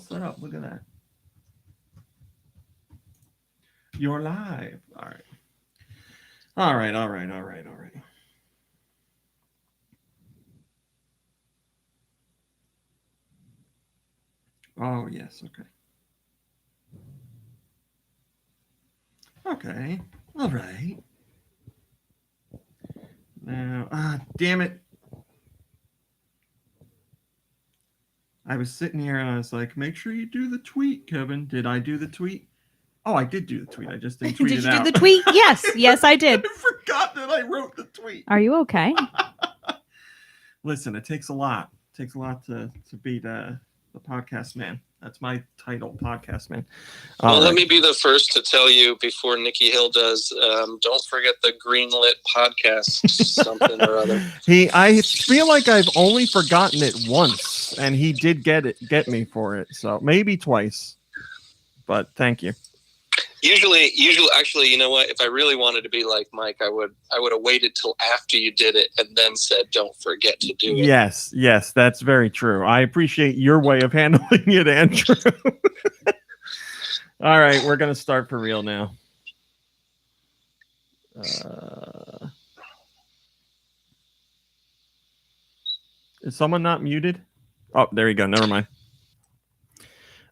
set up. Look at that. You're live. All right. All right. Oh, yes. Okay. Okay. All right. Now, damn it. I was sitting here and I was like, make sure you do the tweet, Kevin. Did I do the tweet? Oh, I did do the tweet. I just didn't tweet it out. Did you do the tweet? Yes. Yes, I did. I forgot that I wrote the tweet. Are you okay? Listen, it takes a lot. It takes a lot to be the podcast man. That's my title, podcast man. Let me be the first to tell you before Nikki Hill does. Don't forget the greenlit podcast, something or other. I feel like I've only forgotten it once, and he did get me for it. So maybe twice. But thank you. Usually, actually, you know what? If I really wanted to be like Mike, I would have waited till after you did it and then said, "Don't forget to do it." Yes, that's very true. I appreciate your way of handling it, Andrew. All right, we're gonna start for real now. Is someone not muted? Oh, there you go. Never mind.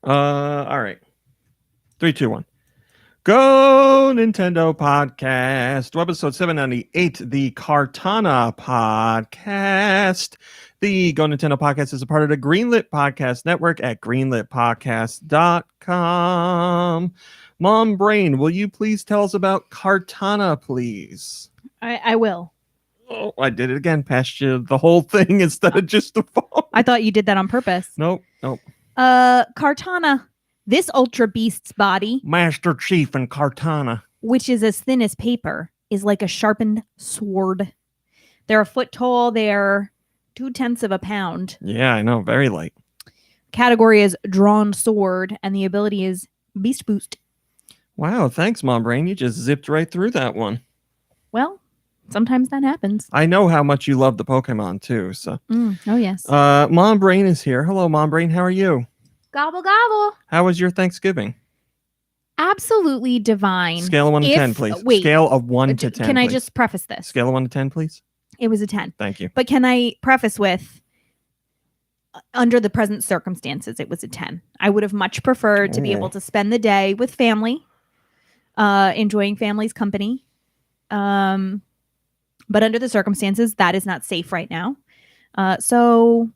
All right. 3, 2, 1. Go Nintendo Podcast, episode 798, the Kartana Podcast. The Go Nintendo Podcast is a part of the Greenlit Podcast Network at greenlitpodcast.com. Mom Brain, will you please tell us about Kartana, please? I will. Oh, I did it again. Passed you the whole thing instead of just the phone. I thought you did that on purpose. Nope. Kartana. This Ultra Beast's body, Master Chief and Kartana, which is as thin as paper, is like a sharpened sword. They're a foot tall. They're 0.2 of a pound. Yeah, I know. Very light. Category is drawn sword, and the ability is Beast Boost. Wow, thanks, Mom Brain. You just zipped right through that one. Well, sometimes that happens. I know how much you love the Pokemon, too. So. Oh, yes. Mom Brain is here. Hello, Mom Brain. How are you? Gobble, gobble. How was your Thanksgiving? Absolutely divine. Scale of 1 to 10, please. Wait, Scale of 1 to 10, Can I please. just preface this? Scale of 1 to 10, please. It was a 10. Thank you. But can I preface with, under the present circumstances, it was a 10. I would have much preferred to be able to spend the day with family, enjoying family's company. But under the circumstances, that is not safe right now. So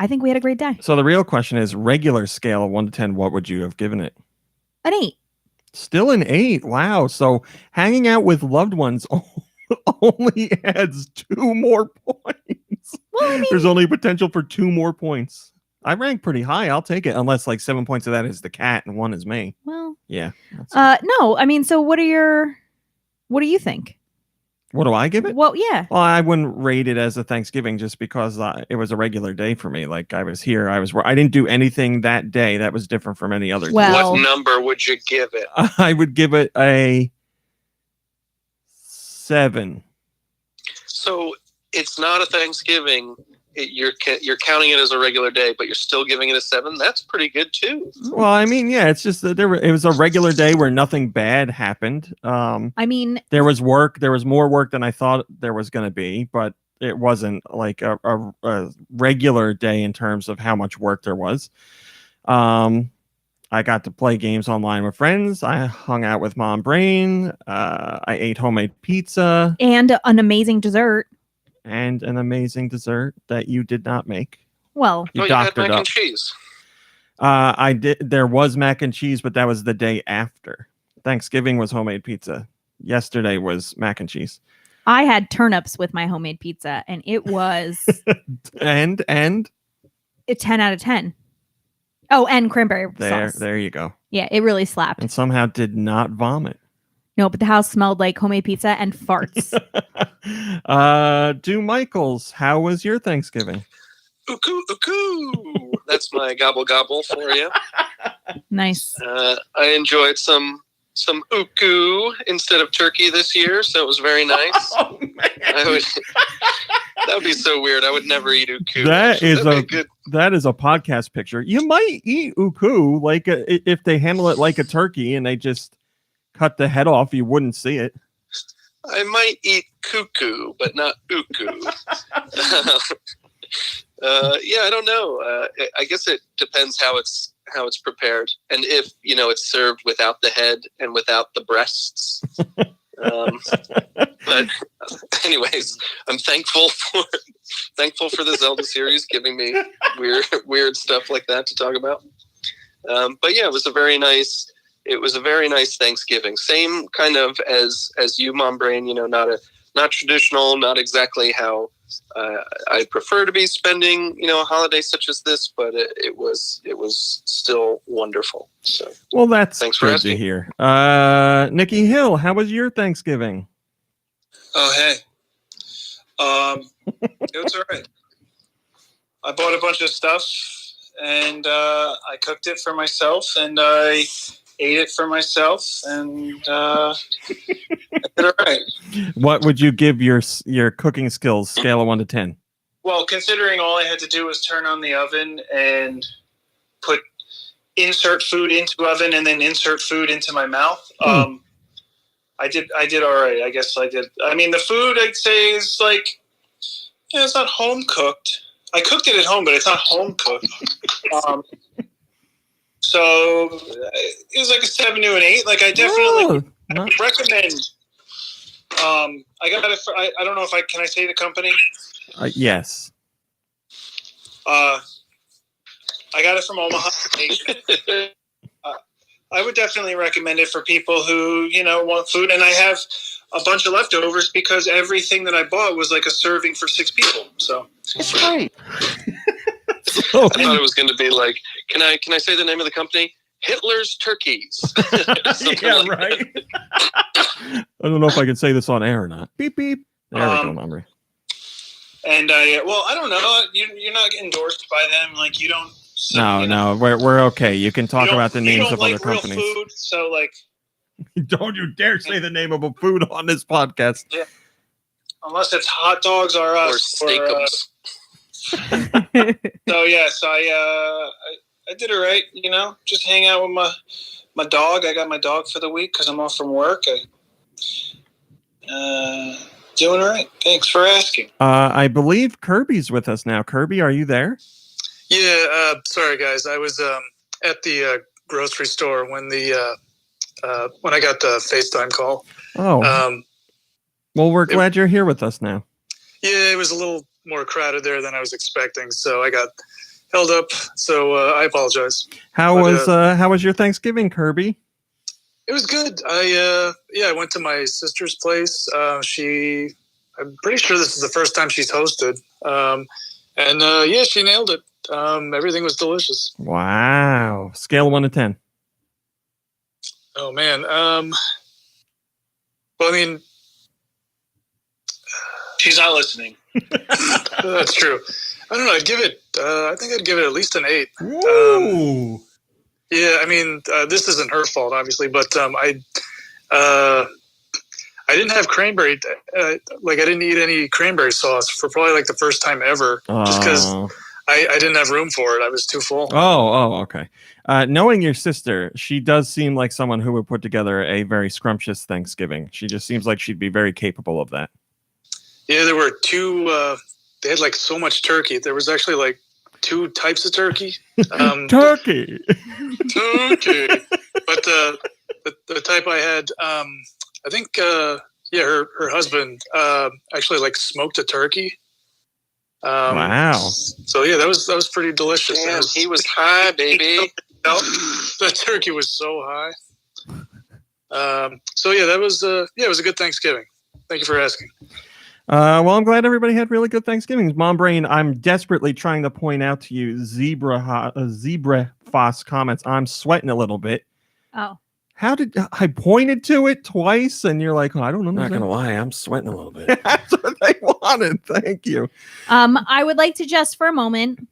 I think we had a great day. So the real question is, regular scale of 1 to 10, what would you have given it? An 8. Still an 8. Wow. So hanging out with loved ones only adds 2 more points. Well, I mean, there's only potential for 2 more points. I rank pretty high. I'll take it, unless like 7 points of that is the cat and 1 is me. Well, yeah. No, I mean, so what do you think? What do I give it? Well, yeah. Well, I wouldn't rate it as a Thanksgiving just because it was a regular day for me. Like I was here, I didn't do anything that day that was different from any other day. What number would you give it? I would give it a 7. So it's not a Thanksgiving. You're counting it as a regular day, but you're still giving it a 7. That's pretty good too. Well, I mean, yeah, it's just that it was a regular day where nothing bad happened. I mean, there was work. There was more work than I thought there was going to be, but it wasn't like a regular day in terms of how much work there was. I got to play games online with friends. I hung out with Mom Brain. I ate homemade pizza and an amazing dessert. And an amazing dessert that you did not make. Well, you had mac and cheese. I did. There was mac and cheese, but that was the day after. Thanksgiving was homemade pizza. Yesterday was mac and cheese. I had turnips with my homemade pizza, and it was and a 10 out of 10. Oh, and cranberry sauce. There you go. Yeah, it really slapped. And somehow did not vomit. No, but the house smelled like homemade pizza and farts. Michaels, how was your Thanksgiving? Ooh. That's my gobble gobble for you. Nice. I enjoyed some uku instead of turkey this year, so it was very nice. Oh, man. That would be so weird. I would never eat uku. That is a good. That is a podcast picture. You might eat uku like if they handle it like a turkey and they just cut the head off, you wouldn't see it. I might eat cuckoo, but not uku. Yeah, I don't know. I guess it depends how it's prepared, and if it's served without the head and without the breasts. But anyways, I'm thankful for the Zelda series giving me weird stuff like that to talk about. But yeah, it was a very nice Thanksgiving. Same kind of as you, Mom Brain. Not traditional, not exactly how I prefer to be spending a holiday such as this, but it was still wonderful. So well, that's thanks for good asking. to hear. Nikki Hill, how was your Thanksgiving? Oh, hey. It was all right. I bought a bunch of stuff, and I cooked it for myself, and I ate it for myself, and I did all right. What would you give your cooking skills scale of 1 to 10? Well, considering all I had to do was turn on the oven and insert food into oven and then insert food into my mouth, I did all right. I guess I did. I mean, the food I'd say is like, it's not home cooked. I cooked it at home, but it's not home cooked. So it was like a 7 to an 8. Like I definitely recommend. I got it. I don't know if can I say the company? Yes. I got it from Omaha. I would definitely recommend it for people who, want food. And I have a bunch of leftovers because everything that I bought was like a serving for 6 people. So that's right. I thought it was going to be like, can I say the name of the company? Hitler's Turkeys. Yeah, right. I don't know if I can say this on air or not. Beep, beep. There we go, Momry. And I don't know. You're not endorsed by them. Like you don't. So, no, we're okay. You can talk about the names of other companies. Real food, so like, don't you dare say the name of a food on this podcast. Yeah, unless it's Hot Dogs R Us or Steakums. So yes, I did all right. Just hang out with my dog. I got my dog for the week because I'm off from work. Doing all right. Thanks for asking. I believe Kirby's with us now. Kirby, are you there? Yeah, sorry guys. I was at the grocery store when when I got the FaceTime call. Oh. Well, we're glad you're here with us now. Yeah, it was a little more crowded there than I was expecting, so I got held up. So I apologize. How was your Thanksgiving, Kirby? It was good. I went to my sister's place. I'm pretty sure this is the first time she's hosted. And she nailed it. Everything was delicious. Wow. Scale of 1 to 10. Oh man. Well, I mean, she's not listening. That's true. I don't know. I think I'd give it at least an 8. Ooh. Yeah. I mean, this isn't her fault, obviously, but I didn't have cranberry. I didn't eat any cranberry sauce for probably like the first time ever, just because I didn't have room for it. I was too full. Oh, okay. Knowing your sister, she does seem like someone who would put together a very scrumptious Thanksgiving. She just seems like she'd be very capable of that. Yeah, there were 2. They had like so much turkey. There was actually like 2 types of turkey. Turkey. But the type I had, I think, her husband actually like smoked a turkey. Wow. So yeah, that was pretty delicious. Damn, he was high, baby. The turkey was so high. So yeah, that was it was a good Thanksgiving. Thank you for asking. Well, I'm glad everybody had really good Thanksgivings. Mom Brain, I'm desperately trying to point out to you Zebra Foss comments. I'm sweating a little bit. Oh. How did I pointed to it twice and you're like, I don't know. I'm not going to lie. I'm sweating a little bit. That's what they wanted. Thank you. I would like to just for a moment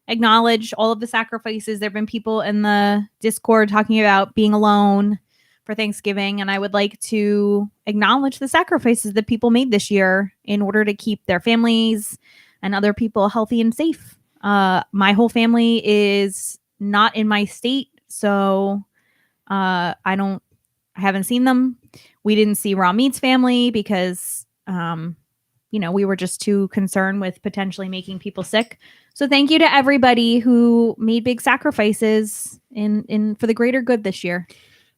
acknowledge all of the sacrifices. There have been people in the Discord talking about being alone for Thanksgiving, and I would like to acknowledge the sacrifices that people made this year in order to keep their families and other people healthy and safe. My whole family is not in my state, so I haven't seen them. We didn't see Raw Meat's family because we were just too concerned with potentially making people sick. So thank you to everybody who made big sacrifices in for the greater good this year.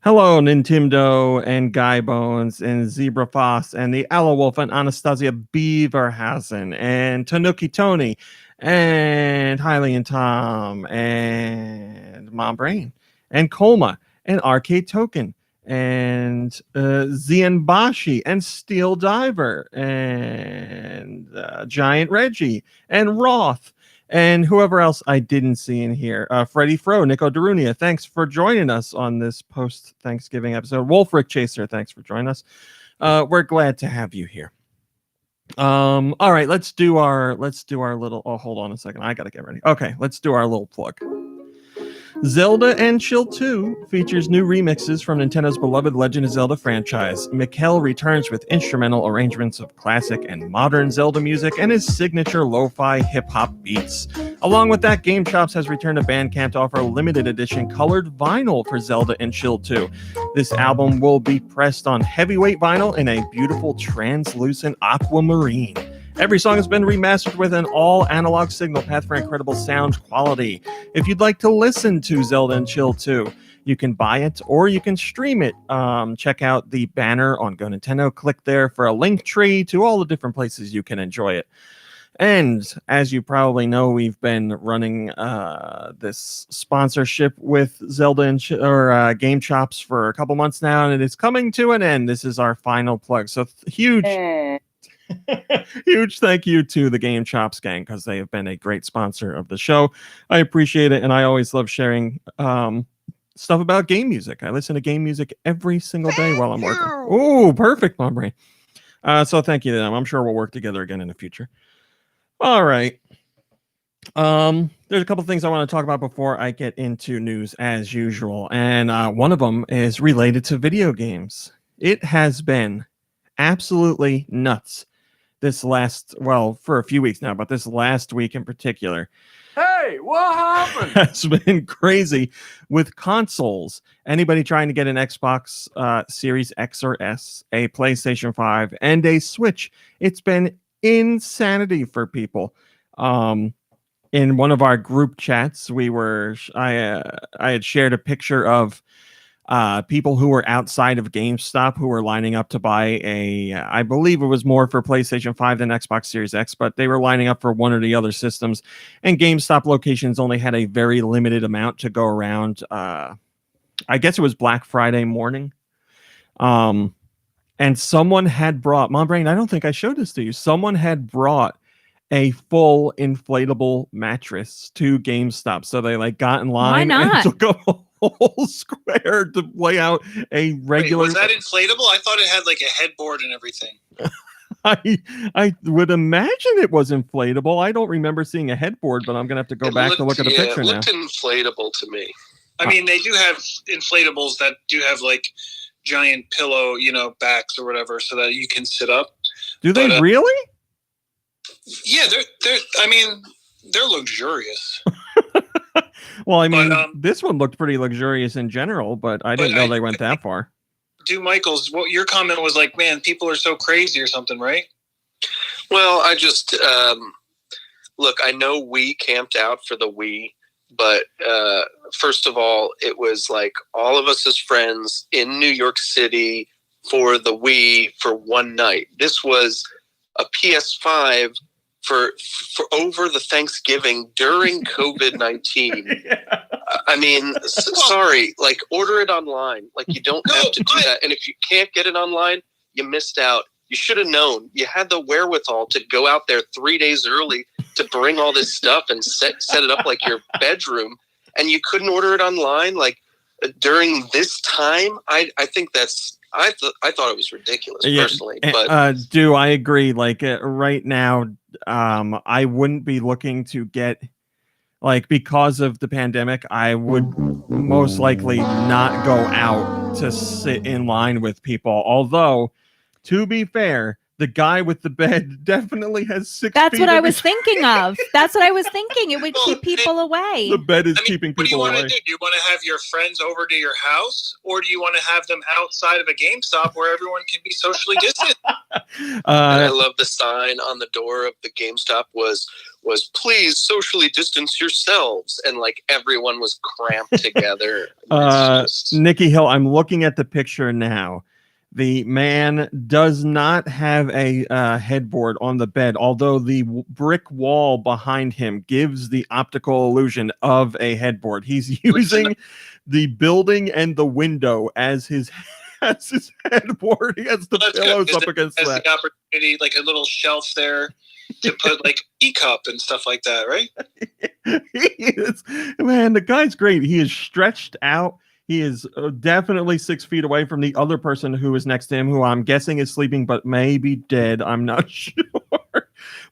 Hello, Nintendo and Guy Bones and Zebra Foss and the Aloe Wolf and Anastasia Beaverhausen and Tanuki Tony and Hiley and Tom and Mom Brain and Colma and Arcade Token and Zianbashi and Steel Diver and Giant Reggie and Roth and whoever else I didn't see in here. Freddie Fro, Nico Darunia, thanks for joining us on this post-Thanksgiving episode. Wolfric Chaser, thanks for joining us. We're glad to have you here. All right, let's do our little. Oh, hold on a second. I gotta get ready. Okay, let's do our little plug. Zelda and Chill 2 features new remixes from Nintendo's beloved Legend of Zelda franchise. Mikkel returns with instrumental arrangements of classic and modern Zelda music and his signature lo-fi hip-hop beats. Along with that, Game Chops has returned to Bandcamp to offer a limited edition colored vinyl for Zelda and Chill 2. This album will be pressed on heavyweight vinyl in a beautiful translucent aquamarine. Every song has been remastered with an all-analog signal path for incredible sound quality. If you'd like to listen to Zelda and Chill 2, you can buy it or you can stream it. Check out the banner on GoNintendo. Click there for a link tree to all the different places you can enjoy it. And as you probably know, we've been running this sponsorship with Zelda and Game Chops for a couple months now, and it is coming to an end. This is our final plug. So huge thank you to the Game Chops gang because they have been a great sponsor of the show. I appreciate it, and I always love sharing stuff about game music. I listen to game music every single day while I'm working. Oh, perfect, Mom Brain. So thank you to them. I'm sure we'll work together again in the future. All right. There's a couple things I want to talk about before I get into news as usual, and one of them is related to video games. It has been absolutely nuts for a few weeks now, but this last week in particular. Hey, what happened? Has been crazy with consoles. Anybody trying to get an Xbox Series X or S, a PlayStation 5, and a Switch. It's been insanity for people. In one of our group chats, I had shared a picture of people who were outside of GameStop who were lining up to buy I believe it was more for PlayStation 5 than Xbox Series X, but they were lining up for one or the other systems, and GameStop locations only had a very limited amount to go around. I guess it was Black Friday morning. And someone had brought, Mom Brain, I don't think I showed this to you. Someone had brought a full inflatable mattress to GameStop. So they got in line and took a whole square to lay out a regular. Wait, was that inflatable? I thought it had a headboard and everything. I would imagine it was inflatable. I don't remember seeing a headboard, but I'm gonna have to go back to look at the picture now. It looked inflatable to me. I mean, they do have inflatables that do have giant pillow, backs or whatever, so that you can sit up. Do they really? Yeah, they're luxurious. Well, I mean, this one looked pretty luxurious in general, but I didn't know they went that far. Michael's, your comment was man, people are so crazy or something, right? Well, I just look. I know we camped out for the Wii, but first of all, it was all of us as friends in New York City for the Wii for one night. This was a PS5 for over the Thanksgiving during COVID-19. Yeah. I mean, sorry, order it online. You don't have to do that. And if you can't get it online, you missed out. You should have known. You had the wherewithal to go out there 3 days early to bring all this stuff and set it up like your bedroom, and you couldn't order it online during this time. I think that's. I thought it was ridiculous, personally. But I agree. Right now, I wouldn't be looking to get because of the pandemic. I would most likely not go out to sit in line with people. Although, to be fair, the guy with the bed definitely has 6 That's feet what I in was thinking of. That's what I was thinking. It would keep people away. The bed is I mean, keeping what do you people want away. to do? Do you want to have your friends over to your house, or do you want to have them outside of a GameStop where everyone can be socially distant? And I love the sign on the door of the GameStop was please socially distance yourselves, and like everyone was cramped together. Nikki Hill, I'm looking at the picture now. The man does not have a headboard on the bed, although the brick wall behind him gives the optical illusion of a headboard. He's using the building and the window as his headboard. He has the pillows up against that. Has the opportunity, like a little shelf there to put like e-cup and stuff like that, right? He is, man, the guy's great. He is stretched out. He is definitely 6 feet away from the other person who is next to him, who I'm guessing is sleeping, but may be dead. I'm not sure.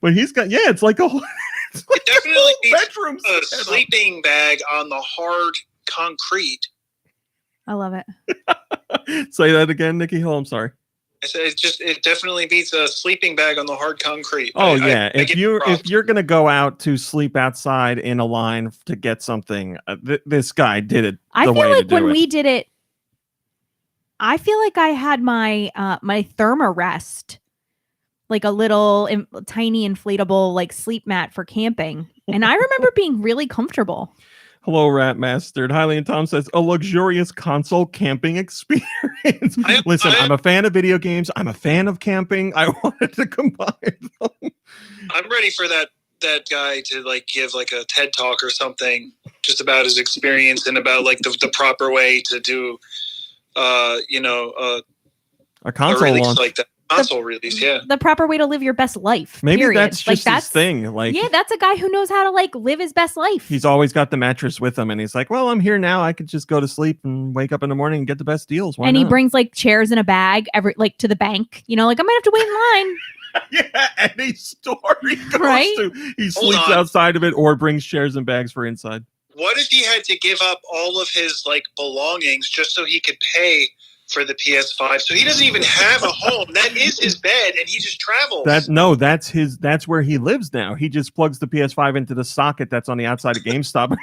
But he's got, it's like a it's like definitely bedroom. A sleeping bag on the hard concrete. I love it. Say that again, Nikki Hill. I'm sorry. I said it definitely beats a sleeping bag on the hard concrete. Oh I if you're gonna go out to sleep outside in a line to get something, this guy did it. I feel like when we did it, I feel like I had my my Thermarest, like a little tiny inflatable like sleep mat for camping, and I remember being really comfortable. Hello, Rat Mastered. Hylian Tom says, a luxurious console camping experience. Listen, I'm a fan of video games. I'm a fan of camping. I wanted to combine them. I'm ready for that guy to like give like a TED talk or something just about his experience and about like the proper way to do, a console release launch like that. Console release, yeah. The proper way to live your best life. Maybe period. that's just his thing. Like, yeah, that's a guy who knows how to like live his best life. He's always got the mattress with him, and he's like, "Well, I'm here now. I could just go to sleep and wake up in the morning and get the best deals." Why and he not? brings like chairs in a bag to the bank. You know, like I might have to wait in line. Yeah, any store he goes Right? to, he sleeps outside of it or brings chairs and bags for inside. What if he had to give up all of his like belongings just so he could pay for the PS5? So he doesn't even have a home. That is his bed, and he just travels. That's where he lives now. He just plugs the PS5 into the socket that's on the outside of GameStop.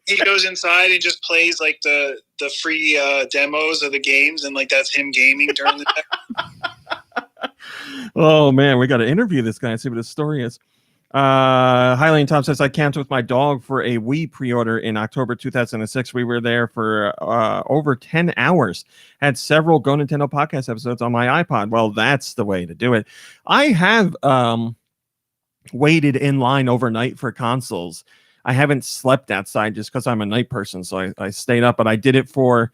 He goes inside and just plays like the free demos of the games, and like that's him gaming during the day. Oh man, we got to interview this guy and see what his story is. Hylian Tom says, I camped with my dog for a Wii pre-order in October 2006. We were there for over 10 hours. Had several GoNintendo Podcast episodes on my iPod. Well, that's the way to do it. I have waited in line overnight for consoles. I haven't slept outside just because I'm a night person, so I stayed up. But I did it for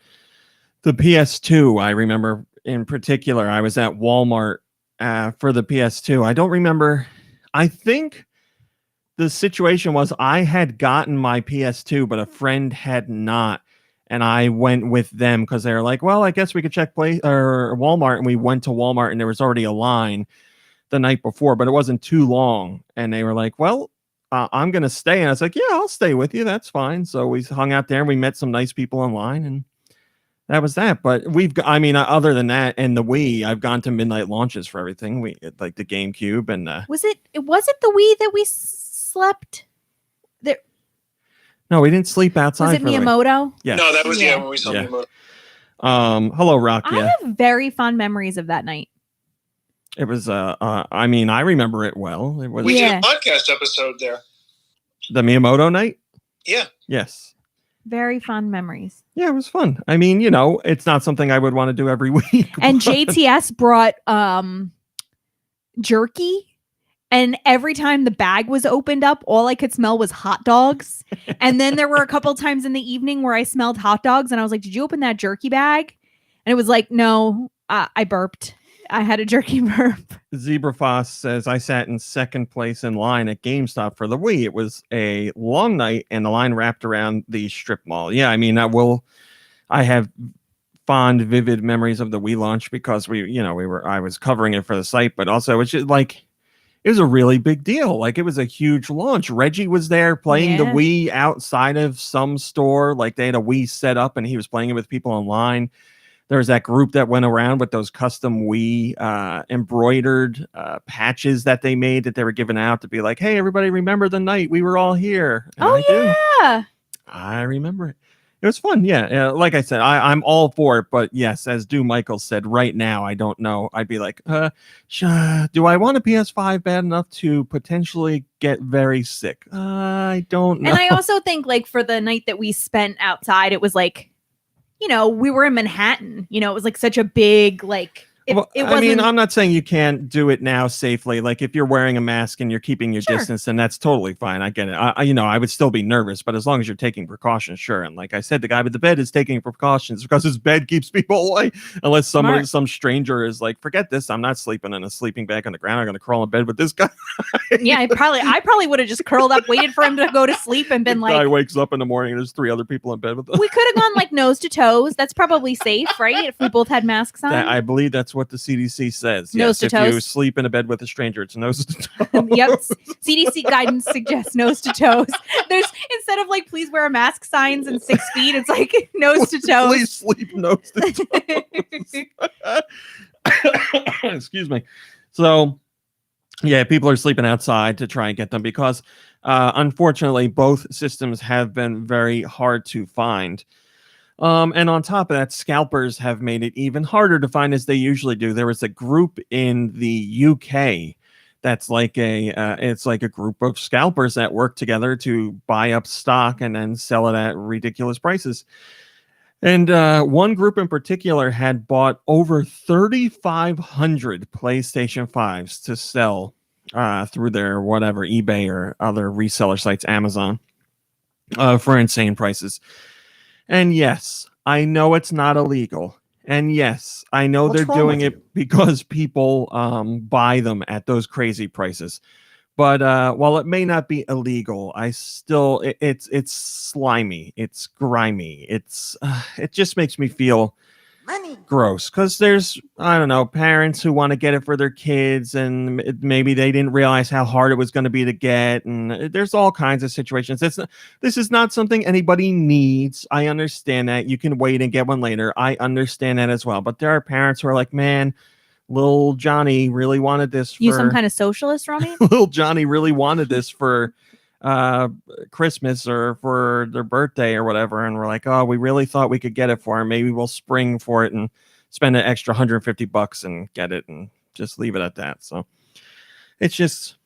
the PS2. I remember in particular, I was at Walmart for the PS2. I don't remember. I think the situation was I had gotten my PS2, but a friend had not. And I went with them because they were like, well, I guess we could check Walmart. And we went to Walmart and there was already a line the night before, but it wasn't too long. And they were like, well, I'm going to stay. And I was like, yeah, I'll stay with you. That's fine. So we hung out there and we met some nice people online, and that was that. But other than that and the Wii, I've gone to midnight launches for everything. We like the GameCube and was it the Wii that we slept there? No, we didn't sleep outside. Was it Miyamoto? Yeah. No, that was when we saw Miyamoto. Hello, Rock. I have very fond memories of that night. It was I remember it well. It was we did a podcast episode there. The Miyamoto night? Yeah. Yes. Very fond memories. Yeah, it was fun. I mean, it's not something I would want to do every week. And JTS brought jerky, and every time the bag was opened up, all I could smell was hot dogs. And then there were a couple times in the evening where I smelled hot dogs, and I was like, did you open that jerky bag? And it was like, no, I burped. I had a jerky burp. Zebra Foss says, I sat in second place in line at GameStop for the Wii. It was a long night and the line wrapped around the strip mall. Yeah, I mean, I have fond, vivid memories of the Wii launch because I was covering it for the site, but also it's just like, it was a really big deal. Like, it was a huge launch. Reggie was there playing the Wii outside of some store. Like, they had a Wii set up and he was playing it with people online. there was that group that went around with those custom Wii embroidered patches that they made that they were giving out to be like, hey, everybody remember the night we were all here. And I do. I remember it. It was fun. Yeah. Like I said, I'm all for it. But yes, as Michael said, right now, I don't know. I'd be like, do I want a PS5 bad enough to potentially get very sick? I don't know. And I also think like for the night that we spent outside, it was like, you know, we were in Manhattan. You know, it was like such a big like. It wasn't... I mean, I'm not saying you can't do it now safely. Like if you're wearing a mask and you're keeping your distance, then that's totally fine. I get it. I would still be nervous, but as long as you're taking precautions, sure. And like I said, the guy with the bed is taking precautions because his bed keeps people away. Unless some stranger is like, forget this. I'm not sleeping in a sleeping bag on the ground. I'm going to crawl in bed with this guy. Yeah, I probably would have just curled up, waited for him to go to sleep, and been like. Guy wakes up in the morning and there's 3 other people in bed with him. We could have gone like nose to toes. That's probably safe, right? If we both had masks on. I believe that's what the CDC says. Nose to if toes. you sleep in a bed with a stranger, it's nose to toes. Yep. CDC guidance suggests nose to toes. There's instead of like please wear a mask signs and 6 feet, it's like nose to toes. Please sleep nose to toes. Excuse me. So yeah, people are sleeping outside to try and get them because unfortunately both systems have been very hard to find. And on top of that, scalpers have made it even harder to find as they usually do. There was a group in the UK that's like it's like a group of scalpers that work together to buy up stock and then sell it at ridiculous prices. And one group in particular had bought over 3,500 PlayStation 5s to sell through their whatever, eBay or other reseller sites, Amazon, for insane prices. And yes, I know it's not illegal. And yes, I know they're doing it because people buy them at those crazy prices. But while it may not be illegal, it's slimy, it's grimy, it just makes me feel gross because there's, I don't know, parents who want to get it for their kids and maybe they didn't realize how hard it was going to be to get, and there's all kinds of situations. This is not something anybody needs. I understand that. You can wait and get one later. I understand that as well. But there are parents who are like, man, little Johnny really wanted this. You some kind of socialist, Romy? Little Johnny really wanted this for Christmas or for their birthday or whatever, and we're like, oh, we really thought we could get it for him. Maybe we'll spring for it and spend an extra $150 and get it and just leave it at that. So it's just,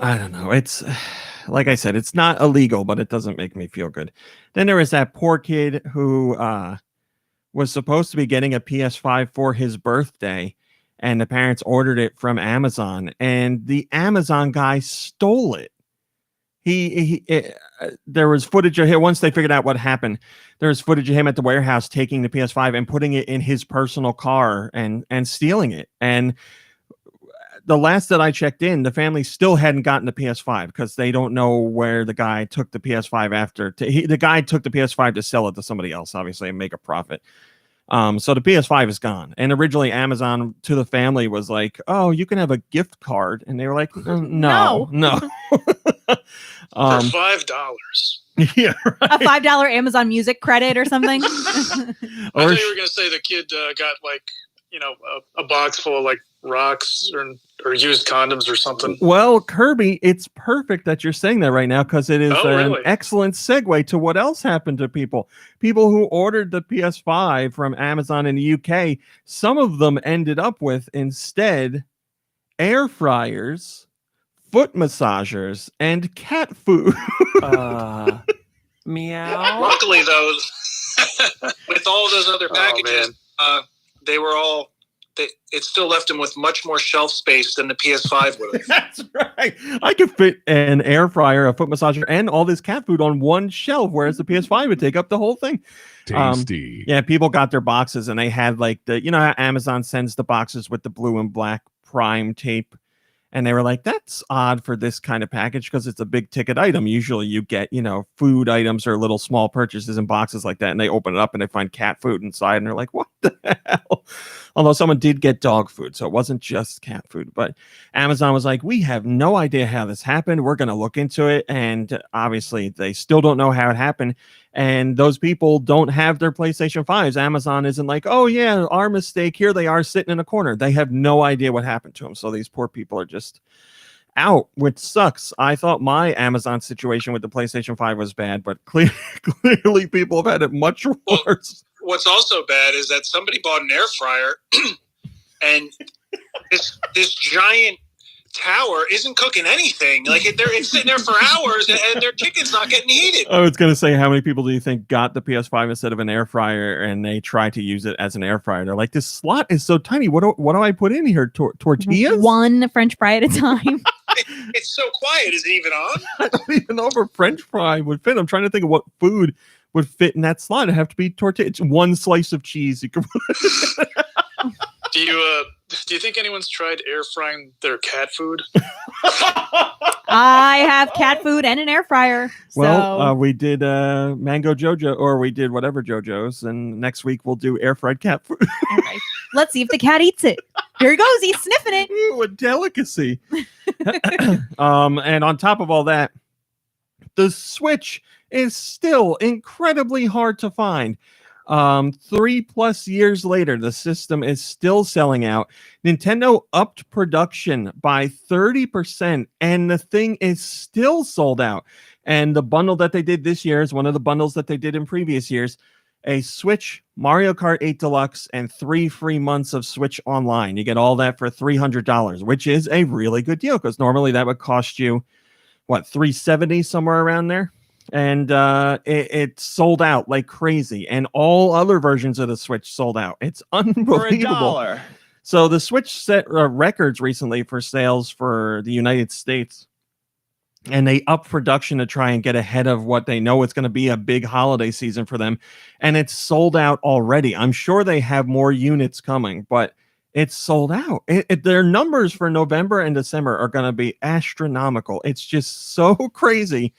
I don't know. It's like I said, it's not illegal, but it doesn't make me feel good. Then there was that poor kid who was supposed to be getting a PS5 for his birthday, and the parents ordered it from Amazon, and the Amazon guy stole it. There was footage of him once they figured out what happened. There was footage of him at the warehouse taking the PS5 and putting it in his personal car and stealing it. And the last that I checked in, the family still hadn't gotten the PS5 because they don't know where the guy took the PS5 after. The guy took the PS5 to sell it to somebody else, obviously, and make a profit. So the PS5 is gone. And originally Amazon to the family was like, oh, you can have a gift card. And they were like, no. For $5. Yeah, right. A $5 Amazon Music credit or something. I thought you were going to say the kid got like, a box full of like rocks or used condoms or something. Well, Kirby, it's perfect that you're saying that right now because it is an excellent segue to what else happened to people. People who ordered the PS5 from Amazon in the UK, some of them ended up with instead air fryers, foot massagers, and cat food. Meow. Luckily, though, with all those other packages, they were all. It still left them with much more shelf space than the PS5 would have. That's right. I could fit an air fryer, a foot massager, and all this cat food on one shelf, whereas the PS5 would take up the whole thing. Tasty. Yeah, people got their boxes and they had like how Amazon sends the boxes with the blue and black Prime tape. And they were like, that's odd for this kind of package because it's a big ticket item. Usually you get, food items or little small purchases in boxes like that. And they open it up and they find cat food inside. And they're like, what the hell? Although someone did get dog food. So it wasn't just cat food. But Amazon was like, we have no idea how this happened. We're going to look into it. And obviously they still don't know how it happened. And those people don't have their PlayStation 5s. Amazon isn't like, oh yeah, our mistake. Here they are sitting in a corner. They have no idea what happened to them. So these poor people are just out, which sucks. I thought my Amazon situation with the PlayStation 5 was bad, but clearly people have had it much worse. What's also bad is that somebody bought an air fryer and this giant tower isn't cooking anything. Like it's sitting there for hours and their chicken's not getting heated. I was going to say, how many people do you think got the PS5 instead of an air fryer and they try to use it as an air fryer? They're like, this slot is so tiny. What do I put in here? Tortillas? One French fry at a time. It's so quiet. Is it even on? I don't even know if a French fry would fit. I'm trying to think of what food would fit in that slot. It'd have to be tortilla. It's one slice of cheese. You can put Do you think anyone's tried air frying their cat food? I have cat food and an air fryer. Well, we did Mango Jojo, or we did whatever JoJo's, and next week we'll do air fried cat food. Okay. Let's see if the cat eats it. Here he goes. He's sniffing it. Ooh, a delicacy. And on top of all that, the Switch is still incredibly hard to find. 3+ years later, the system is still selling out. Nintendo upped production by 30%, and the thing is still sold out. And the bundle that they did this year is one of the bundles that they did in previous years. A Switch, Mario Kart 8 Deluxe, and 3 free months of Switch Online. You get all that for $300, which is a really good deal, because normally that would cost you, what, $370, somewhere around there? And it sold out like crazy, and all other versions of the Switch sold out. It's unbelievable. For $1. So the Switch set records recently for sales for the United States, and they upped production to try and get ahead of what they know it's going to be a big holiday season for them, and it's sold out already. I'm sure they have more units coming, but it's sold out. Their numbers for November and December are going to be astronomical. It's just so crazy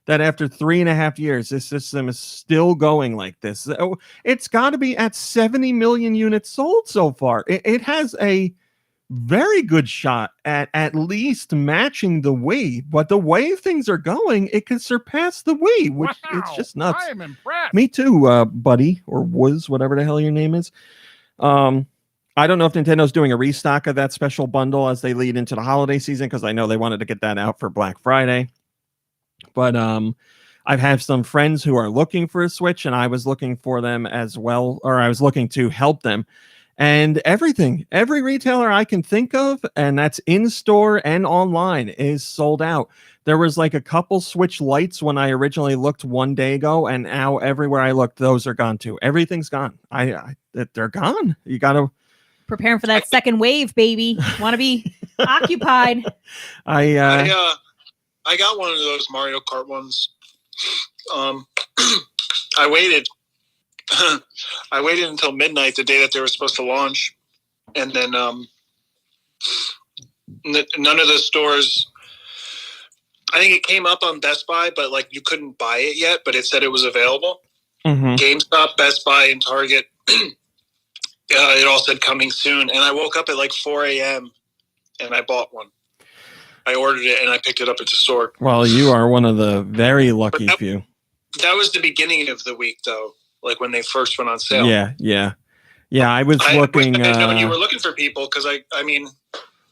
that after 3.5 years, this system is still going like this. It's got to be at 70 million units sold so far. It has a very good shot at least matching the Wii, but the way things are going, it could surpass the Wii, which it's just nuts. I am impressed. Me too, buddy, or was, whatever the hell your name is. I don't know if Nintendo's doing a restock of that special bundle as they lead into the holiday season, because I know they wanted to get that out for Black Friday. But I've had some friends who are looking for a Switch, and I was looking for them as well, or I was looking to help them. And every retailer I can think of, and that's in store and online, is sold out. There was like a couple Switch Lights when I originally looked one day ago, and now everywhere I looked, those are gone too. Everything's gone. They're gone. You got to preparing for that second wave, baby. Want to be occupied. I got one of those Mario Kart ones. I waited. I waited until midnight the day that they were supposed to launch, and then none of the stores. I think it came up on Best Buy, but like you couldn't buy it yet. But it said it was available. Mm-hmm. GameStop, Best Buy, and Target. It all said coming soon, and I woke up at like 4 a.m. and I bought one. I ordered it and I picked it up at the store. Well, you are one of the very lucky few. That was the beginning of the week, though, like when they first went on sale. Yeah. I was looking. I didn't know you were looking for people, because I mean.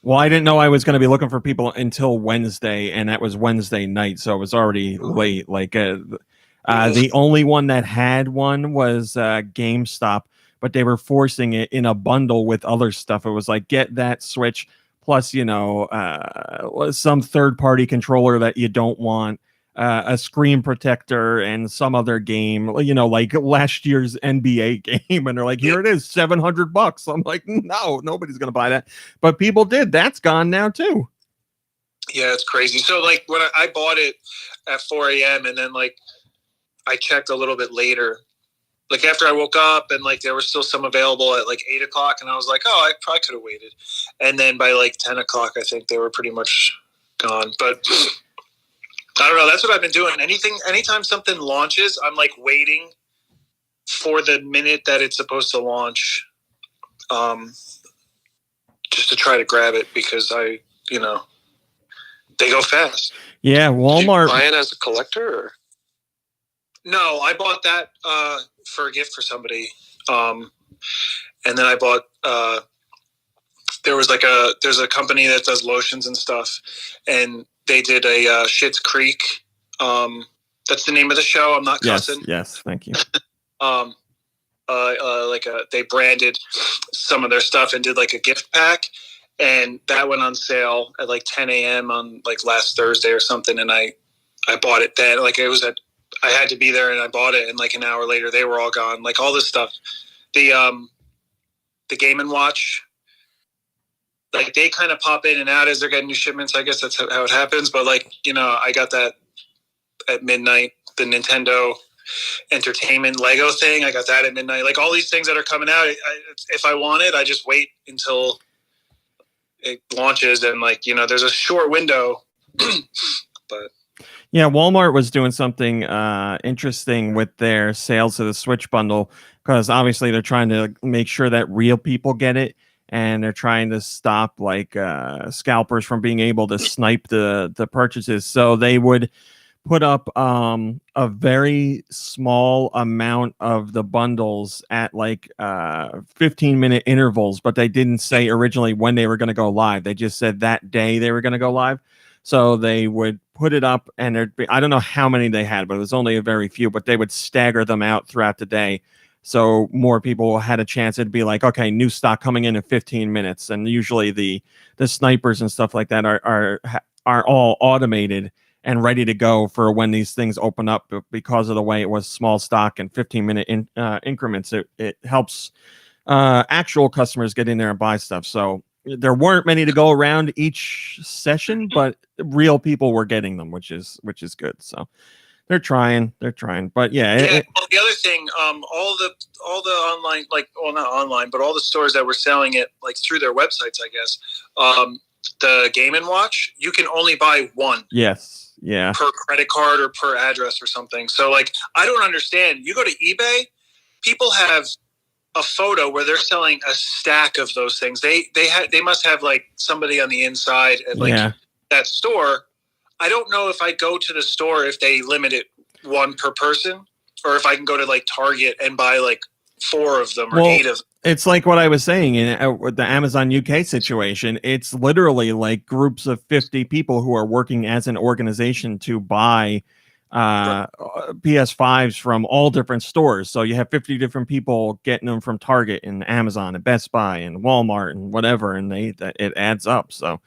Well, I didn't know I was going to be looking for people until Wednesday, and that was Wednesday night, so it was already late. Like the only one that had one was GameStop, but they were forcing it in a bundle with other stuff. It was like, get that Switch plus, some third-party controller that you don't want, a screen protector, and some other game, like last year's NBA game. And they're like, here it is, $700. I'm like, no, nobody's going to buy that. But people did. That's gone now, too. Yeah, it's crazy. So, like, when I bought it at 4 a.m., and then, like, I checked a little bit later, like after I woke up, and like there was still some available at like 8 o'clock, and I was like, oh, I probably could have waited. And then by like 10 o'clock, I think they were pretty much gone. But I don't know. That's what I've been doing. Anytime something launches, I'm like waiting for the minute that it's supposed to launch, just to try to grab it, because they go fast. Yeah, Walmart. Did you buy it as a collector? Or? No, I bought that for a gift for somebody, and then I bought. There's a company that does lotions and stuff, and they did a Schitt's Creek. That's the name of the show. I'm not cussing. Yes, thank you. They branded some of their stuff and did like a gift pack, and that went on sale at like 10 a.m. on like last Thursday or something, and I bought it then. Like I had to be there, and I bought it, and like an hour later they were all gone. Like all this stuff, the Game & Watch, like they kind of pop in and out as they're getting new shipments. I guess that's how it happens. But like, I got that at midnight. The Nintendo Entertainment Lego thing, I got that at midnight. Like all these things that are coming out, if I want it, I just wait until it launches, and like there's a short window. But yeah, Walmart was doing something interesting with their sales of the Switch bundle, because obviously they're trying to make sure that real people get it, and they're trying to stop like scalpers from being able to snipe the purchases. So they would put up a very small amount of the bundles at like 15-minute intervals, but they didn't say originally when they were going to go live. They just said that day they were going to go live. So they would put it up, and there'd be, I don't know how many they had, but it was only a very few, but they would stagger them out throughout the day. So more people had a chance. It'd be like, okay, new stock coming in 15 minutes. And usually the snipers and stuff like that are all automated and ready to go for when these things open up. But because of the way it was small stock and 15-minute increments, it helps actual customers get in there and buy stuff. So there weren't many to go around each session, but real people were getting them, which is good. So they're trying, but yeah. Well, the other thing, all the online, like, well, not online, but all the stores that were selling it like through their websites, I guess, the Game & Watch, you can only buy one. Yes. Yeah. Per credit card or per address or something. So like, I don't understand. You go to eBay, people have a photo where they're selling a stack of those things. They must have like somebody on the inside at like that store. I don't know if I go to the store if they limit it one per person, or if I can go to like Target and buy like 4 of them or 8 of them. It's like what I was saying in the Amazon UK situation. It's literally like groups of 50 people who are working as an organization to buy PS5s from all different stores. So you have 50 different people getting them from Target and Amazon and Best Buy and Walmart and whatever, and it adds up. So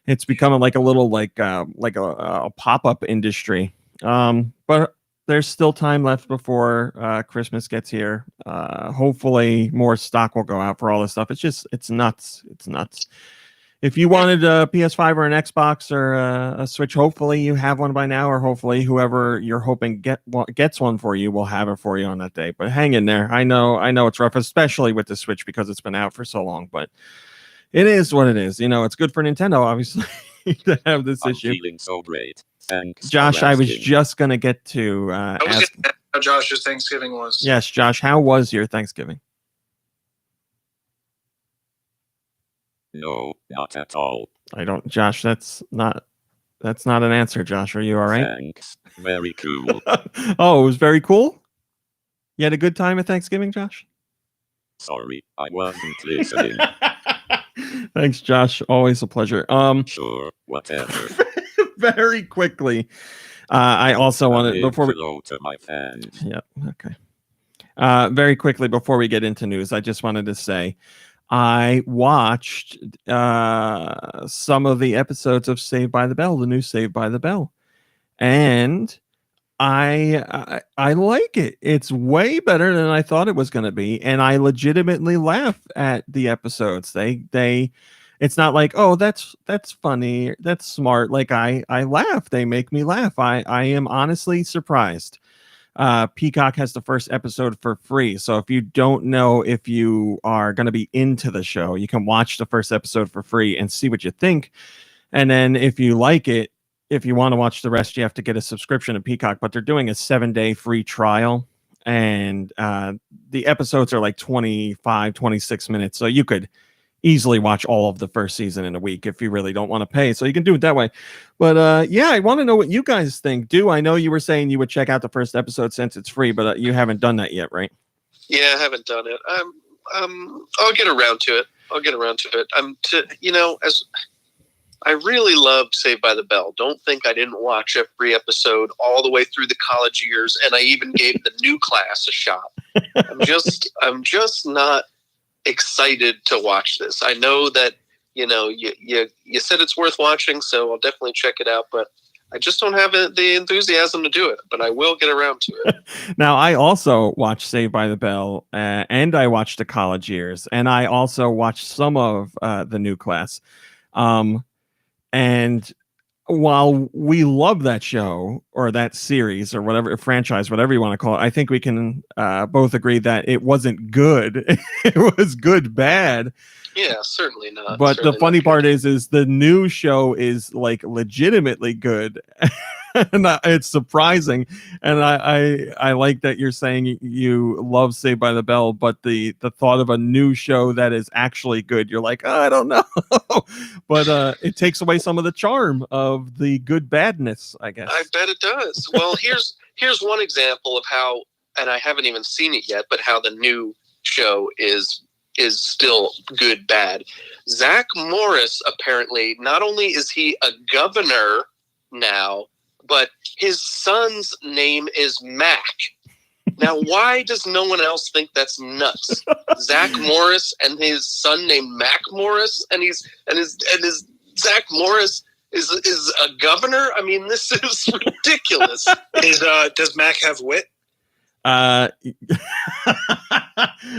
it's becoming like a little like a pop-up industry. But there's still time left before Christmas gets here. Hopefully more stock will go out for all this stuff. It's nuts. If you wanted a PS5 or an Xbox or a Switch, hopefully you have one by now, or hopefully whoever you're hoping gets one for you will have it for you on that day. But hang in there. I know it's rough, especially with the Switch because it's been out for so long. But it is what it is. It's good for Nintendo, obviously, to have this issue. I'm feeling so great. Thanks, Josh, I was just going to get to ask how Josh's Thanksgiving was. Yes, Josh, how was your Thanksgiving? No, not at all. Josh, that's not an answer, Josh. Are you all right? Thanks. Very cool. Oh, it was very cool? You had a good time at Thanksgiving, Josh? Sorry, I wasn't listening. Thanks, Josh. Always a pleasure. Sure, whatever. Very quickly, I also wanted before we hello to my fans. Yeah. Okay. Very quickly before we get into news, I just wanted to say I watched some of the episodes of Saved by the Bell, the new Saved by the Bell, and I like it. It's way better than I thought it was going to be, and I legitimately laugh at the episodes. It's not like, oh, that's funny, that's smart. Like I laugh. They make me laugh. I am honestly surprised. Peacock has the first episode for free. So if you don't know if you are going to be into the show, you can watch the first episode for free and see what you think. And then if you like it, if you want to watch the rest, you have to get a subscription to Peacock, but they're doing a 7-day free trial. And the episodes are like 25, 26 minutes. So you could easily watch all of the first season in a week if you really don't want to pay. So you can do it that way. But yeah, I want to know what you guys think. I know you were saying you would check out the first episode since it's free, but you haven't done that yet, right? Yeah, I haven't done it. I'll get around to it. As I really loved Saved by the Bell. Don't think I didn't watch every episode all the way through the college years, and I even gave the new class a shot. I'm just not excited to watch this. I know that you said it's worth watching, so I'll definitely check it out, but I just don't have the enthusiasm to do it, but I will get around to it. Now, I also watched Saved by the Bell, and I watched the college years, and I also watched some of the new class. And while we love that show or that series or whatever franchise, whatever you want to call it, I think we can both agree that it wasn't good. It was good, bad. Yeah, certainly not. But certainly the funny part good. is the new show is like legitimately good. And it's surprising, and I like that you're saying you love Saved by the Bell, but the thought of a new show that is actually good, you're like, oh, I don't know. But it takes away some of the charm of the good badness, I guess. I bet it does. Well, here's one example of how, and I haven't even seen it yet, but how the new show is still good bad. Zach Morris, apparently, not only is he a governor now, but his son's name is Mac. Now, why does no one else think that's nuts? Zach Morris and his son named Mac Morris, and his Zach Morris is a governor. I mean, this is ridiculous. Does Mac have wit? I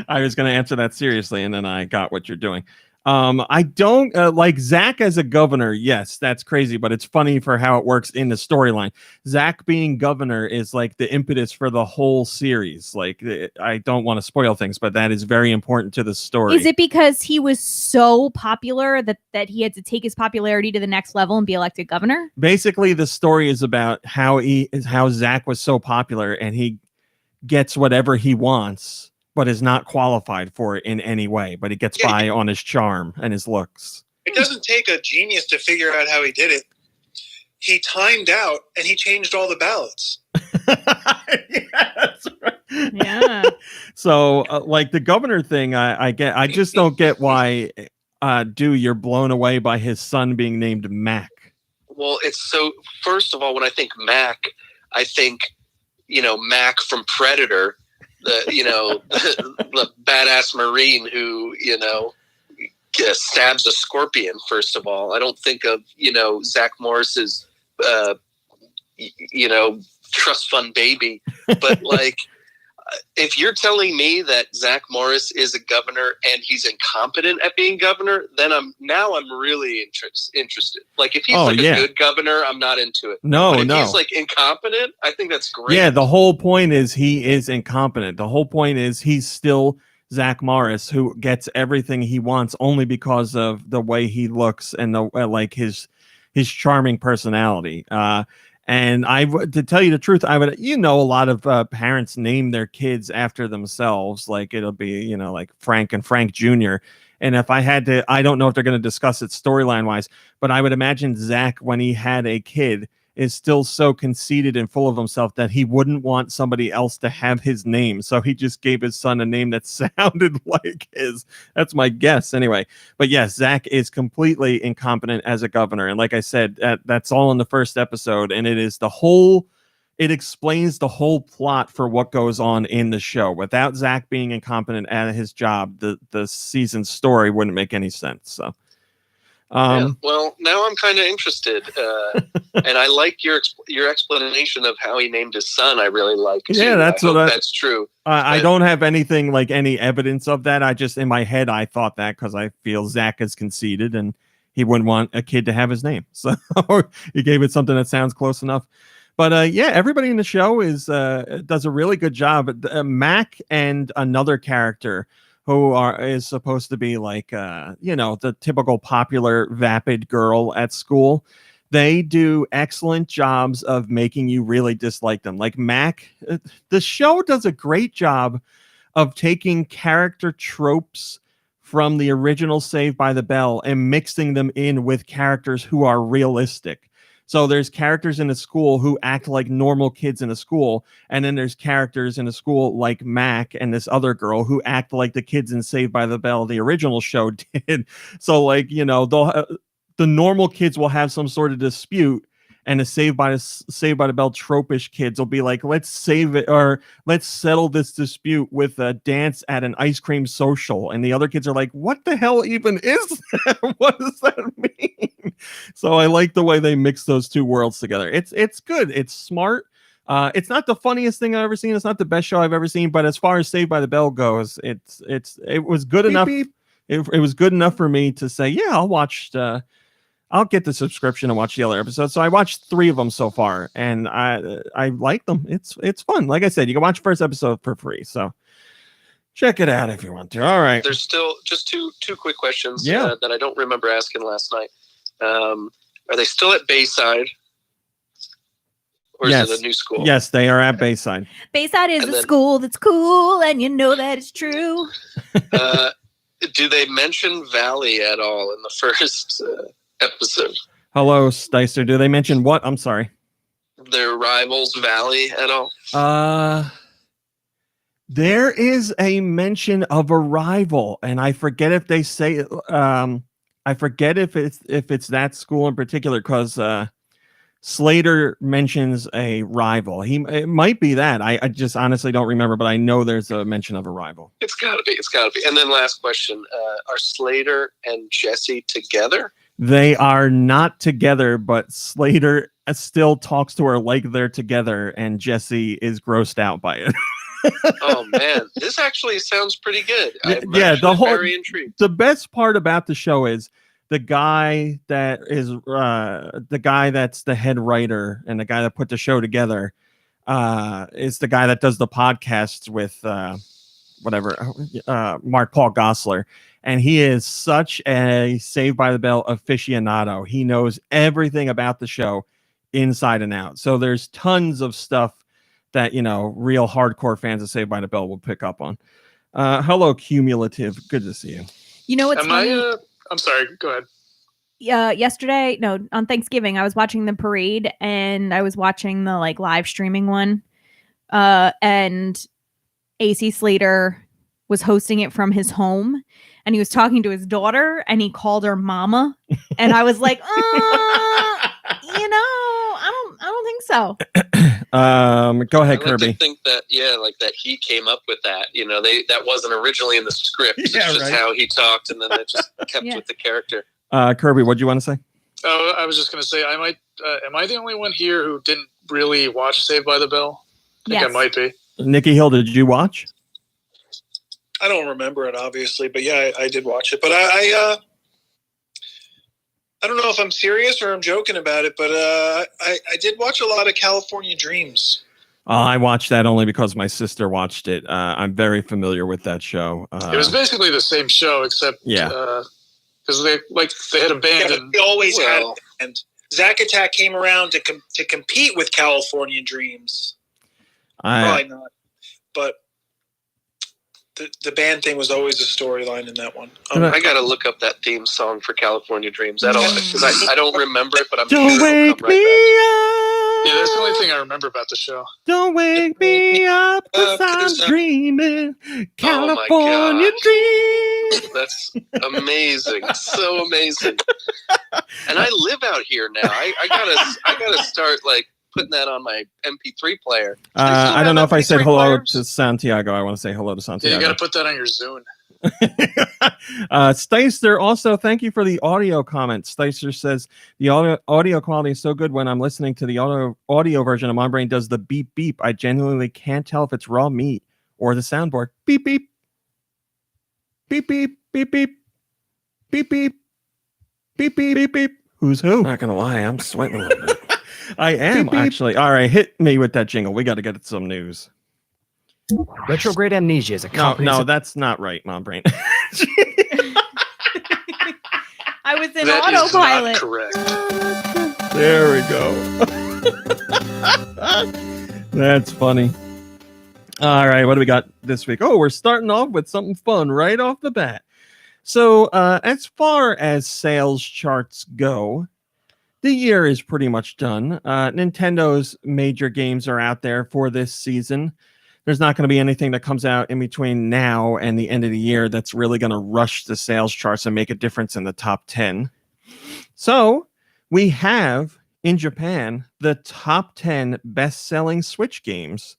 was going to answer that seriously, and then I got what you're doing. I don't like Zach as a governor. Yes, that's crazy, but it's funny for how it works in the storyline. Zach being governor is like the impetus for the whole series. Like, I don't want to spoil things, but that is very important to the story. Is it because he was so popular that he had to take his popularity to the next level and be elected governor? Basically, the story is about how Zach was so popular and he gets whatever he wants, but is not qualified for it in any way. But he gets by on his charm and his looks. It doesn't take a genius to figure out how he did it. He timed out and he changed all the ballots. Yeah, that's right. Yeah. So, like the governor thing, I get. I just don't get why. You're blown away by his son being named Mac? Well, it's so. First of all, when I think Mac, I think Mac from Predator. The badass Marine who, stabs a scorpion, first of all. I don't think of, Zach Morris's, trust fund baby. But, like, if you're telling me that Zach Morris is a governor and he's incompetent at being governor, then I'm really interested. Like, if he's a good governor, I'm not into it. No. He's like incompetent, I think that's great. Yeah, the whole point is he is incompetent. The whole point is he's still Zach Morris, who gets everything he wants only because of the way he looks and his charming personality. And to tell you the truth, I would, a lot of parents name their kids after themselves. Like it'll be, like Frank and Frank Jr. And if I had to, I don't know if they're going to discuss it storyline wise, but I would imagine Zach, when he had a kid, is still so conceited and full of himself that he wouldn't want somebody else to have his name. So he just gave his son a name that sounded like his. That's my guess anyway. But yes, Zach is completely incompetent as a governor. And like I said, that's all in the first episode. And it explains the whole plot for what goes on in the show. Without Zach being incompetent at his job, the season's story wouldn't make any sense. So. Well, now I'm kind of interested, and I like your explanation of how he named his son. I really like. Yeah, that's true. I don't have anything like any evidence of that. I just in my head I thought that because I feel Zach is conceited and he wouldn't want a kid to have his name, so he gave it something that sounds close enough. But everybody in the show does a really good job. Mac and another character who is supposed to be like, the typical popular vapid girl at school. They do excellent jobs of making you really dislike them. Like Mac, the show does a great job of taking character tropes from the original Saved by the Bell and mixing them in with characters who are realistic. So there's characters in a school who act like normal kids in a school, and then there's characters in a school like Mac and this other girl who act like the kids in Saved by the Bell, the original show, did. So, like, you know, the normal kids will have some sort of dispute, and the Saved by the Bell tropish kids will be like, let's save it, or let's settle this dispute with a dance at an ice cream social. And the other kids are like, what the hell even is that? What does that mean? So I like the way they mix those two worlds together. It's good. It's smart. It's not the funniest thing I've ever seen. It's not the best show I've ever seen. But as far as Saved by the Bell goes, it was good enough. It was good enough for me to say, yeah, I'll get the subscription and watch the other episodes. So I watched 3 of them so far, and I like them. It's fun. Like I said, you can watch the first episode for free. So check it out if you want to. All right. There's still just two quick questions Yeah. that I don't remember asking last night. Are they still at Bayside? Or Yes. is it a new school? Yes, they are at Bayside. Bayside is And a then- school that's cool, and you know that it's true. Do they mention Valley at all in the first episode? Hello, Sticer. Do they mention what? I'm sorry. Their rivals Valley at all? There is a mention of a rival, and I forget if they say. I forget if it's that school in particular, because Slater mentions a rival. It might be that. I just honestly don't remember, but I know there's a mention of a rival. It's gotta be. And then last question: are Slater and Jesse together? They are not together, but Slater still talks to her like they're together, and Jesse is grossed out by it. Oh man, this actually sounds pretty good. I'm Yeah, the actually whole- very intrigued. The best part about the show is the guy that is the guy that's the head writer and the guy that put the show together is the guy that does the podcasts with Mark Paul Gosselaar, and he is such a Saved by the Bell aficionado. He knows everything about the show inside and out. So there's tons of stuff that, you know, real hardcore fans of Saved by the Bell will pick up on. Hello, Cumulative. Good to see you. You know what's funny? I'm sorry. Go ahead. On Thanksgiving, I was watching the parade, and I was watching the like live streaming one. And AC Slater was hosting it from his home, and he was talking to his daughter, and he called her mama. And I was like, I don't think so. Go ahead, I like Kirby. to think that that he came up with that. You know, that wasn't originally in the script. Yeah, it's just right. how he talked, and then that just kept Yeah. with the character. Kirby, what do you want to say? Oh, I was just going to say, I might. Am I the only one here who didn't really watch Saved by the Bell? I think Yes. I might be. Nikki Hill, did you watch? I don't remember it, obviously, but yeah, I did watch it. But I don't know if I'm serious or I'm joking about it, but I did watch a lot of California Dreams. I watched that only because my sister watched it. I'm very familiar with that show. It was basically the same show, except because they had a band. Yeah, and they always had Well- it. And Zack Attack came around to compete with California Dreams. Probably not. But the band thing was always a storyline in that one. I gotta look up that theme song for California Dreams. Because I don't remember it, but I'm Don't sure it'll wake come me right yeah, up. that's the only thing I remember about the show. Don't wake me up, 'cause 'cause I'm dreaming. Oh California my dreams. back. That's amazing. So amazing. And I live out here now. I gotta start like putting that on my MP3 player. I don't know if I said MP3 hello players? to Santiago. I want to say hello to Yeah, Santiago. you got to put that on your Zune. Sticer, also thank you for the audio comment. Sticer says the audio quality is so good when I'm listening to the audio version of My Brain does the beep beep. I genuinely can't tell if it's raw meat or the soundboard. Beep beep. Beep beep beep beep. Beep beep. Beep beep beep beep. Who's who? Not gonna lie, I'm sweating a little bit. I am beep, beep. Actually. All right, hit me with that jingle. We got to get some news. Retrograde amnesia is a company. No, that's not right, Mom Brain. I was in That is autopilot. not correct. There we go. That's funny. All right, what do we got this week? Oh, we're starting off with something fun right off the bat. So, as far as sales charts go, the year is pretty much done. Nintendo's major games are out there for this season. There's not going to be anything that comes out in between now and the end of the year that's really going to rush the sales charts and make a difference in the top 10. So, we have in Japan the top 10 best-selling Switch games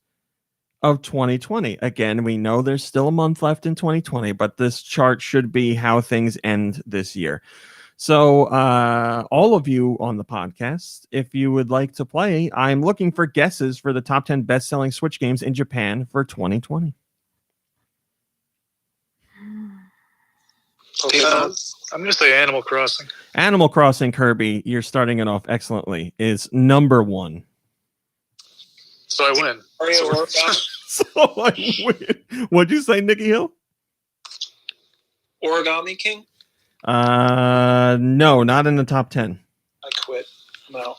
of 2020. Again, we know there's still a month left in 2020, but this chart should be how things end this year. So all of you on the podcast, if you would like to play, I'm looking for guesses for the top 10 best-selling Switch games in Japan for 2020. I'm going to say Animal Crossing. Animal Crossing, Kirby, you're starting it off excellently, is number 1. So I win. So I win. What'd you say, Nikki Hill? Origami King? No, not in the top 10. I quit. No.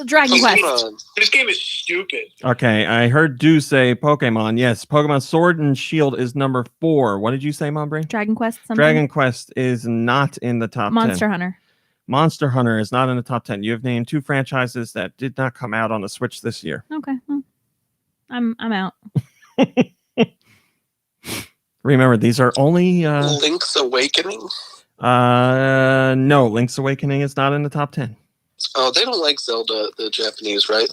Dragon Quest. Pokemon. This game is stupid. Okay, I heard Du say Pokemon. Yes, Pokemon Sword and Shield is number 4. What did you say, Mom Brain? Dragon Quest. Something? Dragon Quest is not in the top 10. Monster Hunter. Monster Hunter is not in the top 10. You have named 2 franchises that did not come out on the Switch this year. Okay, well, I'm out. Remember, these are only... Link's Awakening? no, Link's Awakening is not in the top 10. Oh, they don't like Zelda, the Japanese, right?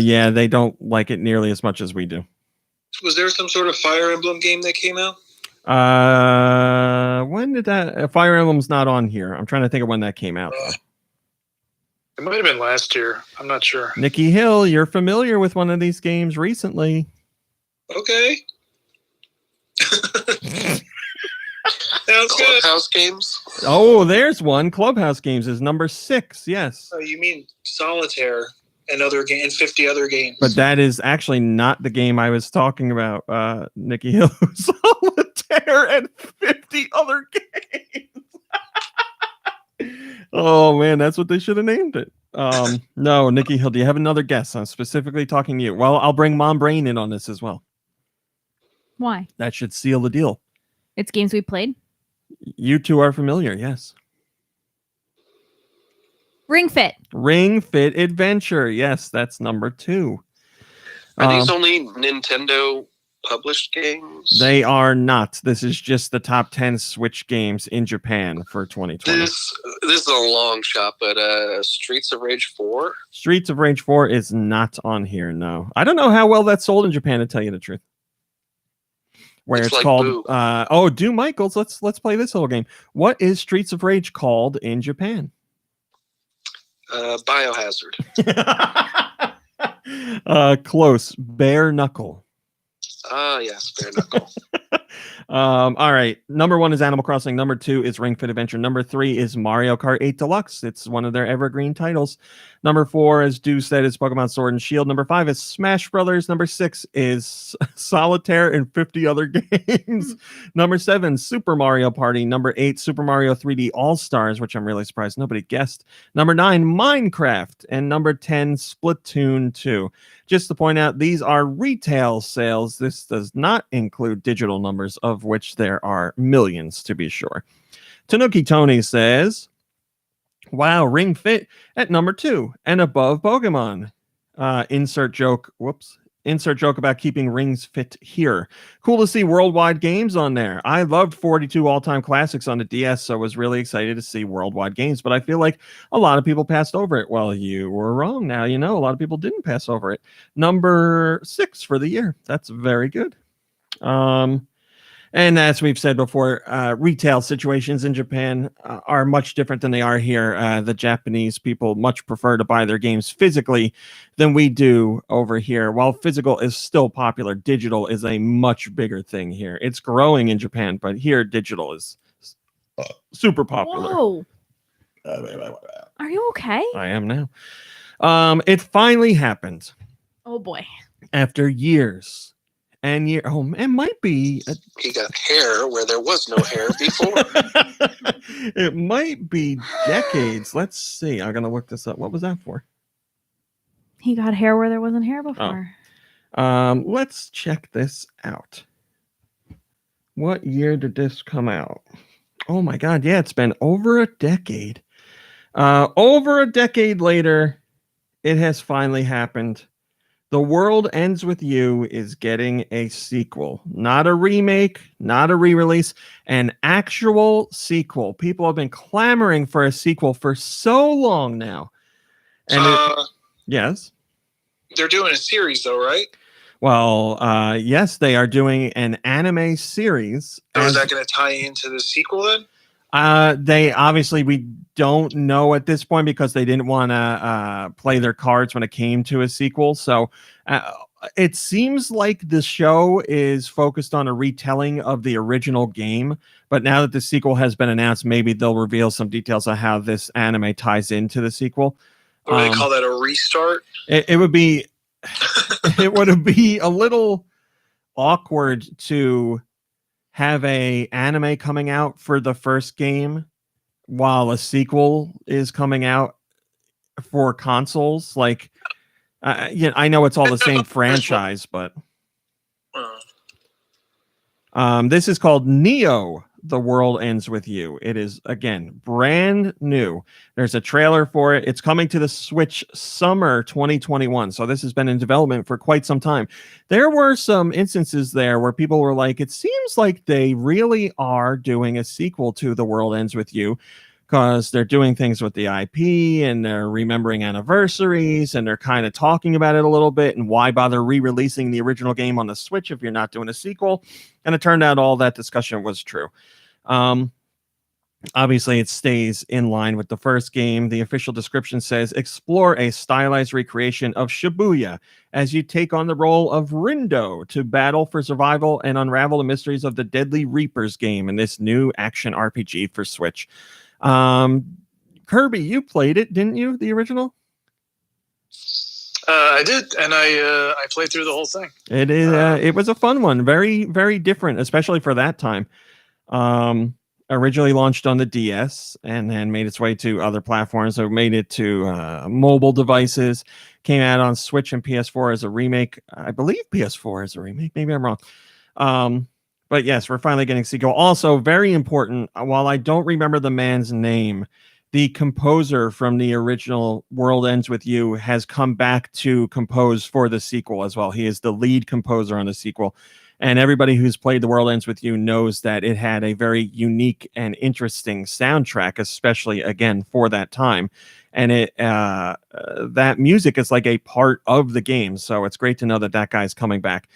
Yeah, they don't like it nearly as much as we do. Was there some sort of Fire Emblem game that came out? When did that... Fire Emblem's not on here. I'm trying to think of when that came out. It might have been last year. I'm not sure. Nikki Hill, you're familiar with one of these games recently. Okay. Sounds good. Clubhouse games? Oh, there's one. Clubhouse Games is number 6. Yes. Oh, you mean Solitaire and 50 other games. But that is actually not the game I was talking about, Nikki Hill. Solitaire and 50 other games. Oh, man, that's what they should have named it. No, Nikki Hill, do you have another guess? I'm specifically talking to you. Well, I'll bring Mom Brain in on this as well. Why? That should seal the deal. It's games we played. You two are familiar, yes. Ring Fit. Ring Fit Adventure. Yes, that's number 2. Are these only Nintendo published games? They are not. This is just the top 10 Switch games in Japan for 2020. This is a long shot, but Streets of Rage 4? Streets of Rage 4 is not on here, no. I don't know how well that's sold in Japan, to tell you the truth. Where it's like called Boo. Do Michaels, let's play this little game. What is Streets of Rage called in Japan? Biohazard. Close. Bare Knuckle. Ah, yes, Bare Knuckle. All right. Number 1 is Animal Crossing. Number 2 is Ring Fit Adventure. Number 3 is Mario Kart 8 Deluxe. It's one of their evergreen titles. Number 4, as Du said, is Pokemon Sword and Shield. Number 5 is Smash Brothers. Number 6 is Solitaire and 50 other games. Number 7, Super Mario Party. Number 8, Super Mario 3D All-Stars, which I'm really surprised nobody guessed. Number 9, Minecraft. And number 10, Splatoon 2. Just to point out, these are retail sales. This does not include digital numbers, of which there are millions, to be sure. Tanuki Tony says, wow, Ring Fit at number 2 and above Pokemon. Insert joke about keeping Rings Fit here. Cool to see worldwide games on there. I loved 42 all-time classics on the DS, so I was really excited to see worldwide games, but I feel like a lot of people passed over it. Well, you were wrong. Now you know a lot of people didn't pass over it. Number 6 for the year. That's very good. And as we've said before, retail situations in Japan are much different than they are here. The Japanese people much prefer to buy their games physically than we do over here. While physical is still popular, digital is a much bigger thing here. It's growing in Japan, but here digital is super popular. Whoa. Are you okay? I am now. It finally happened. Oh, boy. After years. And it might be. He got hair where there was no hair before. It might be decades. Let's see. I'm going to look this up. What was that for? He got hair where there wasn't hair before. Let's check this out. What year did this come out? Oh my God. Yeah, it's been over a decade. Over a decade later, it has finally happened. The World Ends With You is getting a sequel. Not a remake, not a re-release, an actual sequel. People have been clamoring for a sequel for so long now. And yes? They're doing a series, though, right? Well, yes, they are doing an anime series. So is that going to tie into the sequel then? They obviously, we don't know at this point because they didn't want to play their cards when it came to a sequel. So it seems like the show is focused on a retelling of the original game. But now that the sequel has been announced, maybe they'll reveal some details on how this anime ties into the sequel. Or they call that a restart? It would be it would be a little awkward to have a anime coming out for the first game while a sequel is coming out for consoles. Like, I know it's all the same franchise, but this is called Neo. The World Ends With You. It is, again, brand new. There's a trailer for it. It's coming to the Switch summer 2021. So this has been in development for quite some time. There were some instances there where people were like, it seems like they really are doing a sequel to The World Ends With You because they're doing things with the IP and they're remembering anniversaries and they're kind of talking about it a little bit and why bother re-releasing the original game on the Switch if you're not doing a sequel. And it turned out all that discussion was true. Obviously, it stays in line with the first game. The official description says, explore a stylized recreation of Shibuya as you take on the role of Rindo to battle for survival and unravel the mysteries of the Deadly Reapers game in this new action RPG for Switch. Kirby, you played it, didn't you? The original? I did, and I played through the whole thing. It is. It was a fun one. Very, very different, especially for that time. Originally launched on the DS and then made its way to other platforms. So made it to mobile devices. Came out on Switch and PS4 as a remake. I believe PS4 as a remake. Maybe I'm wrong. But yes, we're finally getting a sequel. Also, very important. While I don't remember the man's name, the composer from the original World Ends With You has come back to compose for the sequel as well. He is the lead composer on the sequel. And everybody who's played The World Ends With You knows that it had a very unique and interesting soundtrack, especially, again, for that time. And that music is like a part of the game. So it's great to know that that guy's coming back.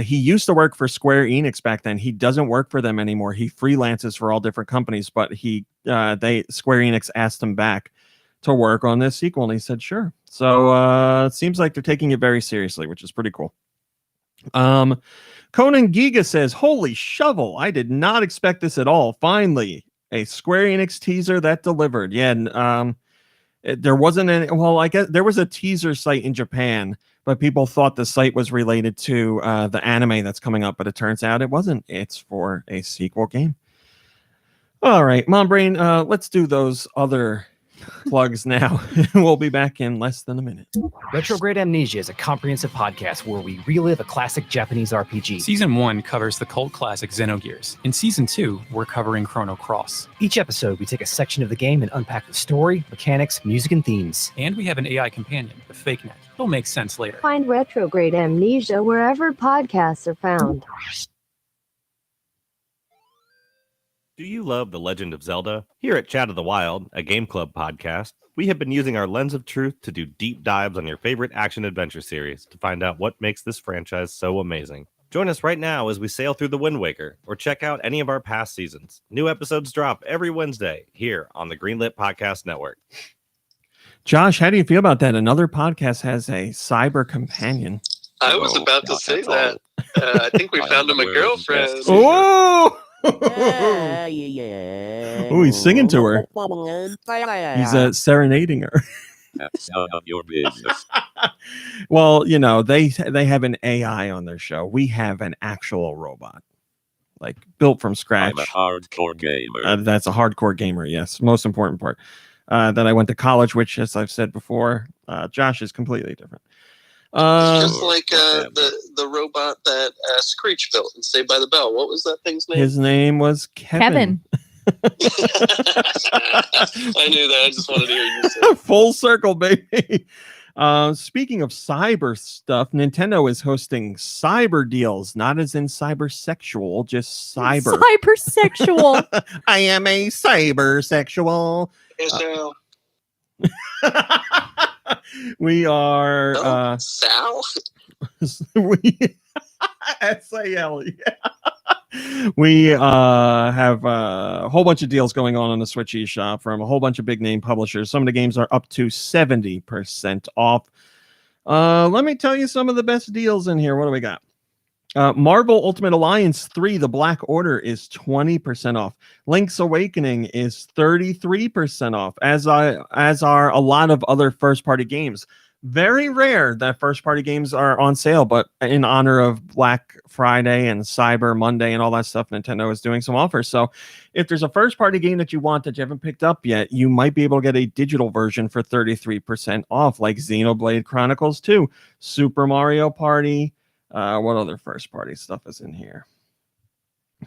He used to work for Square Enix back then. He doesn't work for them anymore. He freelances for all different companies, but Square Enix asked him back to work on this sequel, and he said, sure. So it seems like they're taking it very seriously, which is pretty cool. Conan Giga says, holy shovel, I did not expect this at all. Finally, a Square Enix teaser that delivered. Yeah, there wasn't any, well, I guess there was a teaser site in Japan, but people thought the site was related to the anime that's coming up, but it turns out it wasn't. It's for a sequel game. All right, Mom Brain, let's do those other plugs now. We'll be back in less than a minute. Retrograde Amnesia is a comprehensive podcast where we relive a classic Japanese RPG. Season 1 covers the cult classic Xenogears. In Season 2, we're covering Chrono Cross. Each episode, we take a section of the game and unpack the story, mechanics, music, and themes. And we have an AI companion, the Fake Net. It'll make sense later. Find Retrograde Amnesia wherever podcasts are found. Do you love The Legend of Zelda? Here at Chat of the Wild, a Game Club podcast, we have been using our lens of truth to do deep dives on your favorite action-adventure series to find out what makes this franchise so amazing. Join us right now as we sail through The Wind Waker, or check out any of our past seasons. New episodes drop every Wednesday here on the Greenlit Podcast Network. Josh, how do you feel about that? Another podcast has a cyber companion. I was about to say that. I think we found him a girlfriend. Oh! Yeah. Oh, he's singing to her. He's serenading her. That's none of your business. Well, you know, they have an AI on their show. We have an actual robot, like built from scratch. I'm a hardcore gamer. That's a hardcore gamer, yes. Most important part. That I went to college, which, as I've said before, Josh is completely different. Just like the robot that Screech built in Saved by the Bell. What was that thing's name? His name was Kevin. I knew that. I just wanted to hear you say it. Full circle, baby. Speaking of cyber stuff, Nintendo is hosting cyber deals, not as in cybersexual, just cyber. Cybersexual. I am a cybersexual. So, We are Sal? we SAL, yeah. We have a whole bunch of deals going on the Switch eShop from a whole bunch of big name publishers. Some of the games are up to 70% off. Let me tell you some of the best deals in here. What do we got? Marvel Ultimate Alliance 3, The Black Order, is 20% off. Link's Awakening is 33% off, as are a lot of other first-party games. Very rare that first-party games are on sale, but in honor of Black Friday and Cyber Monday and all that stuff, Nintendo is doing some offers. So if there's a first-party game that you want that you haven't picked up yet, you might be able to get a digital version for 33% off, like Xenoblade Chronicles 2, Super Mario Party. What other first-party stuff is in here?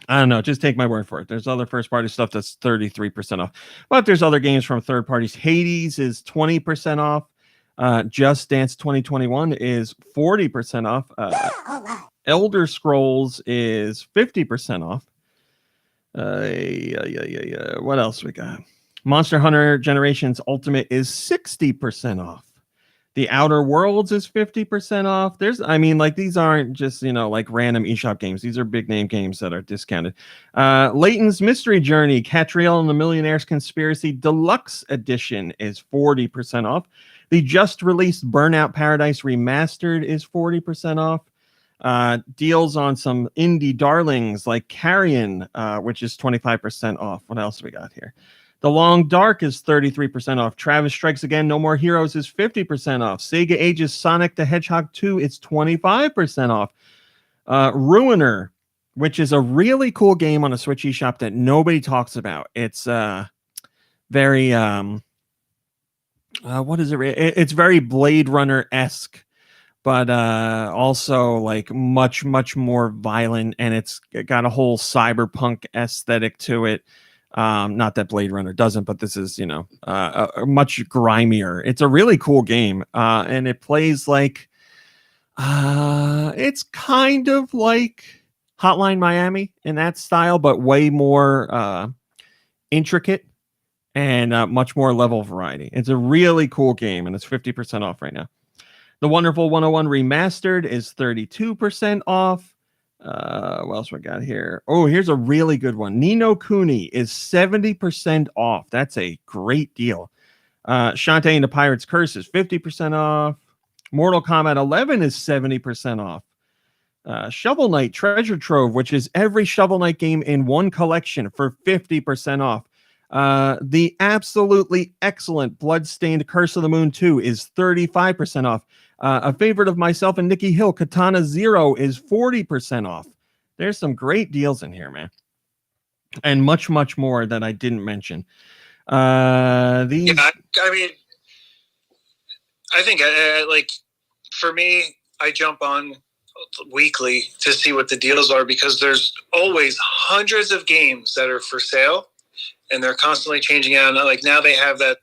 I don't know. Just take my word for it. There's other first-party stuff that's 33% off. But there's other games from third parties. Hades is 20% off. Just Dance 2021 is 40% off. Elder Scrolls is 50% off. What else we got? Monster Hunter Generations Ultimate is 60% off. The Outer Worlds is 50% off. These aren't just, like random eShop games. These are big name games that are discounted. Layton's Mystery Journey, Catriel and the Millionaire's Conspiracy Deluxe Edition is 40% off. The just released Burnout Paradise Remastered is 40% off. Deals on some indie darlings like Carrion, which is 25% off. What else we got here? The Long Dark is 33% off. Travis Strikes Again, No More Heroes is 50% off. Sega Ages Sonic the Hedgehog 2 is 25% off. Ruiner, which is a really cool game on a Switch eShop that nobody talks about. It's very what is it? It's very Blade Runner-esque, but also like much more violent, and it's got a whole cyberpunk aesthetic to it. Not that Blade Runner doesn't, but this is, much grimier. It's a really cool game, and it plays like it's kind of like Hotline Miami in that style, but way more intricate and much more level variety. It's a really cool game, and it's 50% off right now. The Wonderful 101 Remastered is 32% off. What else we got here? Oh, here's a really good one. Ni no Kuni is 70% off. That's a great deal. Shantae and the Pirate's Curse is 50% off. Mortal Kombat 11 is 70% off. Shovel Knight Treasure Trove, which is every Shovel Knight game in one collection, for 50% off. The absolutely excellent Bloodstained Curse of the Moon 2 is 35% off. A favorite of myself and Nikki Hill, Katana Zero, is 40% off. There's some great deals in here, man. And much more that I didn't mention. I think for me, I jump on weekly to see what the deals are, because there's always hundreds of games that are for sale, and they're constantly changing out. Like now they have that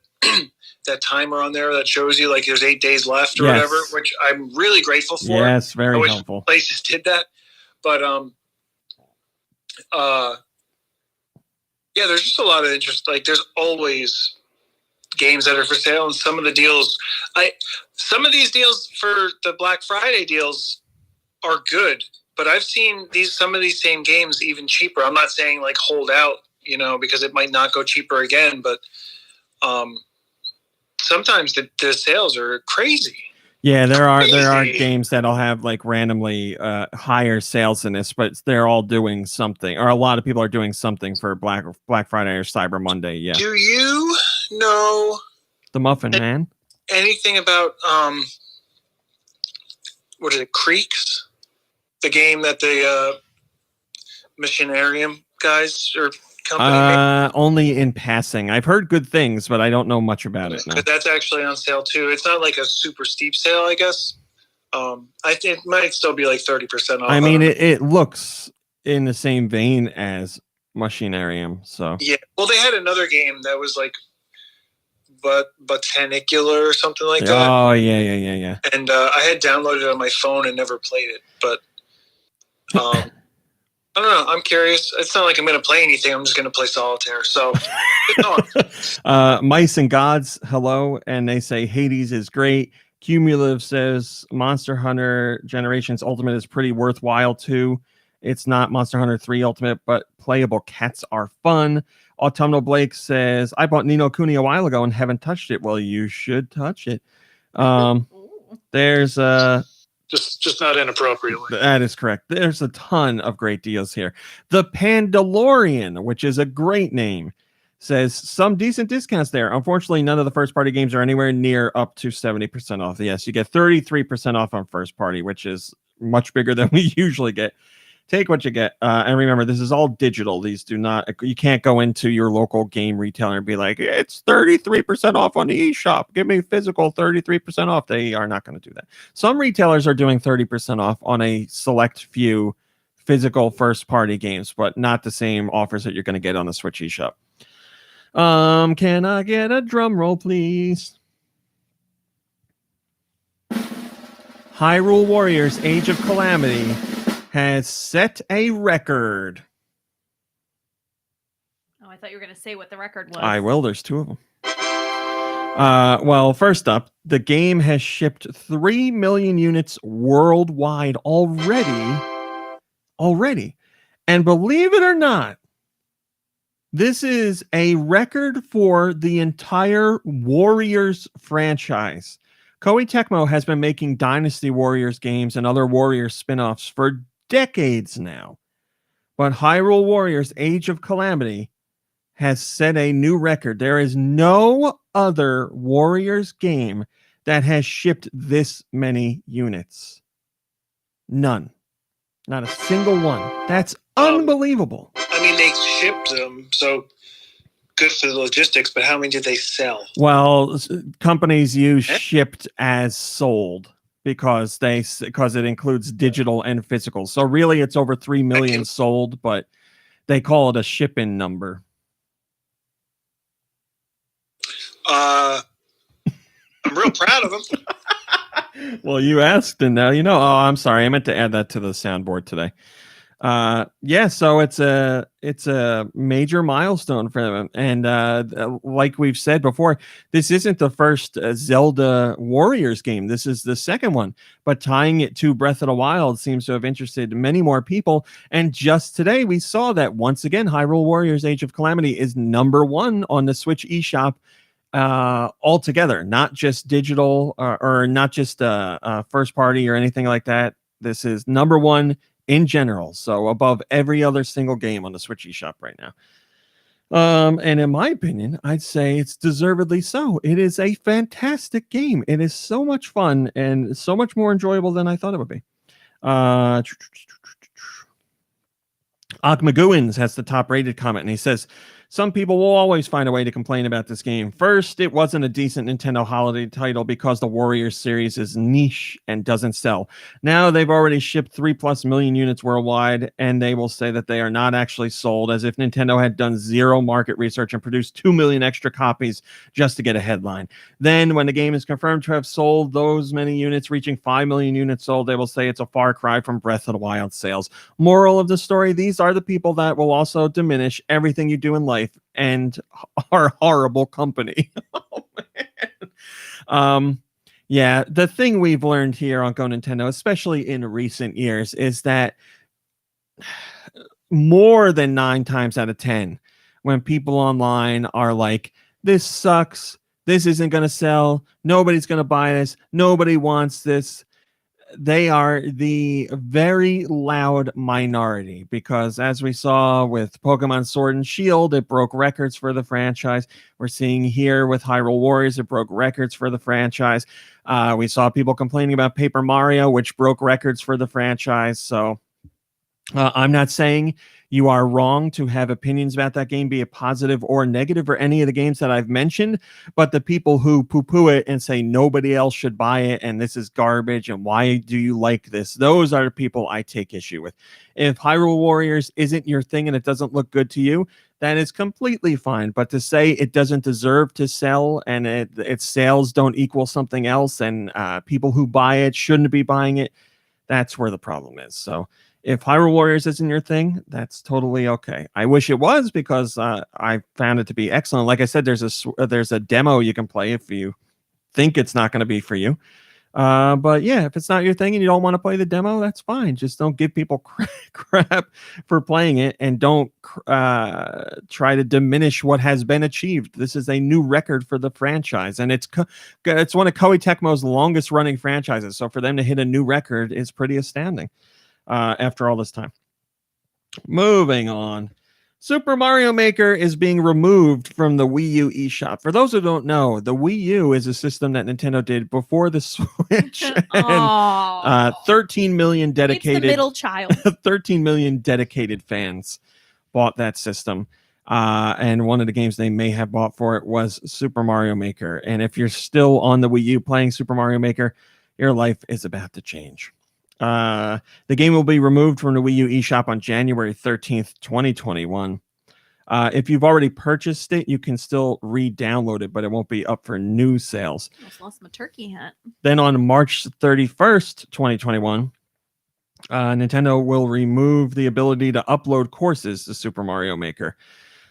that timer on there that shows you like there's 8 days left or whatever, which I'm really grateful for. Yes, very helpful. Places did that, but there's just a lot of interest. Like there's always games that are for sale, and some of these deals for the Black Friday deals are good, but I've seen some of these same games even cheaper. I'm not saying like hold out, because it might not go cheaper again, but sometimes the sales are crazy. Yeah, there are games that'll have like randomly higher sales than this, but they're all doing something, or a lot of people are doing something for Black Friday or Cyber Monday. Yeah. Do you know the Muffin Man? Anything about what is it, Creeks? The game that the Machinarium guys or company only in passing. I've heard good things, but I don't know much about it. No. But that's actually on sale too. It's not like a super steep sale, I guess. It might still be like 30% off. I mean, it looks in the same vein as Machinarium. So yeah. Well, they had another game that was like Botanicular or something like that. Oh yeah. And I had downloaded it on my phone and never played it, but I don't know. I'm curious. It's not like I'm going to play anything. I'm just going to play solitaire. So, Mice and Gods, hello, and they say Hades is great. Cumulative says Monster Hunter Generations Ultimate is pretty worthwhile too. It's not Monster Hunter 3 Ultimate, but playable cats are fun. Autumnal Blake says, I bought Ni no Kuni a while ago and haven't touched it. Well, you should touch it. There's just not inappropriately. That is correct. There's a ton of great deals here. The Pandalorian, which is a great name, says some decent discounts there. Unfortunately, none of the first party games are anywhere near up to 70% off. Yes, you get 33% off on first party, which is much bigger than we usually get. Take what you get. And remember, this is all digital. These do not, you can't go into your local game retailer and be like, it's 33% off on the eShop. Give me physical 33% off. They are not going to do that. Some retailers are doing 30% off on a select few physical first party games, but not the same offers that you're going to get on the Switch eShop. Can I get a drum roll, please? Hyrule Warriors Age of Calamity has set a record. Oh, I thought you were going to say what the record was. I will. There's two of them. Well, first up, the game has shipped 3 million units worldwide already. And believe it or not, this is a record for the entire Warriors franchise. Koei Tecmo has been making Dynasty Warriors games and other Warriors spin-offs for decades now. But Hyrule Warriors Age of Calamity has set a new record. There is no other Warriors game that has shipped this many units. None. Not a single one. That's unbelievable. I mean, they shipped them, so good for the logistics, but how many did they sell? Well, companies use shipped as sold because it includes digital and physical. So really it's over 3 million sold, but they call it a shipping number. I'm real proud of them. Well, you asked, and now you know. Oh, I'm sorry. I meant to add that to the soundboard today. Yeah, so it's a major milestone for them, and like we've said before, this isn't the first Zelda Warriors game. This is the second one, but tying it to Breath of the Wild seems to have interested many more people. And just today, we saw that once again, Hyrule Warriors: Age of Calamity is #1 on the Switch eShop. Altogether, not just digital or not just first party or anything like that. This is #1 in general, so above every other single game on the Switch eShop right now. And in my opinion, I'd say it's deservedly so. It is a fantastic game. It is so much fun and so much more enjoyable than I thought it would be. Akmaguins has the top rated comment, and he says, some people will always find a way to complain about this game. First, it wasn't a decent Nintendo holiday title because the Warriors series is niche and doesn't sell. Now they've already shipped 3+ million units worldwide, and they will say that they are not actually sold, as if Nintendo had done zero market research and produced 2 million extra copies just to get a headline. Then, when the game is confirmed to have sold those many units, reaching 5 million units sold, they will say it's a far cry from Breath of the Wild sales. Moral of the story, these are the people that will also diminish everything you do in life and are horrible company. Oh, man. Yeah, the thing we've learned here on GoNintendo, especially in recent years, is that more than 9 times out of 10, when people online are like, this sucks, this isn't going to sell, nobody's going to buy this, nobody wants this, they are the very loud minority, because as we saw with Pokemon Sword and Shield, it broke records for the franchise. We're seeing here with Hyrule Warriors, it broke records for the franchise. We saw people complaining about Paper Mario, which broke records for the franchise. So I'm not saying you are wrong to have opinions about that game, be it positive or negative, or any of the games that I've mentioned. But the people who poo-poo it and say nobody else should buy it and this is garbage and why do you like this? Those are the people I take issue with. If Hyrule Warriors isn't your thing and it doesn't look good to you, that is completely fine. But to say it doesn't deserve to sell and its sales don't equal something else and people who buy it shouldn't be buying it, that's where the problem is. So if Hyrule Warriors isn't your thing, that's totally okay. I wish it was because I found it to be excellent. Like I said, there's a demo you can play if you think it's not going to be for you. But yeah, if it's not your thing and you don't want to play the demo, that's fine. Just don't give people crap for playing it and don't try to diminish what has been achieved. This is a new record for the franchise, and it's one of Koei Tecmo's longest running franchises. So for them to hit a new record is pretty astounding. After all this time. Moving on. Super Mario Maker is being removed from the Wii U eShop. For those who don't know, the Wii U is a system that Nintendo did before the Switch. And 13 million dedicated... It's the middle child. 13 million dedicated fans bought that system. And one of the games they may have bought for it was Super Mario Maker. And if you're still on the Wii U playing Super Mario Maker, your life is about to change. The game will be removed from the Wii U eShop on January 13th, 2021. If you've already purchased it, you can still re-download it, but it won't be up for new sales. I almost lost my turkey hat. Then on March 31st, 2021, Nintendo will remove the ability to upload courses to Super Mario Maker.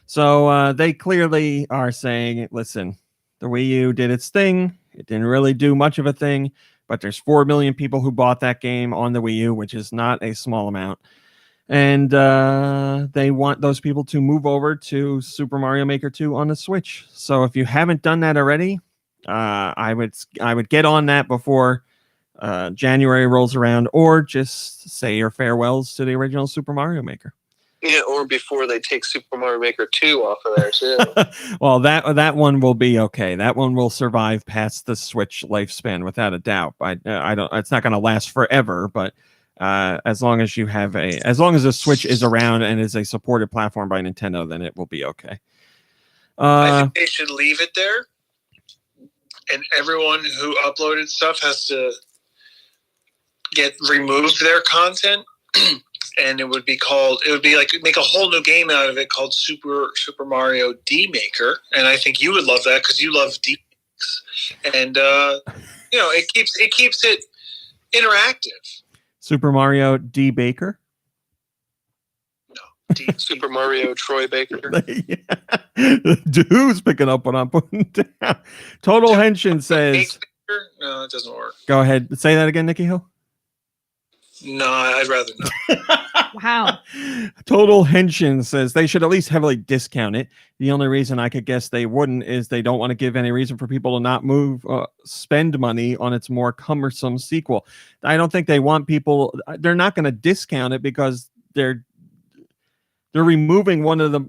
So they clearly are saying, listen, the Wii U did its thing. It didn't really do much of a thing. But there's 4 million people who bought that game on the Wii U, which is not a small amount. And they want those people to move over to Super Mario Maker 2 on the Switch. So if you haven't done that already, I would get on that before January rolls around, or just say your farewells to the original Super Mario Maker. Yeah, or before they take Super Mario Maker 2 off of there too. Well, that one will be okay. That one will survive past the Switch lifespan without a doubt. I don't. It's not going to last forever, but as long as the Switch is around and is a supported platform by Nintendo, then it will be okay. I think they should leave it there, and everyone who uploaded stuff has to remove their content. And it would be like make a whole new game out of it called Super Mario D Maker, and I think you would love that because you love D Makes, and it keeps it interactive. Super Mario D Baker. No, Super Mario Troy Baker. Who's picking up what I'm putting down? Total Henshin says. No, it doesn't work. Go ahead, say that again, Nikki Hill. No, I'd rather not. Wow. Total Henshin says they should at least heavily discount it. The only reason I could guess they wouldn't is they don't want to give any reason for people to not spend money on its more cumbersome sequel. I don't think they want people. They're not going to discount it because they're removing one of the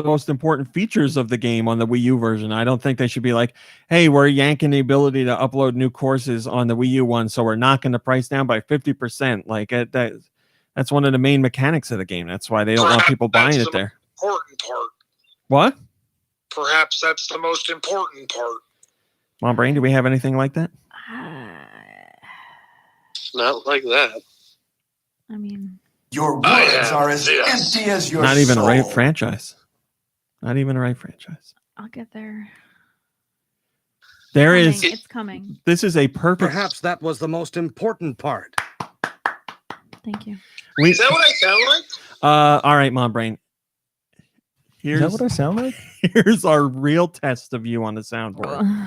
most important features of the game on the Wii U version. I don't think they should be like, hey, we're yanking the ability to upload new courses on the Wii U one, so we're knocking the price down by 50%. Like that's one of the main mechanics of the game. That's why they don't want people buying it there. Important part. What? Perhaps that's the most important part. Mom Brain, do we have anything like that? Not like that. I mean, your words are as empty as your Not even soul. a right franchise. Not even a right franchise. I'll get there. It's coming. This is a perfect. Perhaps that was the most important part. Thank you. Is that what I sound like? All right, Mom Brain. Is that what I sound like? Here's our real test of you on the soundboard.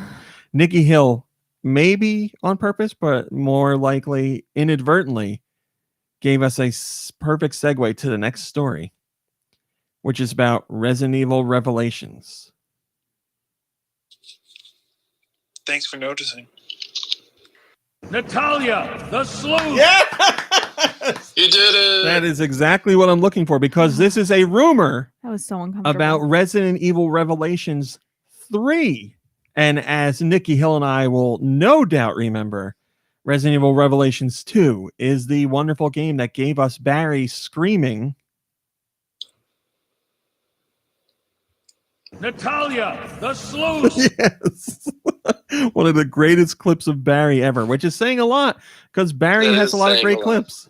Nikki Hill, maybe on purpose, but more likely inadvertently, gave us a perfect segue to the next story, which is about Resident Evil Revelations. Thanks for noticing. Natalia, the sleuth. Yeah, you did it. That is exactly what I'm looking for, because this is a rumor That was so uncomfortable. about Resident Evil Revelations 3. And as Nikki Hill and I will no doubt remember, Resident Evil Revelations 2 is the wonderful game that gave us Barry screaming, Natalia, the sleuth. yes. One of the greatest clips of Barry ever, which is saying a lot because Barry has a lot of great clips.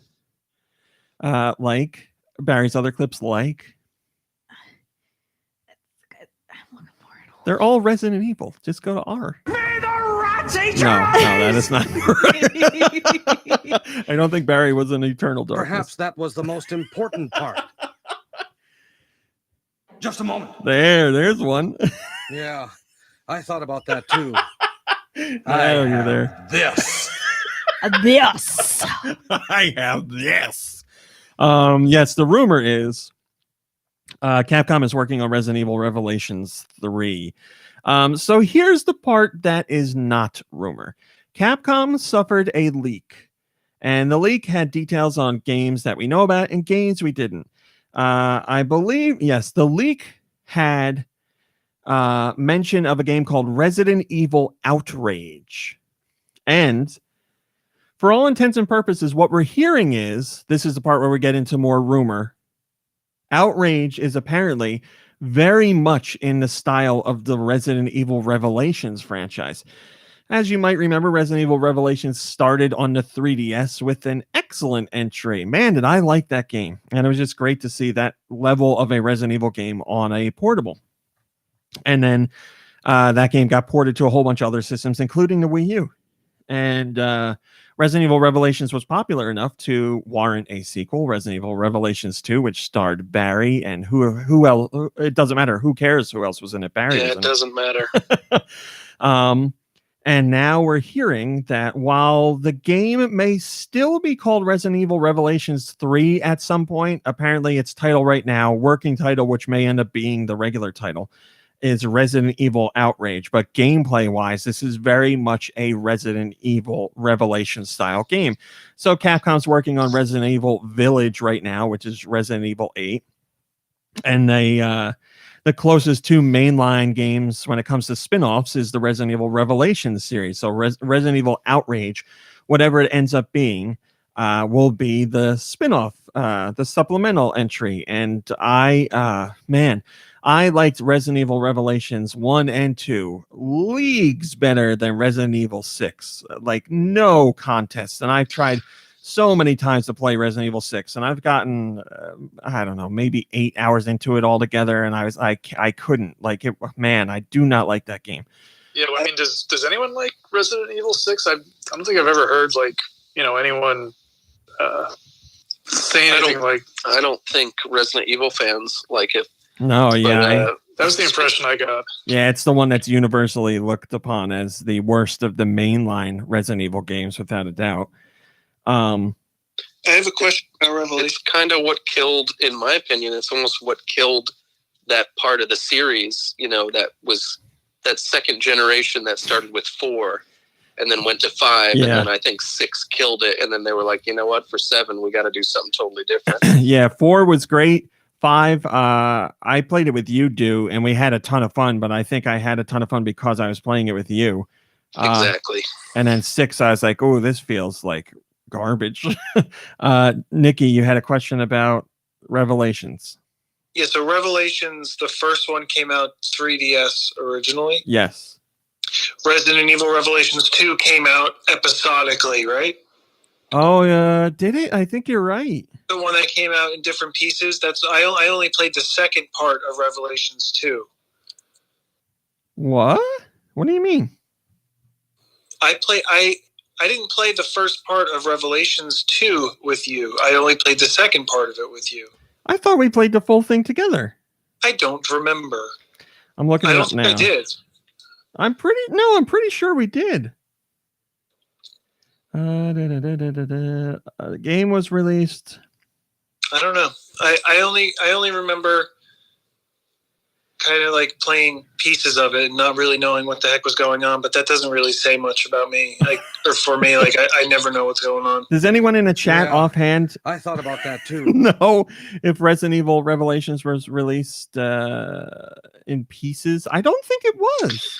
Like Barry's other clips, like they're all Resident Evil. Just go to R. May the rats eat No, that is not right. I don't think Barry was an eternal darkness. Perhaps that was the most important part. Just a moment. There's one. Yeah, I thought about that too. Oh, you're there. This. This. I have this. Yes, the rumor is Capcom is working on Resident Evil Revelations 3. So here's the part that is not rumor. Capcom suffered a leak, and the leak had details on games that we know about and games we didn't. I believe, yes, the leak had mention of a game called Resident Evil Outrage. And for all intents and purposes, what we're hearing is, this is the part where we get into more rumor. Outrage is apparently very much in the style of the Resident Evil Revelations franchise. As you might remember, Resident Evil Revelations started on the 3DS with an excellent entry. Man, did I like that game. And it was just great to see that level of a Resident Evil game on a portable. And then that game got ported to a whole bunch of other systems, including the Wii U. And Resident Evil Revelations was popular enough to warrant a sequel, Resident Evil Revelations 2, which starred Barry and who else? It doesn't matter. Who cares who else was in it? Barry. Yeah, it doesn't matter. And now we're hearing that while the game may still be called Resident Evil Revelations 3 at some point, apparently its title right now, working title, which may end up being the regular title, is Resident Evil Outrage. But gameplay-wise, this is very much a Resident Evil Revelations style game. So Capcom's working on Resident Evil Village right now, which is Resident Evil 8. And the closest two mainline games when it comes to spin-offs is the Resident Evil Revelations series. So Resident Evil Outrage, whatever it ends up being, will be the spin-off, the supplemental entry. And I liked Resident Evil Revelations 1 and 2 leagues better than Resident Evil 6. Like, no contest. And I've tried so many times to play Resident Evil 6, and I've gotten, I don't know, maybe 8 hours into it altogether, and I couldn't. Like, it, man, I do not like that game. Yeah, well, I mean, does anyone like Resident Evil 6? I don't think I've ever heard, like, anyone say anything like... I don't think Resident Evil fans like it. No, yeah. That was the impression I got. Yeah, it's the one that's universally looked upon as the worst of the mainline Resident Evil games, without a doubt. I have a question about Revelation. It's kind of what killed, in my opinion, it's almost what killed that part of the series, that was that second generation that started with 4 and then went to 5, and then I think 6 killed it, and then they were like, you know what, for 7, we got to do something totally different. Yeah, 4 was great. 5, I played it with you, Do, and we had a ton of fun, but I think I had a ton of fun because I was playing it with you. Exactly. And then 6, I was like, oh, this feels like garbage. Nikki, you had a question about Revelations. Yeah, so Revelations, the first one came out 3DS originally. Yes. Resident Evil Revelations 2 came out episodically, right? Oh, did it? I think you're right. The one that came out in different pieces. I only played the second part of Revelations 2. What? What do you mean? I didn't play the first part of Revelations 2 with you. I only played the second part of it with you. I thought we played the full thing together. I don't remember. I'm looking it up now. I did. I'm pretty sure we did. The game was released. I don't know. I only remember kind of like playing pieces of it and not really knowing what the heck was going on, but that doesn't really say much about me. Or for me, I never know what's going on. Does anyone in the chat offhand? I thought about that too. No, if Resident Evil Revelations was released in pieces, I don't think it was.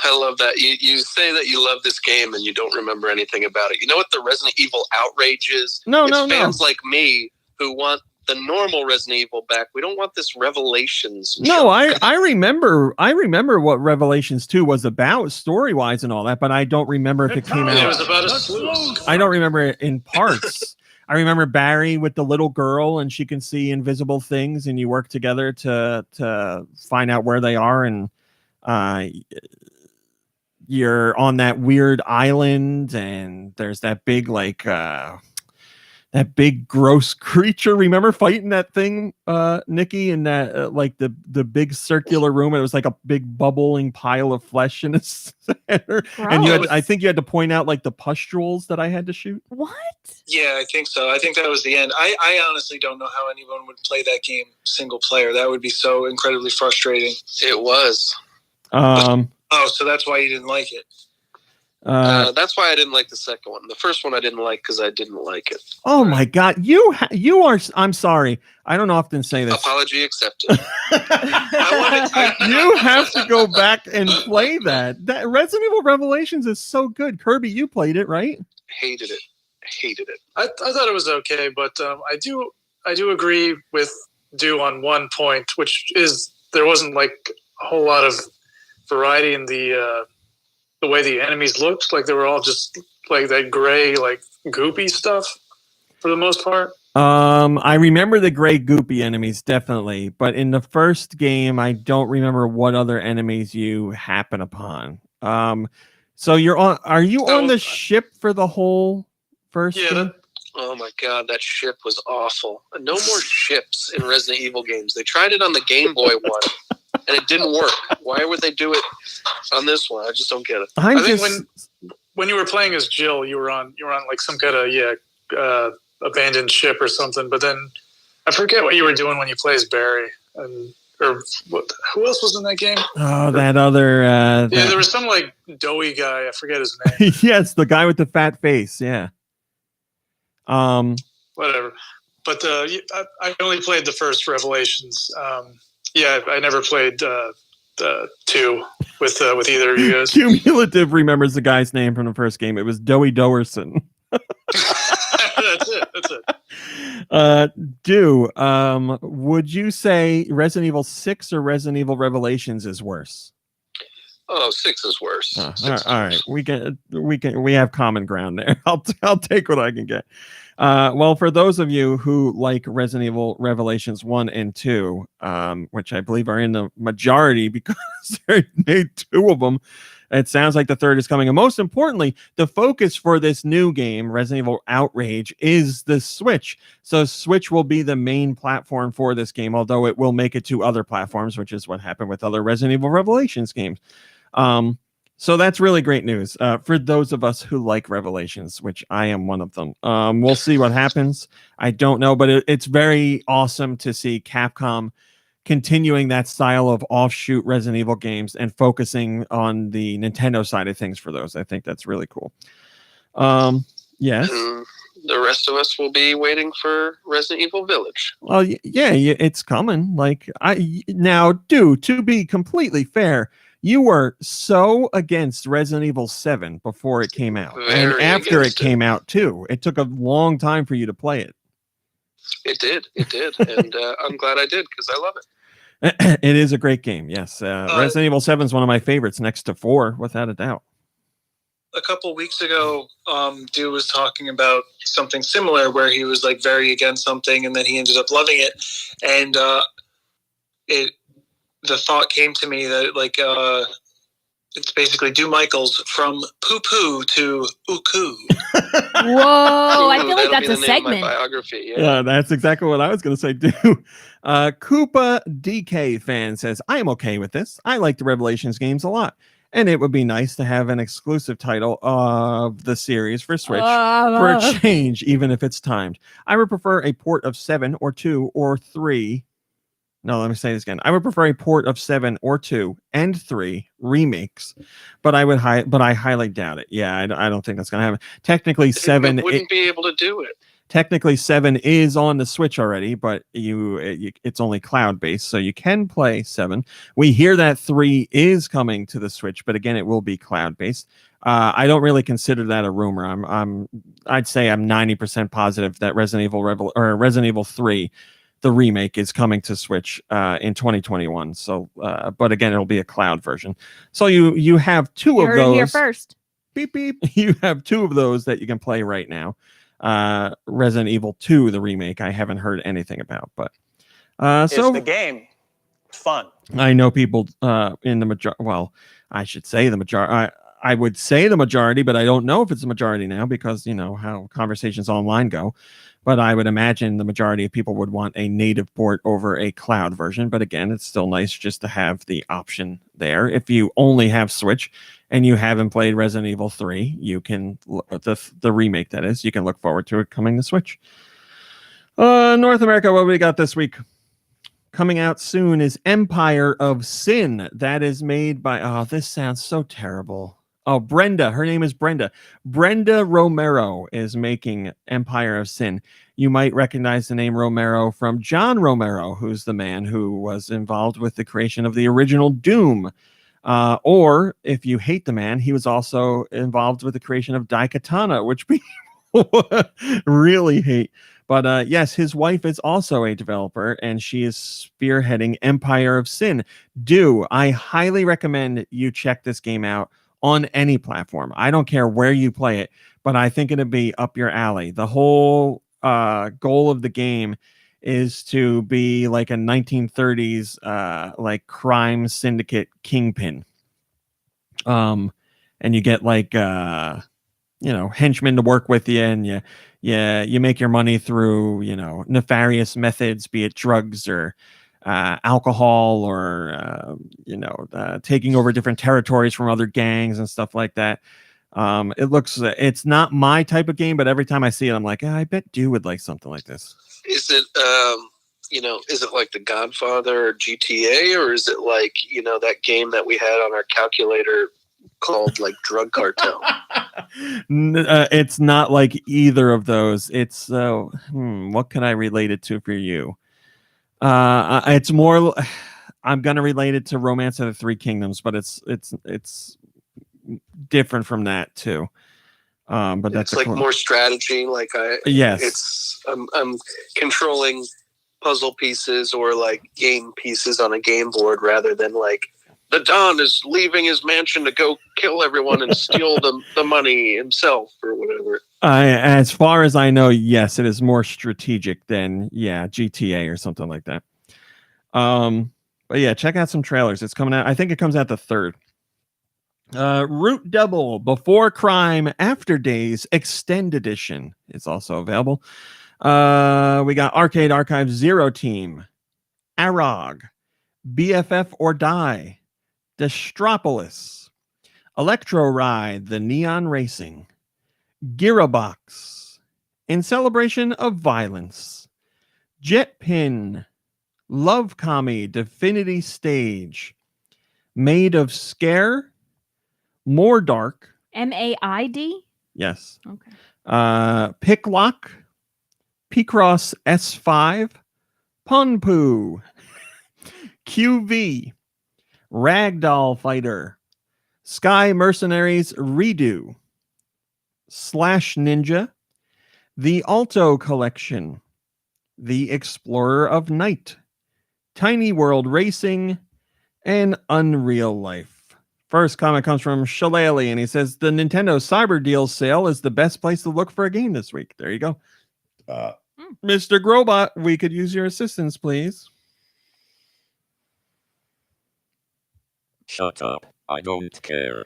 I love that. You say that you love this game and you don't remember anything about it. You know what the Resident Evil outrage is? No. Fans like me who want the normal Resident Evil back. We don't want this Revelations. No, I remember what Revelations 2 was about story-wise and all that, but I don't remember if it came out. It was about a sleuth. I don't remember it in parts. I remember Barry with the little girl, and she can see invisible things, and you work together to find out where they are, and you're on that weird island, and there's that big that big gross creature. Remember fighting that thing, Nikki, in that like the big circular room? It was like a big bubbling pile of flesh in the center, and I think you had to point out like the pustules that I had to shoot. What? Yeah, I think so. I think that was the end. I honestly don't know how anyone would play that game single player. That would be so incredibly frustrating. It was. Oh, so that's why you didn't like it. That's why I didn't like the second one. The first one I didn't like because I didn't like it. Oh my God, you are. I'm sorry. I don't often say this. Apology accepted. You have to go back and play that. That Resident Evil Revelations is so good. Kirby, you played it, right? Hated it. I thought it was okay, but I do agree with Du on one point, which is there wasn't like a whole lot of variety in the way the enemies looked. Like they were all just like that gray, like goopy stuff for the most part. I remember the gray goopy enemies definitely, but in the first game, I don't remember what other enemies you happen upon. So are you on the ship for the whole first game? Oh my God, that ship was awful. No more ships in Resident Evil games. They tried it on the Game Boy one, and it didn't work. Why would they do it on this one? I just don't get it. I think when you were playing as Jill, you were on like some kind of abandoned ship or something. But then I forget what you were doing when you played as Barry who else was in that game? Oh, that other. There was some like doughy guy. I forget his name. Yes, the guy with the fat face. Yeah. Whatever. But I only played the first Revelations. I never played the 2 with either of you guys. Cumulative remembers the guy's name from the first game. It was Doey Doerson. That's it. Would you say Resident Evil 6 or Resident Evil Revelations is worse? Oh, 6 is worse. All right. We have common ground there. I'll take what I can get. Well, for those of you who like Resident Evil Revelations 1 and 2, which I believe are in the majority because they made 2 of them, it sounds like the third is coming. And most importantly, the focus for this new game, Resident Evil Outrage, is the Switch. So Switch will be the main platform for this game, although it will make it to other platforms, which is what happened with other Resident Evil Revelations games. So that's really great news for those of us who like Revelations, which I am one of them. We'll see what happens. I don't know, but it's very awesome to see Capcom continuing that style of offshoot Resident Evil games and focusing on the Nintendo side of things for those. I think that's really cool. Yes. And the rest of us will be waiting for Resident Evil Village. Well, yeah, it's coming. To be completely fair, you were so against Resident Evil 7 before it came out. And after it came out, too. It took a long time for you to play it. It did. And I'm glad I did because I love it. It is a great game, yes. Resident Evil 7 is one of my favorites next to 4, without a doubt. A couple weeks ago, Du was talking about something similar where he was like very against something and then he ended up loving it. And the thought came to me that it's basically Du Michaels from poo-poo to uku. Whoa, I feel like that's a segment. Biography, yeah, that's exactly what I was going to say, too. Koopa DK fan says, I am okay with this. I like the Revelations games a lot. And it would be nice to have an exclusive title of the series for Switch for a change, even if it's timed. I would prefer a port of 7 or 2 or 3. No, let me say this again. I would prefer a port of 7 or 2 and 3 remakes, but I highly doubt it. Yeah, I don't think that's going to happen. Technically, 7 wouldn't be able to do it. Technically, 7 is on the Switch already, but it's only cloud-based, so you can play 7. We hear that 3 is coming to the Switch, but again, it will be cloud-based. I don't really consider that a rumor. I'd say I'm 90% positive that Resident Evil 3, the remake, is coming to Switch in 2021. So, but again, it'll be a cloud version. So you have two of those. Here first. Beep beep. You have 2 of those that you can play right now. Resident Evil 2, the remake, I haven't heard anything about, but so the game fun? I know people in the majority. Well, I should say the majority. I would say the majority, but I don't know if it's the majority now because you know how conversations online go. But I would imagine the majority of people would want a native port over a cloud version. But again, it's still nice just to have the option there. If you only have Switch and you haven't played Resident Evil 3, you can the remake, that is, you can look forward to it coming to Switch. North America, what we got this week? Coming out soon is Empire of Sin. That is made by, oh, this sounds so terrible. Oh, Brenda. Her name is Brenda. Brenda Romero is making Empire of Sin. You might recognize the name Romero from John Romero, who's the man who was involved with the creation of the original Doom. Or if you hate the man, he was also involved with the creation of Daikatana, which people really hate. But yes, his wife is also a developer, and she is spearheading Empire of Sin. I highly recommend you check this game out on any platform. I don't care where you play it, but I think it'd be up your alley. The whole goal of the game is to be like a 1930s like crime syndicate kingpin. And you get like henchmen to work with you, and you make your money through nefarious methods, be it drugs or alcohol or taking over different territories from other gangs and stuff like that. It's not my type of game, but every time I see it, I'm like, I bet Dew would like something like this. Is it is it like The Godfather or GTA, or is it like that game that we had on our calculator called like Drug Cartel? It's not like either of those. It's what can I relate it to for you? It's more. I'm gonna relate it to Romance of the Three Kingdoms, but it's different from that too. But that's like more strategy. Yes. I'm controlling puzzle pieces or like game pieces on a game board rather than like the Don is leaving his mansion to go kill everyone and steal the money himself or whatever. As far as I know, yes, it is more strategic than GTA or something like that. But yeah, check out some trailers. It's coming out. I think it comes out the 3rd. Root Double Before Crime After Days Extend Edition is also available. We got Arcade Archive Zero Team, Arog, BFF or Die, Destropolis, Electro Ride, The Neon Racing, Gearabox, In Celebration of Violence, Jetpin, Love Kami, Divinity Stage, Made of Scare, More Dark, MAID? Yes. Okay. Picklock, Picross S5, Punpoo, QV, Ragdoll Fighter, Sky Mercenaries Redo, Slash Ninja, The Alto Collection, The Explorer of Night, Tiny World Racing, and Unreal Life. First comment comes from Shillelagh, and he says, the Nintendo Cyber Deals sale is the best place to look for a game this week. There you go. Mr. Grobot, we could use your assistance, please. Shut up. I don't care.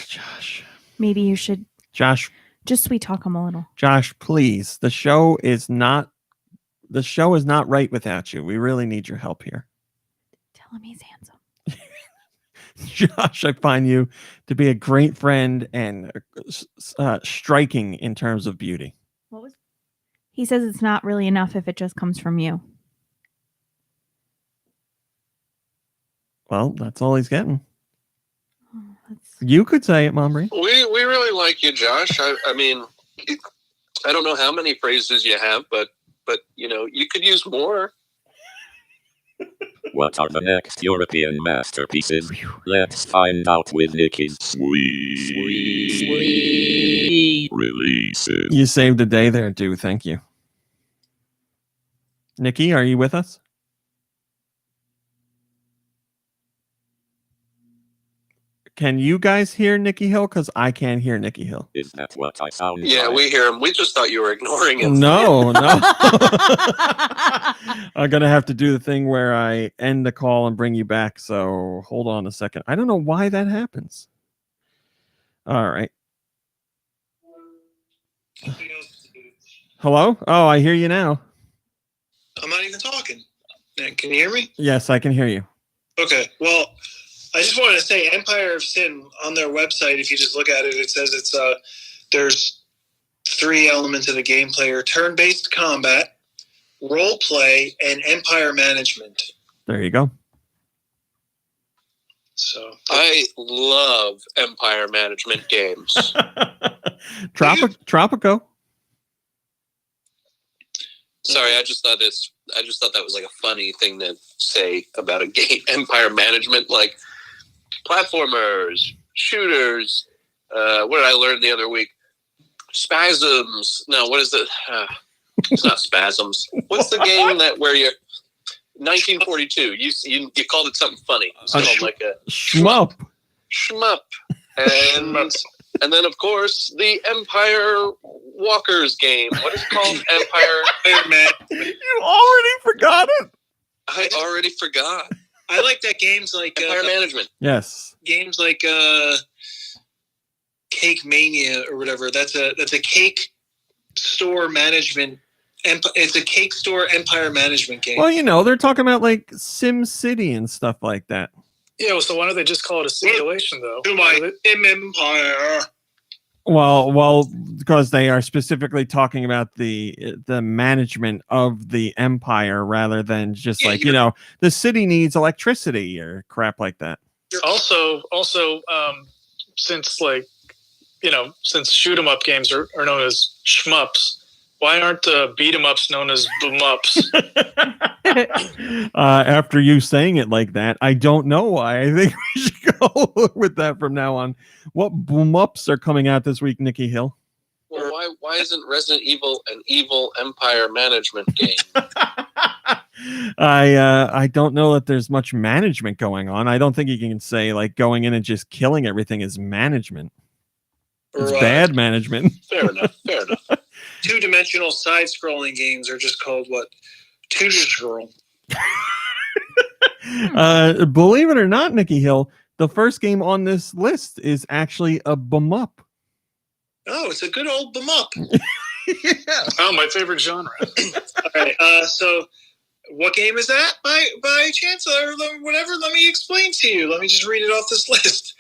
Josh. Maybe you should Josh. Just sweet talk him a little. Josh, please. The show is not right without you. We really need your help here. Tell him he's handsome. Josh, I find you to be a great friend and striking in terms of beauty. What was? He says it's not really enough if it just comes from you. Well, that's all he's getting. You could say it, Momri. We really like you, Josh. I mean, I don't know how many phrases you have, but you could use more. What are the next European masterpieces? Let's find out with Nicky's sweet releases. You saved the day there, dude. Thank you. Nikki, are you with us? Can you guys hear Nikki Hill? Because I can't hear Nikki Hill. Is that what I sound Yeah, like? we hear him. We just thought you were ignoring him. No. I'm going to have to do the thing where I end the call and bring you back. So hold on a second. I don't know why that happens. All right. Hello? Oh, I hear you now. I'm not even talking. Can you hear me? Yes, I can hear you. Okay. Well, I just wanted to say Empire of Sin on their website, if you just look at it, it says it's there's 3 elements of the gameplay are turn-based combat, role play, and empire management. There you go. So I love empire management games. Tropico. Sorry, I just thought that was like a funny thing to say about a game. Empire management, like platformers, shooters. What did I learn the other week? Spasms. No, what is it? It's not spasms. What's the game where you're 1942? You called it something funny. It's called like a shmup. And then, of course, the Empire Walkers game. What is it called? Empire Man. You already forgot it. I already forgot. I like that games like Empire Management. Yes. Games like Cake Mania or whatever. That's a cake store management. It's a cake store empire management game. Well, they're talking about like Sim City and stuff like that. Yeah, so why don't they just call it a simulation, though? To my empire. Well, because they are specifically talking about the management of the empire rather than just the city needs electricity or crap like that. Also, since since shoot 'em up games are known as shmups, why aren't beat 'em ups known as boom ups? After you saying it like that, I don't know why. I think we should go with that from now on. What boom ups are coming out this week, Nikki Hill? Well, why isn't Resident Evil an evil empire management game? I don't know that there's much management going on. I don't think you can say like going in and just killing everything is management. It's bad management. Fair enough. 2-dimensional side-scrolling games are just called what? Two-scroll. Believe it or not, Nikki Hill, the first game on this list is actually a bum up. Oh, it's a good old bum up. Yeah. Oh, my favorite genre. All right. So, what game is that? By chance or whatever? Let me explain to you. Let me just read it off this list.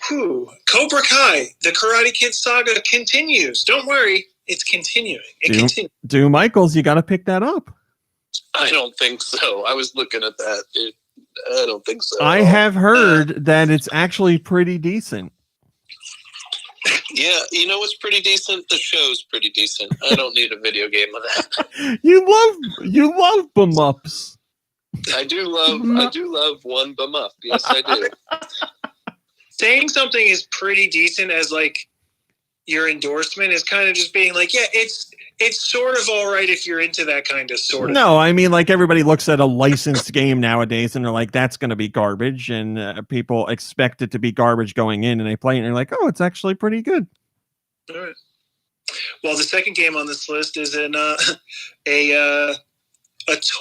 Cobra Kai, the Karate Kid saga continues. Don't worry, it's continuing. It continues. Do Michaels, you got to pick that up. I don't think so. I was looking at that. I don't think so. I have heard that it's actually pretty decent. Yeah, you know what's pretty decent? The show's pretty decent. I don't need a video game of that. You love bum ups. I do love one bum up. Yes, I do. Saying something is pretty decent as like your endorsement is kind of just being like, yeah, it's sort of all right if you're into that kind of sort of. No, I mean, like everybody looks at a licensed game nowadays and they're like, that's going to be garbage. And people expect it to be garbage going in and they play it and they're like, oh, it's actually pretty good. All right. Well, the second game on this list is a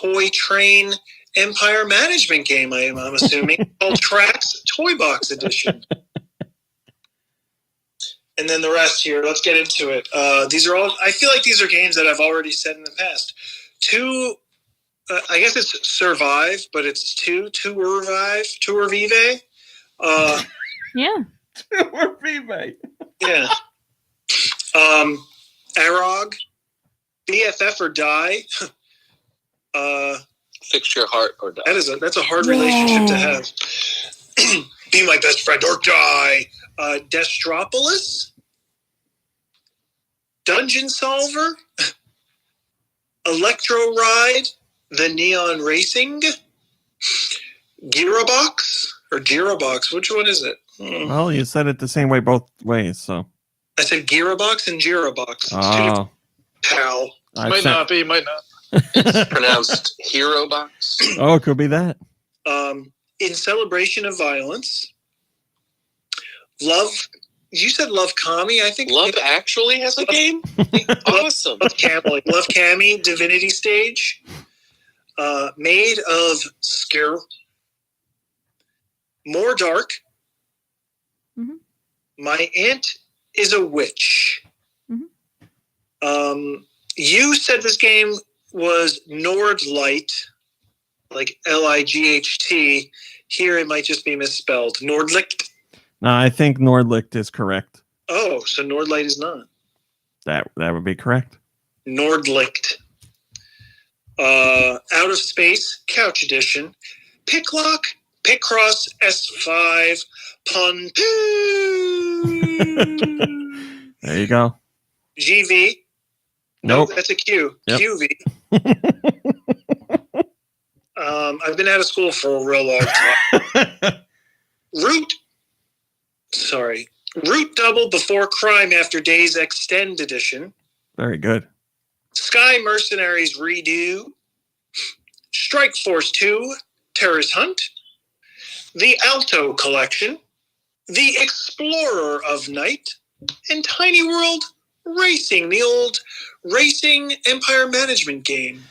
toy train empire management game, I'm assuming, called Tracks Toy Box Edition. And then the rest here, let's get into it. These are all, I feel like these are games that I've already said in the past. I guess it's Survive, but it's Tour Vive. Yeah. Tour Vive. Yeah. Arog, BFF or Die. Fix Your Heart or Die. That's a hard relationship to have. Be My Best Friend or Die. Destropolis. Dungeon Solver, Electro Ride, The Neon Racing, Gearbox, which one is it? Well, you said it the same way both ways, so. I said Gearbox and Gearbox. Oh. Pal. Might not be. It's pronounced Hero Box. Oh, it could be that. In Celebration of Violence, Love. You said Love Kami. I think Love Actually has a game. Awesome. Love Kami, Divinity Stage, Made of Skill, More Dark. Mm-hmm. My Aunt is a Witch. Mm-hmm. You said this game was Nordlight, like Light. Here it might just be misspelled. Nordlicht. No, I think Nordlicht is correct. Oh, so Nordlight is not. That would be correct. Nordlicht. Out of Space, Couch Edition, Picklock, Picross S5, Pun. There you go. GV. Nope. No, that's a Q. Yep. QV. I've been out of school for a real long time. Root Double Before Crime After Days Extend Edition. Very good. Sky Mercenaries Redo. Strike Force 2. Terrorist Hunt. The Alto Collection. The Explorer of Night. And Tiny World Racing, the old racing empire management game.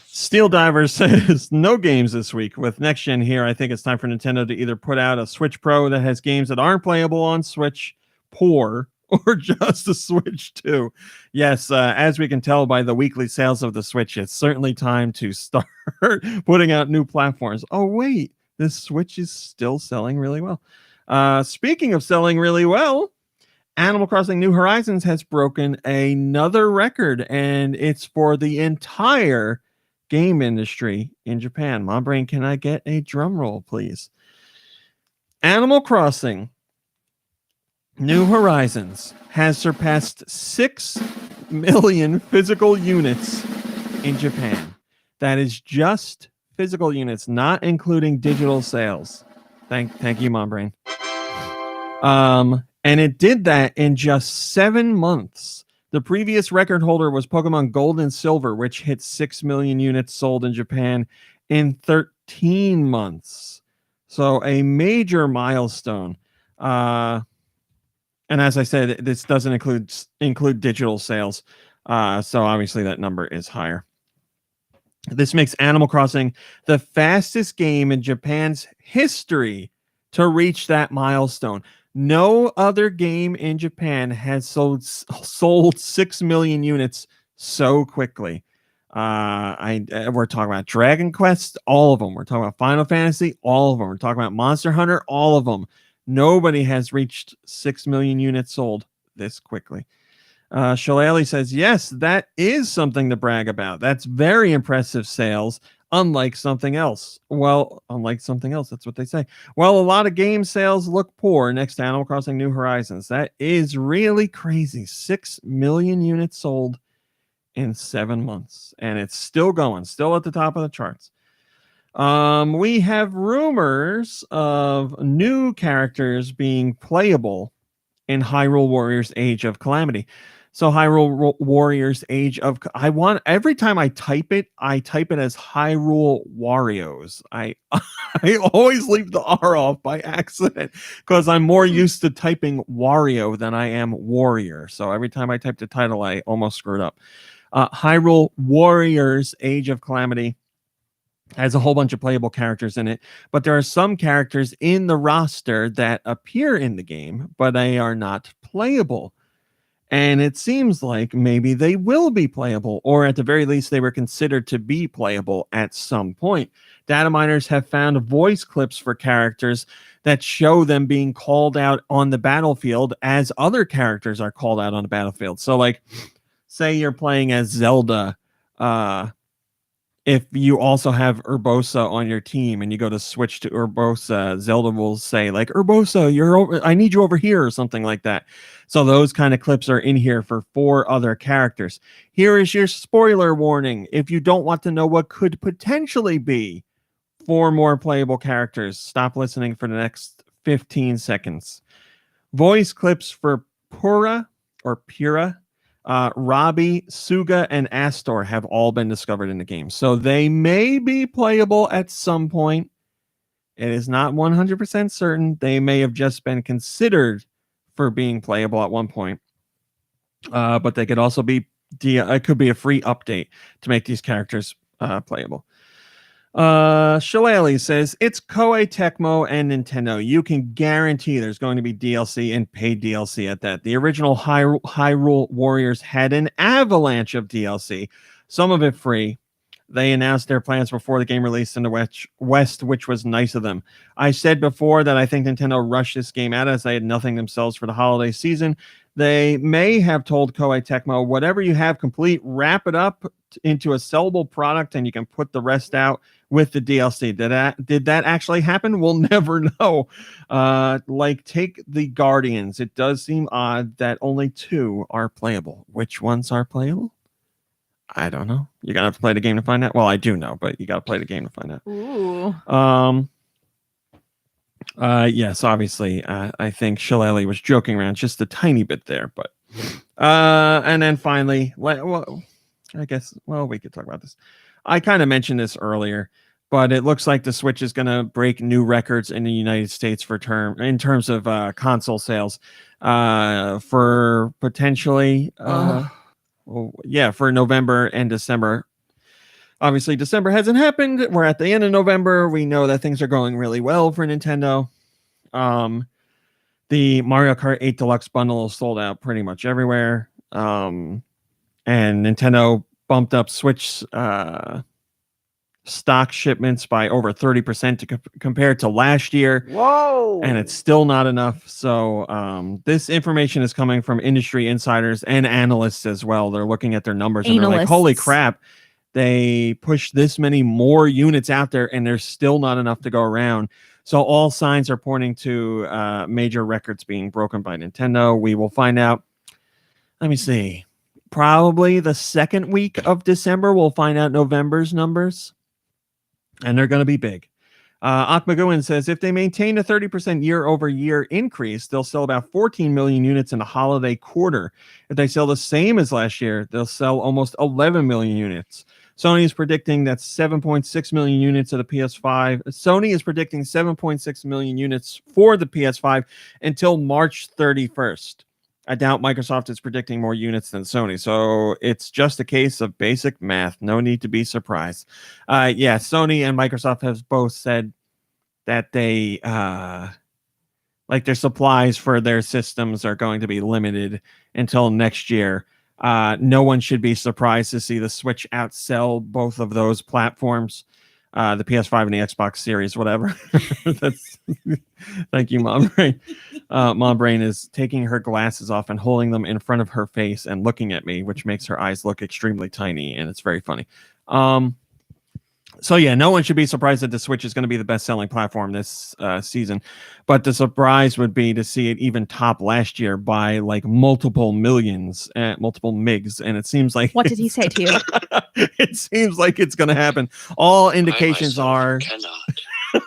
Steel Diver says no games this week. With next gen here, I think it's time for Nintendo to either put out a Switch Pro that has games that aren't playable on Switch Poor, or just a Switch 2. Yes, as we can tell by the weekly sales of the Switch, it's certainly time to start putting out new platforms. Oh wait, this Switch is still selling really well. Speaking of selling really well, Animal Crossing New Horizons has broken another record, and it's for the entire game industry in Japan. Mom Brain, can I get a drum roll, please? Animal Crossing New Horizons has surpassed 6 million physical units in Japan. That is just physical units, not including digital sales. Thank you, Mom Brain. And it did that in just 7 months. The previous record holder was Pokemon Gold and Silver, which hit 6 million units sold in Japan in 13 months. So a major milestone. And as I said, this doesn't include digital sales. So obviously that number is higher. This makes Animal Crossing the fastest game in Japan's history to reach that milestone. No other game in Japan has sold 6 million units so quickly. We're talking about Dragon Quest, all of them. We're talking about Final Fantasy, all of them. We're talking about Monster Hunter, all of them. Nobody has reached 6 million units sold this quickly. Shillelagh says, yes, that is something to brag about. That's very impressive sales. Unlike something else. Well, unlike something else, that's what they say. Well, a lot of game sales look poor next to Animal Crossing New Horizons. That is really crazy. 6 million units sold in 7 months. And it's still going, still at the top of the charts. We have rumors of new characters being playable in Hyrule Warriors Age of Calamity. So Hyrule Warriors Age of... every time I type it as Hyrule Warriors. I always leave the R off by accident because I'm more used to typing Wario than I am Warrior. So every time I type the title, I almost screwed up. Hyrule Warriors Age of Calamity has a whole bunch of playable characters in it, but there are some characters in the roster that appear in the game, but they are not playable. And it seems like maybe they will be playable, or at the very least, they were considered to be playable at some point. Data miners have found voice clips for characters that show them being called out on the battlefield as other characters are called out on the battlefield. So, like, say you're playing as Zelda if you also have Urbosa on your team and you go to switch to Urbosa, Zelda will say like, Urbosa, I need you over here or something like that. So those kind of clips are in here for 4 other characters. Here is your spoiler warning. If you don't want to know what could potentially be 4 more playable characters, stop listening for the next 15 seconds. Voice clips for Pura, Robbie, Suga, and Astor have all been discovered in the game. So they may be playable at some point. It is not 100% certain. They may have just been considered for being playable at one point. But they could also be, it could be a free update to make these characters playable. Shillelagh says, it's Koei Tecmo and Nintendo. You can guarantee there's going to be DLC and paid DLC at that. The original Hyrule Warriors had an avalanche of DLC, some of it free. They announced their plans before the game released in the West, which was nice of them. I said before that I think Nintendo rushed this game out as they had nothing themselves for the holiday season. They may have told Koei Tecmo, whatever you have complete, wrap it up into a sellable product and you can put the rest out with the DLC. Did that actually happen? We'll never know. Like, take the Guardians. It does seem odd that only 2 are playable. Which ones are playable? I don't know. You're going to have to play the game to find out. Well, I do know, but you got to play the game to find out. Ooh. Yes, obviously, I think Shillelagh was joking around just a tiny bit there, but and then finally, well, I guess, well, we could talk about this. I kind of mentioned this earlier, but it looks like the Switch is going to break new records in the United States in terms of console sales for potentially, for November and December. Obviously, December hasn't happened. We're at the end of November. We know that things are going really well for Nintendo. The Mario Kart 8 Deluxe bundle is sold out pretty much everywhere. And Nintendo bumped up Switch stock shipments by over 30% compared to last year. Whoa! And it's still not enough. So this information is coming from industry insiders and analysts as well. They're looking at their numbers and they're like, holy crap. They pushed this many more units out there and there's still not enough to go around. So all signs are pointing to major records being broken by Nintendo. We will find out. Let me see. Probably the second week of December, we'll find out November's numbers. And they're going to be big. Akmaguin says, if they maintain a 30% year-over-year increase, they'll sell about 14 million units in the holiday quarter. If they sell the same as last year, they'll sell almost 11 million units. Sony is predicting that 7.6 million units of the PS5. Sony is predicting 7.6 million units for the PS5 until March 31st. I doubt Microsoft is predicting more units than Sony. So it's just a case of basic math. No need to be surprised. Sony and Microsoft have both said that they like their supplies for their systems are going to be limited until next year. No one should be surprised to see the Switch outsell both of those platforms, the PS5 and the Xbox Series, whatever. Thank you, Mom Brain. Mom Brain is taking her glasses off and holding them in front of her face and looking at me, which makes her eyes look extremely tiny, and it's very funny. So yeah, no one should be surprised that the Switch is going to be the best-selling platform this season. But the surprise would be to see it even top last year by like multiple millions, multiple MIGs. And it seems like... What did he say to you? It seems like it's going to happen. All indications are...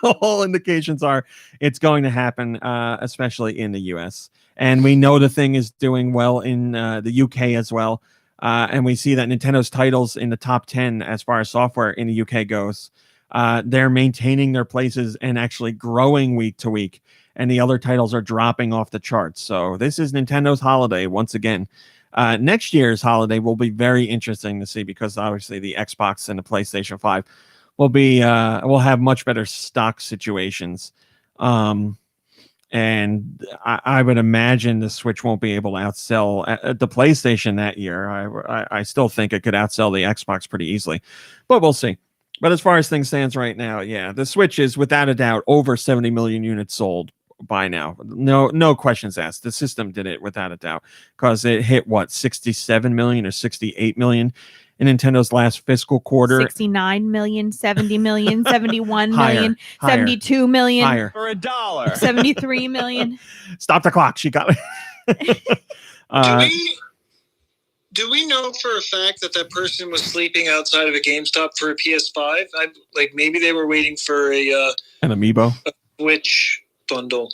all indications are it's going to happen, especially in the US. And we know the thing is doing well in the UK as well. And we see that Nintendo's titles in the top 10 as far as software in the UK goes. They're maintaining their places and actually growing week to week. And the other titles are dropping off the charts. So this is Nintendo's holiday once again. Next year's holiday will be very interesting to see because obviously the Xbox and the PlayStation 5 will have much better stock situations. And I would imagine the Switch won't be able to outsell the PlayStation that year. I still think it could outsell the Xbox pretty easily, but we'll see. But as far as things stands right now, yeah, the Switch is without a doubt over 70 million units sold by now. No questions asked. The system did it without a doubt because it hit 67 million or 68 million in Nintendo's last fiscal quarter. 69 million, 70 million, 71 Higher, million, higher, 72 million, higher. For $1. 73 million. Stop the clock. She got it. Do we know for a fact that person was sleeping outside of a GameStop for a PS5? Maybe they were waiting for an amiibo, Switch bundle.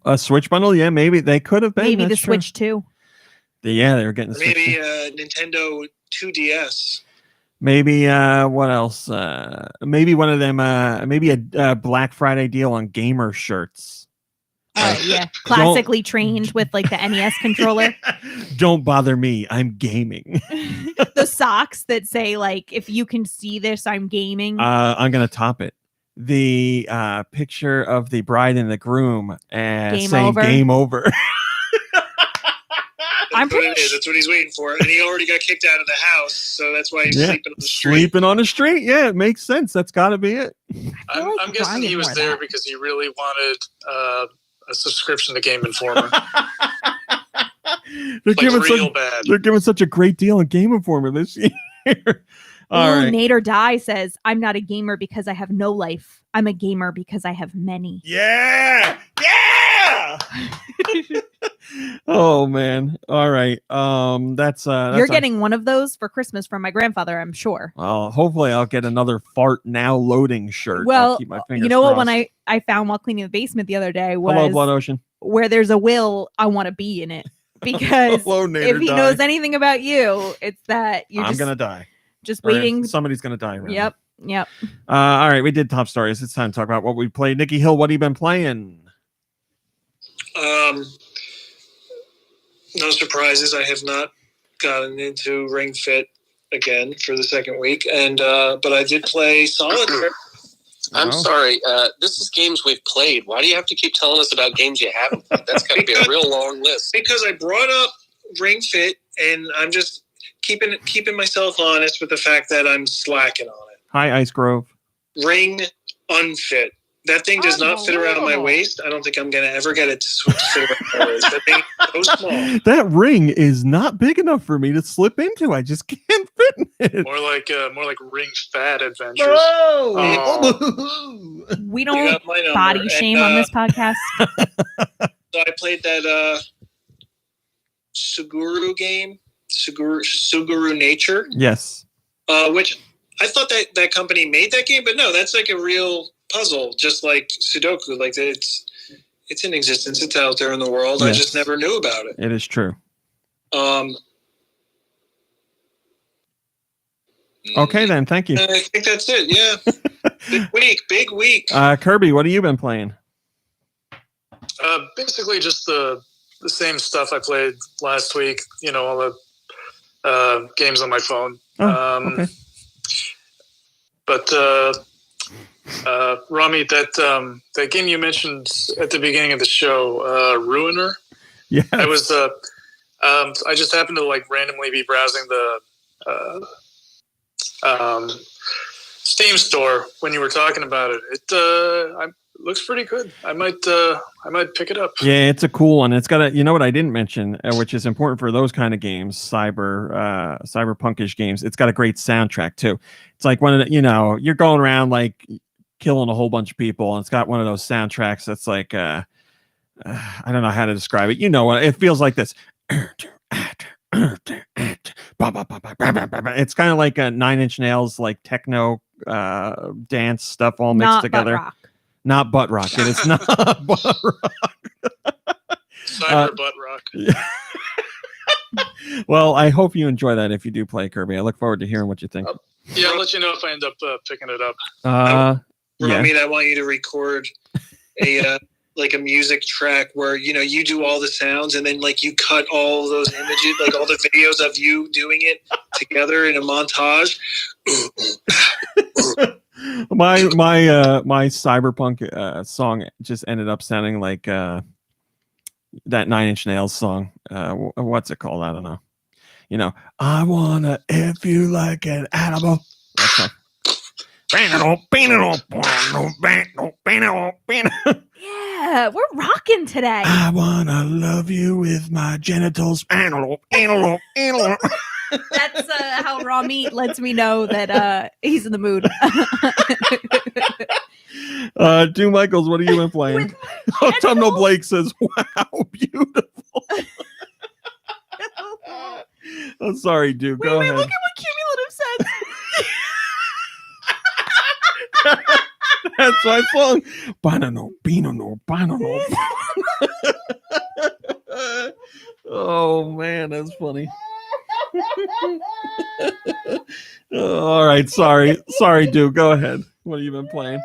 A Switch bundle? Yeah, maybe they could have been. Maybe That's the true. Switch 2. Yeah, they were getting the Switch. Maybe Nintendo 2DS. Maybe what else? Maybe one of them. Maybe a Black Friday deal on gamer shirts. Oh yeah, classically trained with like the NES controller. Don't bother me. I'm gaming. The socks that say like, if you can see this, I'm gaming. I'm gonna top it. The picture of the bride and the groom Game saying over. "Game over." That's what he's waiting for, and he already got kicked out of the house, so that's why he's sleeping on the street. Sleeping on the street. Yeah, it makes sense. That's got to be it. I'm guessing he was there because he really wanted a subscription to Game Informer. They're giving such a great deal on Game Informer this year. All right. Nader Die says, I'm not a gamer because I have no life. I'm a gamer because I have many. Yeah. Yeah. Oh man. All right. That's You're getting one of those for Christmas from my grandfather, I'm sure. Well, hopefully I'll get another fart now loading shirt. Well, I'll keep my fingers you know what? crossed. When I found while cleaning the basement the other day was Hello, Blood Ocean. where there's a will, I want to be in it. Because Hello, Nader if he Die. knows anything about you, it's that I'm gonna die. Just Or waiting. Somebody's gonna die. Around Yep. me. Yep. All right, we did top stories. It's time to talk about what we played. Nikki Hill, what have you been playing? No surprises. I have not gotten into Ring Fit again for the second week, and but I did play Solitaire. I'm sorry. This is games we've played. Why do you have to keep telling us about games you haven't played? That's got to be a real long list. Because I brought up Ring Fit, and I'm just keeping myself honest with the fact that I'm slacking on it. Hi, Ice Grove. Ring Unfit. That thing does not fit around my waist. I don't think I'm going to ever get it to fit around my waist. That thing is so small. That ring is not big enough for me to slip into. I just can't fit in it. More like Ring Fat Adventures. Oh. We don't body shame on this podcast. So I played that Suguru game, Suguru Nature. Yes. Which I thought that company made that game, but no, that's like a real puzzle, just like Sudoku. Like it's in existence. It's out there in the world. Yes. I just never knew about it. It is true. Okay, then. Thank you. I think that's it. Yeah. Big week. Kirby, what have you been playing? Basically just the same stuff I played last week. You know, all the games on my phone. Okay. But Rami, that game you mentioned at the beginning of the show, Ruiner. Yeah. I was I just happened to like randomly be browsing the Steam store when you were talking about it. It looks pretty good. I might pick it up. Yeah, it's a cool one. It's got a, you know what I didn't mention, which is important for those kind of games, cyberpunkish games. It's got a great soundtrack too. It's like one of the, you're going around like killing a whole bunch of people, and it's got one of those soundtracks that's like, I don't know how to describe it. You know what? It feels like this. It's kind of like a Nine Inch Nails, like techno dance stuff all mixed together. Butt rock. Not butt rock. It is not butt rock. Cyber butt rock. Well, I hope you enjoy that if you do play Kirby. I look forward to hearing what you think. Yeah, I'll let you know if I end up picking it up. Rami, I want you to record a like a music track where you do all the sounds, and then like you cut all those images, like all the videos of you doing it together in a montage. my cyberpunk song just ended up sounding like that Nine Inch Nails song. What's it called? I don't know. I wanna if you like an animal. That's a... Yeah, we're rocking today. I wanna love you with my genitals. That's how raw meat lets me know that he's in the mood. Do Michaels, what have you been playing? Autumnal Blake says, "Wow, beautiful." I'm sorry, dude. Go ahead. Look at what cumulative says. That's my song. Banano, binano, banano. Oh man, that's funny. All right, sorry, dude. Go ahead. What have you been playing?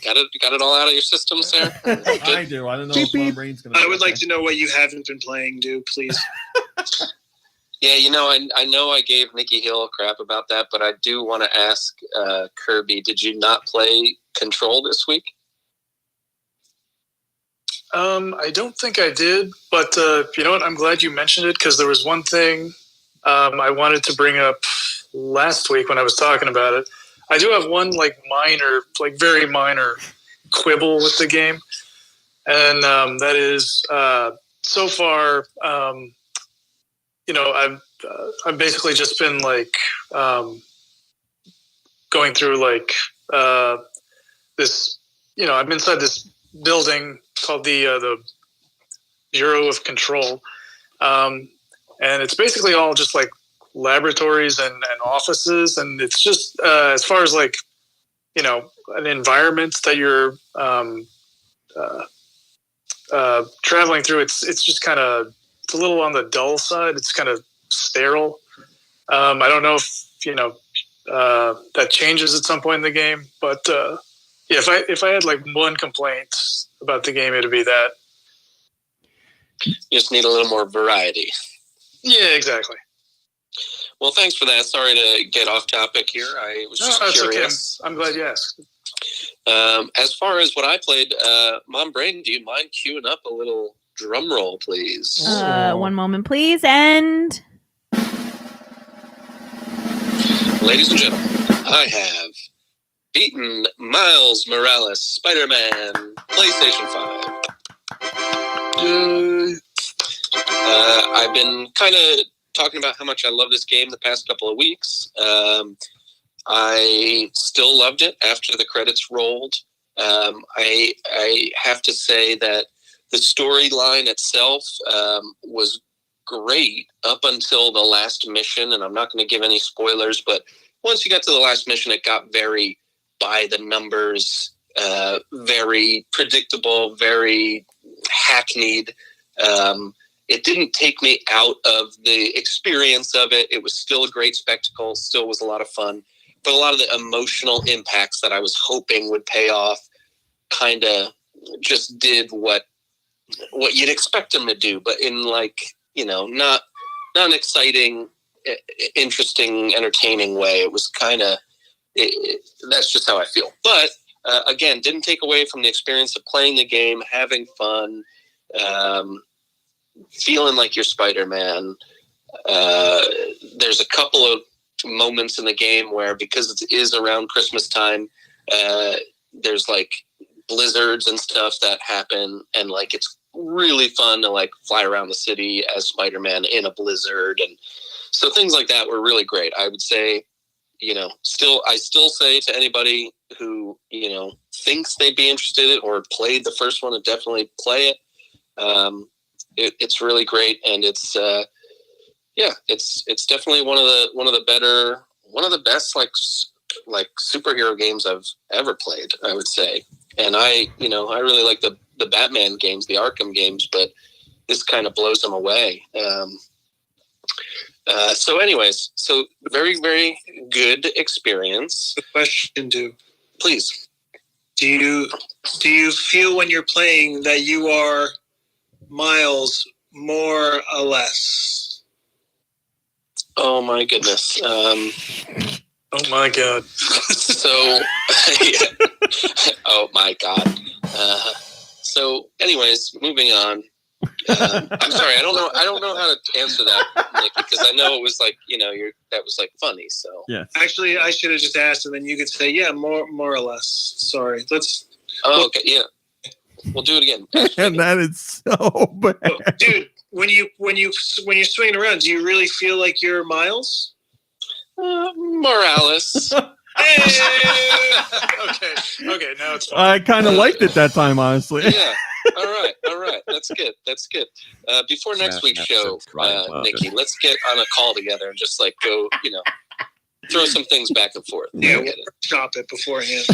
Got it all out of your system, sir? I do. I don't know if my brain's gonna. I would like to know what you haven't been playing, dude. Please. Yeah, I know I gave Nikki Hill crap about that, but I do want to ask Kirby, did you not play Control this week? I don't think I did, but you know what? I'm glad you mentioned it because there was one thing I wanted to bring up last week when I was talking about it. I do have one very minor quibble with the game, and that is so far. I've basically just been going through this. I'm inside this building called the Bureau of Control, and it's basically all just laboratories and offices, and it's just as far as an environment that you're traveling through. It's just kind of. It's a little on the dull side. It's kind of sterile. I don't know if that changes at some point in the game, but if I had one complaint about the game, it'd be that. You just need a little more variety. Yeah, exactly. Well, thanks for that. Sorry to get off topic here. I was just curious. Okay. I'm glad you asked. As far as what I played, Mom Braden, do you mind queuing up a little drum roll, please? One moment, please. And ladies and gentlemen, I have beaten Miles Morales, Spider-Man, PlayStation 5. I've been kind of talking about how much I love this game the past couple of weeks. I still loved it after the credits rolled. I have to say that the storyline itself was great up until the last mission, and I'm not going to give any spoilers, but once you got to the last mission, it got very by the numbers, very predictable, very hackneyed. It didn't take me out of the experience of it. It was still a great spectacle, still was a lot of fun, but a lot of the emotional impacts that I was hoping would pay off kind of just did what you'd expect them to do, but in not an exciting, interesting, entertaining way. It was kind of that's just how I feel. But again, didn't take away from the experience of playing the game, having fun, feeling like you're Spider-Man. There's a couple of moments in the game where, because it is around Christmas time, there's blizzards and stuff that happen, and it's really fun to fly around the city as Spider-Man in a blizzard, and so things like that were really great. I would say, I still say to anybody who thinks they'd be interested in it or played the first one, to definitely play it. It's really great, and it's definitely one of the best superhero games I've ever played, I would say. And I really like the Batman games, the Arkham games, but this kind of blows them away. So anyways, very, very good experience. The question, please. Do you feel when you're playing that you are Miles more or less? Oh my goodness. Oh my God. So, yeah. Oh my God. So anyways, moving on. I'm sorry. I don't know how to answer that, Nick, because I know it was that was funny. So yeah. Actually, I should have just asked, and then you could say, yeah, more or less. Sorry. Let's. Oh, okay. Yeah. We'll do it again. And that is so bad. Dude, when you're swinging around, do you really feel like you're Miles Morales? Okay, now it's fine. I kind of liked it that time, honestly. Yeah. All right. That's good. Before next week's show, Nikki, let's get on a call together and just like go, throw some things back and forth. Yeah, we'll stop it beforehand.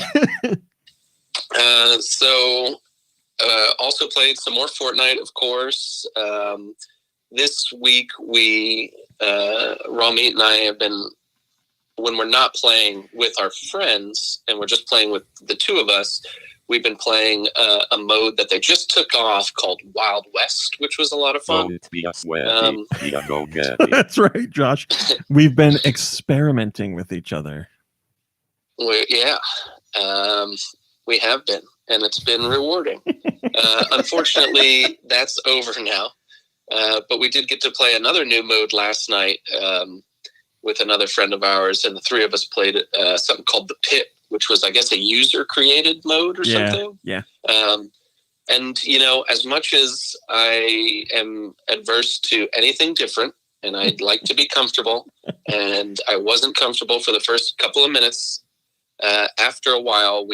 Also played some more Fortnite, of course. This week Ramit and I have been, when we're not playing with our friends and we're just playing with the two of us, we've been playing a mode that they just took off called Wild West, which was a lot of fun. That's right, Josh. We've been experimenting with each other. We have been, and it's been rewarding. Unfortunately, that's over now. But we did get to play another new mode last night with another friend of ours, and the three of us played something called The Pit, which was, I guess, a user-created mode or something. Yeah. And, as much as I am adverse to anything different, and I'd like to be comfortable, and I wasn't comfortable for the first couple of minutes, after a while,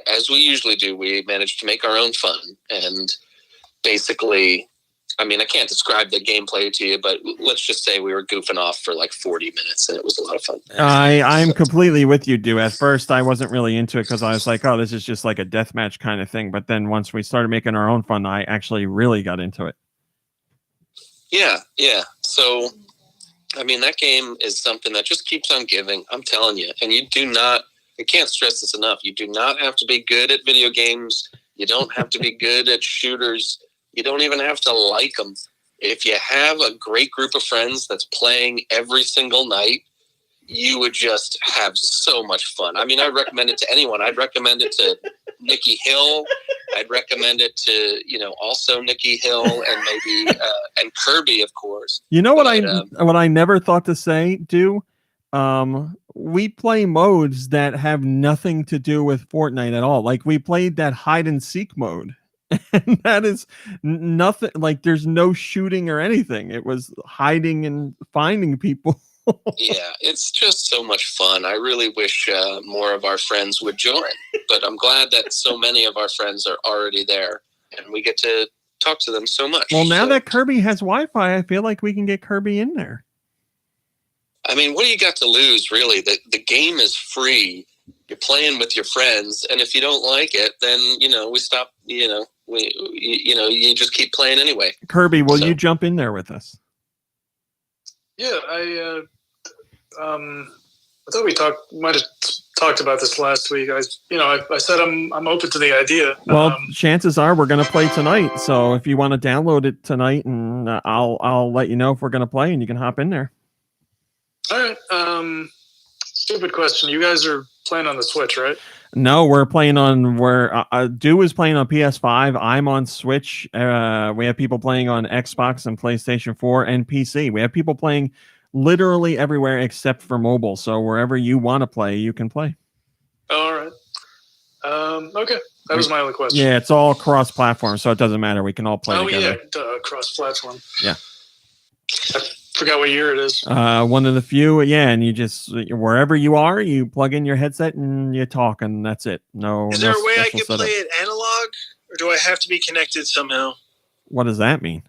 as we usually do, we managed to make our own fun. And basically, I mean, I can't describe the gameplay to you, but let's just say we were goofing off for like 40 minutes, and it was a lot of fun. I'm completely with you, Du. At first, I wasn't really into it because I was like, oh, this is just like a deathmatch kind of thing. But then once we started making our own fun, I actually really got into it. Yeah. So, I mean, that game is something that just keeps on giving. I'm telling you. And I can't stress this enough. You do not have to be good at video games. You don't have to be good at shooters. You don't even have to like them. If you have a great group of friends that's playing every single night, you would just have so much fun. I mean, I'd recommend it to anyone. I'd recommend it to Nikki Hill. I'd recommend it to, also Nikki Hill and maybe and Kirby, of course. You know what I never thought to say, Du? We play modes that have nothing to do with Fortnite at all. Like we played that hide and seek mode. And that is nothing, like there's no shooting or anything. It was hiding and finding people. Yeah, it's just so much fun. I really wish more of our friends would join, but I'm glad that so many of our friends are already there and we get to talk to them so much. Well, now that Kirby has Wi-Fi, I feel like we can get Kirby in there. I mean, what do you got to lose, really? The game is free. You're playing with your friends, and if you don't like it, then we stop. You just keep playing anyway. Kirby, will you jump in there with us? Yeah, I thought we might have talked about this last week. I said I'm open to the idea. Well, chances are we're going to play tonight. So if you want to download it tonight, and I'll let you know if we're going to play, and you can hop in there. All right. Stupid question. You guys are playing on the Switch, right? No, we're playing on Du is playing on PS5. I'm on Switch. We have people playing on Xbox and PlayStation 4 and PC. We have people playing literally everywhere except for mobile. So wherever you want to play, you can play. All right. Okay. That was my only question. Yeah, it's all cross-platform, so it doesn't matter. We can all play together. Oh, yeah, cross-platform. Yeah. I forgot what year it is. One of the few, and you just, wherever you are, you plug in your headset and you talk, and that's it. No. Is there a way I can play it analog, or do I have to be connected somehow? What does that mean?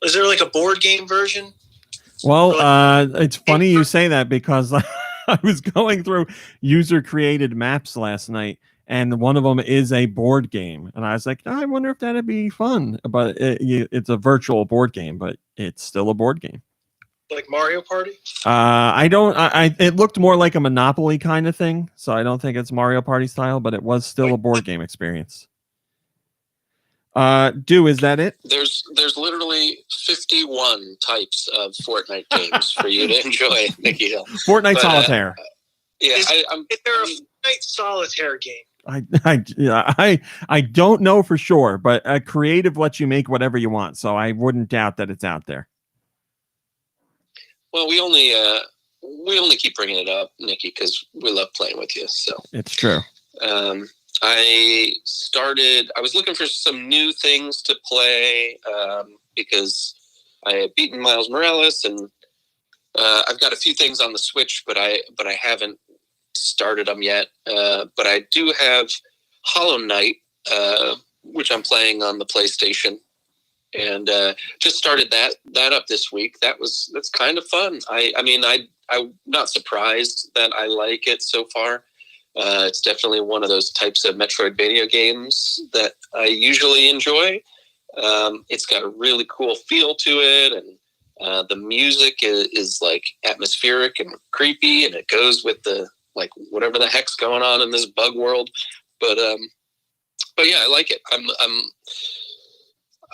Is there like a board game version? Well, it's funny you say that because I was going through user-created maps last night, and one of them is a board game. And I was like, I wonder if that'd be fun. But it's a virtual board game, but it's still a board game. Like Mario Party? It looked more like a Monopoly kind of thing. So I don't think it's Mario Party style, but it was still a board game experience. Du, is that it? There's literally 51 types of Fortnite games for you to enjoy, Nikki Hill. Fortnite Solitaire. Is there a Fortnite Solitaire game? I don't know for sure, but Creative lets you make whatever you want, so I wouldn't doubt that it's out there. Well, we only keep bringing it up, Nikki, because we love playing with you. So it's true. I was looking for some new things to play. because I had beaten Miles Morales, and I've got a few things on the Switch, but I haven't started them yet. But I do have Hollow Knight, which I'm playing on the PlayStation, and just started that up this week. That's kind of fun. I'm not surprised that I like it so far. It's definitely one of those types of Metroidvania games that I usually enjoy. It's got a really cool feel to it, and the music is like atmospheric and creepy, and it goes with the like whatever the heck's going on in this bug world. But yeah, I like it.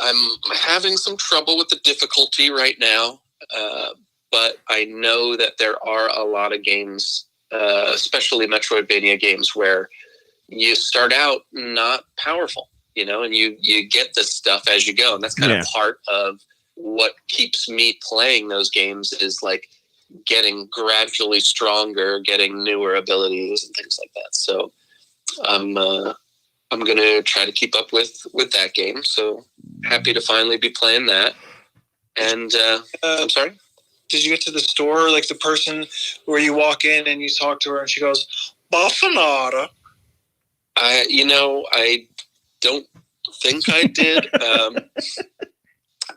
I'm having some trouble with the difficulty right now, but I know that there are a lot of games, especially Metroidvania games, where you start out not powerful, and you get this stuff as you go. And that's kind of part of what keeps me playing those games is like getting gradually stronger, getting newer abilities and things like that. So I'm going to try to keep up with that game. So happy to finally be playing that. And I'm sorry? Did you get to the store, like the person where you walk in and you talk to her and she goes, Baffanada? I don't think I did.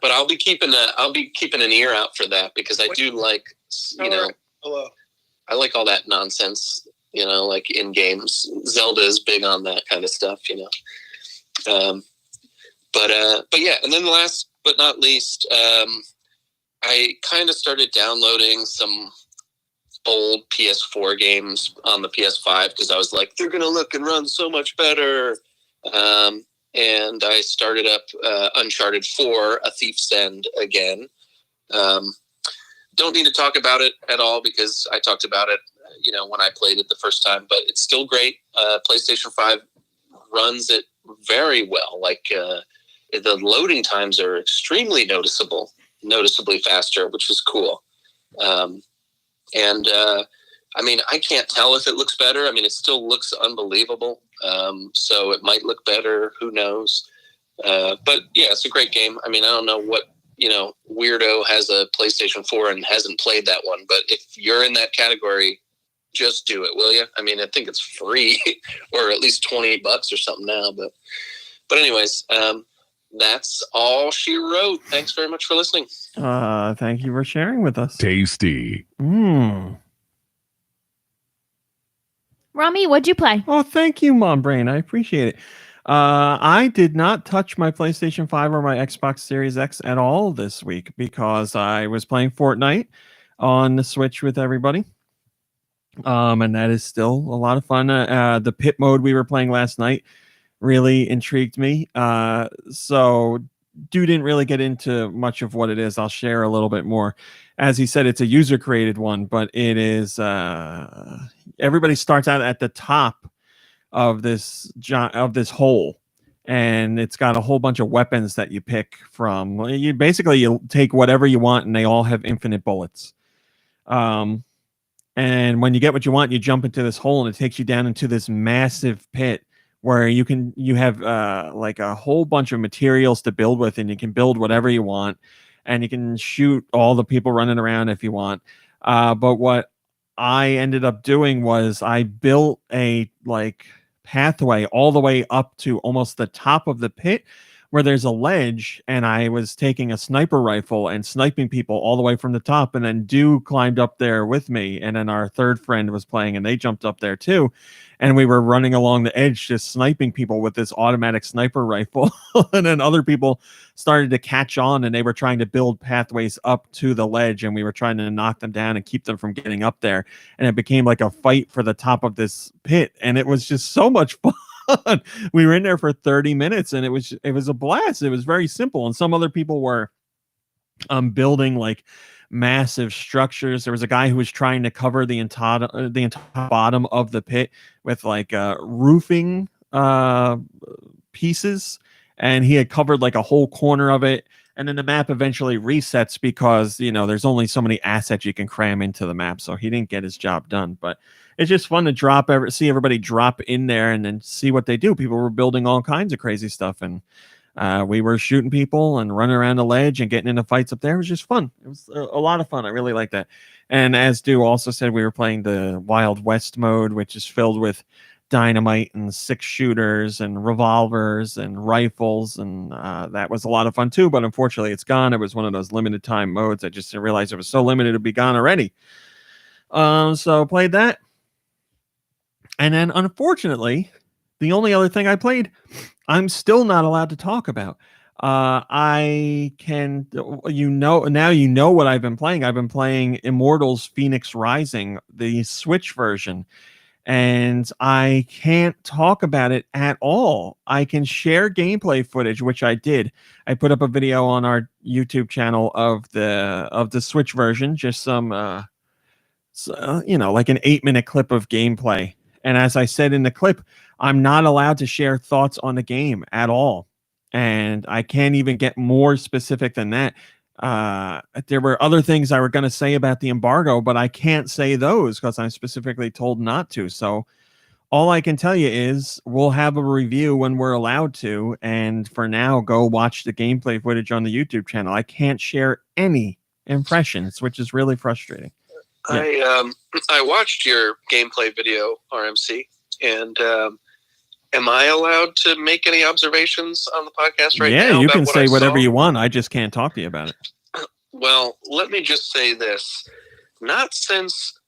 But I'll be keeping an ear out for that, because I do like, Hello. I like all that nonsense, like in games. Zelda is big on that kind of stuff, But yeah, and then last but not least, I kind of started downloading some old PS4 games on the PS5 because I was like, they're going to look and run so much better. And I started up Uncharted 4, A Thief's End again. Don't need to talk about it at all because I talked about it, when I played it the first time, but it's still great. PlayStation 5 runs it very well. Like the loading times are extremely noticeably faster, which is cool. I can't tell if it looks better. It still looks unbelievable. So it might look better. Who knows? But yeah, it's a great game. I don't know what, weirdo has a PlayStation 4 and hasn't played that one, but if you're in that category, just do it, will you? I think it's free or at least $20 or something now, but anyways, that's all she wrote. Thanks very much for listening. Thank you for sharing with us. Tasty. Rami, what'd you play? Oh, thank you, Mom Brain. I appreciate it. I did not touch my PlayStation 5 or my Xbox Series X at all this week because I was playing Fortnite on the Switch with everybody. And that is still a lot of fun. The pit mode we were playing last night really intrigued me. So didn't really get into much of what it is. I'll share a little bit more. As he said, it's a user created one, but it is everybody starts out at the top of this hole, and it's got a whole bunch of weapons that you pick from. You take whatever you want, and they all have infinite bullets. And when you get what you want, you jump into this hole, and it takes you down into this massive pit where you have like a whole bunch of materials to build with, and you can build whatever you want, and you can shoot all the people running around if you want. But what I ended up doing was I built a pathway all the way up to almost the top of the pit where there's a ledge, and I was taking a sniper rifle and sniping people all the way from the top, and then climbed up there with me, and then our third friend was playing, and they jumped up there too, and we were running along the edge just sniping people with this automatic sniper rifle. And then other people started to catch on, and they were trying to build pathways up to the ledge, and we were trying to knock them down and keep them from getting up there, and it became like a fight for the top of this pit, and it was just so much fun. We were in there for 30 minutes, and it was a blast. It was very simple, and some other people were building like massive structures. There was a guy who was trying to cover the entire bottom of the pit with like roofing pieces, and he had covered like a whole corner of it. And then the map eventually resets because, there's only so many assets you can cram into the map. So he didn't get his job done. But it's just fun to see everybody drop in there and then see what they do. People were building all kinds of crazy stuff. And We were shooting people and running around the ledge and getting into fights up there. It was just fun. It was a lot of fun. I really liked that. And as Stu also said, we were playing the Wild West mode, which is filled with dynamite and 6 shooters and revolvers and rifles. And that was a lot of fun too. But unfortunately, it's gone. It was one of those limited time modes. I just didn't realize it was so limited to be gone already. So played that. And then unfortunately, the only other thing I played, I'm still not allowed to talk about. I can, now you know what I've been playing. I've been playing Immortals Phoenix Rising, the Switch version, and I can't talk about it at all. I can share gameplay footage, which I did. I put up a video on our YouTube channel of the Switch version, just some, like an 8-minute clip of gameplay. And as I said in the clip, I'm not allowed to share thoughts on the game at all. And I can't even get more specific than that. There were other things I were going to say about the embargo, but I can't say those because I'm specifically told not to. So all I can tell you is we'll have a review when we're allowed to. And for now, go watch the gameplay footage on the YouTube channel. I can't share any impressions, which is really frustrating. Yeah. I watched your gameplay video, RMC, and am I allowed to make any observations on the podcast right now? Yeah, you can say whatever you you want. I just can't talk to you about it. Well, let me just say this. Not since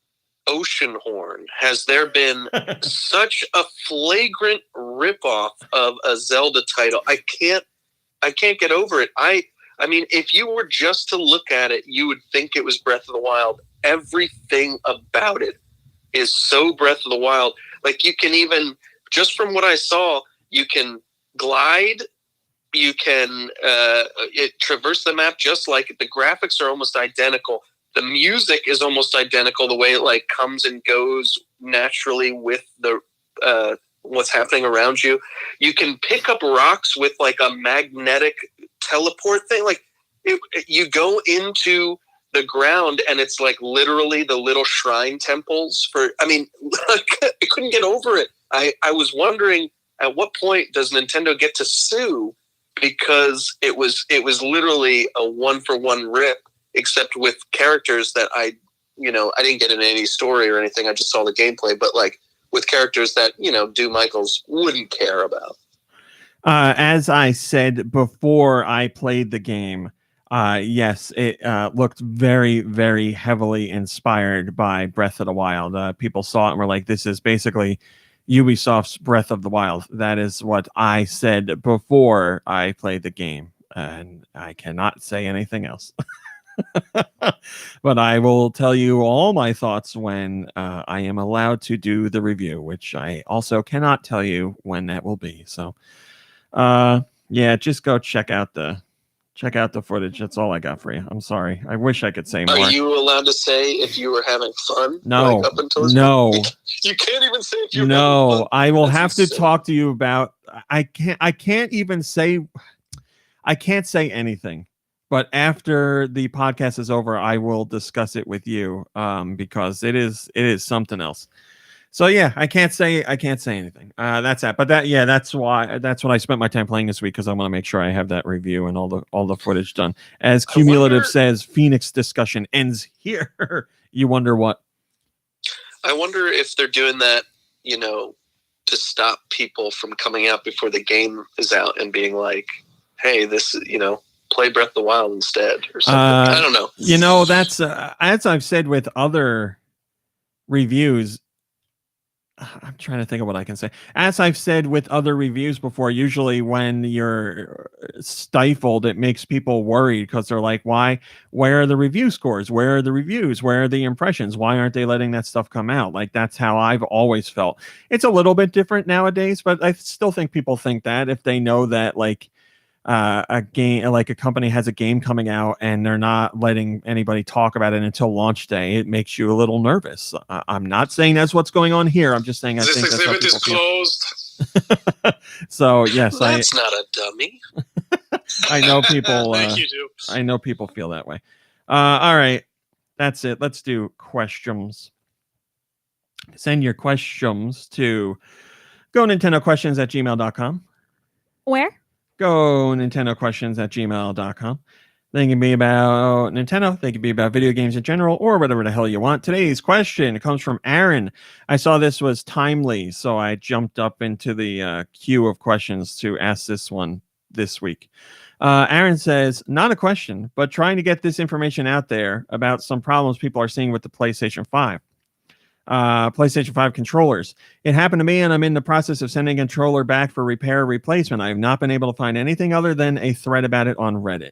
Oceanhorn has there been such a flagrant ripoff of a Zelda title. I can't get over it. I mean, if you were just to look at it, you would think it was Breath of the Wild. Everything about it is so Breath of the Wild. Like, you can even, just from what I saw, you can glide, you can traverse the map just like it. The graphics are almost identical. The music is almost identical, the way it like comes and goes naturally with the what's happening around you. You can pick up rocks with like a magnetic teleport thing. Like, you go into the ground and it's like literally the little shrine temples for, I mean, I couldn't get over it. I was wondering, at what point does Nintendo get to sue? Because it was literally a 1-for-1 rip, except with characters that I didn't get in any story or anything. I just saw the gameplay, but like with characters that, Do Michaels wouldn't care about. As I said before I played the game, yes, it looked very, very heavily inspired by Breath of the Wild. People saw it and were like, this is basically Ubisoft's Breath of the Wild. That is what I said before I played the game, and I cannot say anything else. But I will tell you all my thoughts when I am allowed to do the review, which I also cannot tell you when that will be. So, just go check out the footage. That's all I got for you. I'm sorry. I wish I could say more. Are you allowed to say if you were having fun? No. Like, up until this No. point? You can't even say if you're having fun. I will That's have to talk to you about. I can't say anything. But after the podcast is over, I will discuss it with you because it is something else. So yeah, I can't say anything. That's that. But that's what I spent my time playing this week, because I want to make sure I have that review and all the footage done. As Cumulative says, Phoenix discussion ends here. You wonder what? I wonder if they're doing that, to stop people from coming out before the game is out and being like, hey, this, play Breath of the Wild instead or something. I don't know. That's as I've said with other reviews. I'm trying to think of what I can say. As I've said with other reviews before, usually when you're stifled, it makes people worried because they're like, why? Where are the review scores? Where are the reviews? Where are the impressions? Why aren't they letting that stuff come out? Like, that's how I've always felt. It's a little bit different nowadays, but I still think people think that if they know that, like, a game, like a company has a game coming out and they're not letting anybody talk about it until launch day, it makes you a little nervous. I'm not saying that's what's going on here. I'm just saying I think this that's how exhibit is people closed. So yes, that's not a dummy. I know people. Thank you, dude. I know people feel that way. All right, that's it. Let's do questions. Send your questions to GoNintendoQuestions@gmail.com. Where? GoNintendoQuestions@gmail.com. They can be about Nintendo. They can be about video games in general or whatever the hell you want. Today's question comes from Aaron. I saw this was timely, so I jumped up into the queue of questions to ask this one this week. Aaron says, not a question, but trying to get this information out there about some problems people are seeing with the PlayStation 5. PlayStation 5 controllers. It happened to me, and I'm in the process of sending a controller back for repair or replacement. I have not been able to find anything other than a thread about it on Reddit.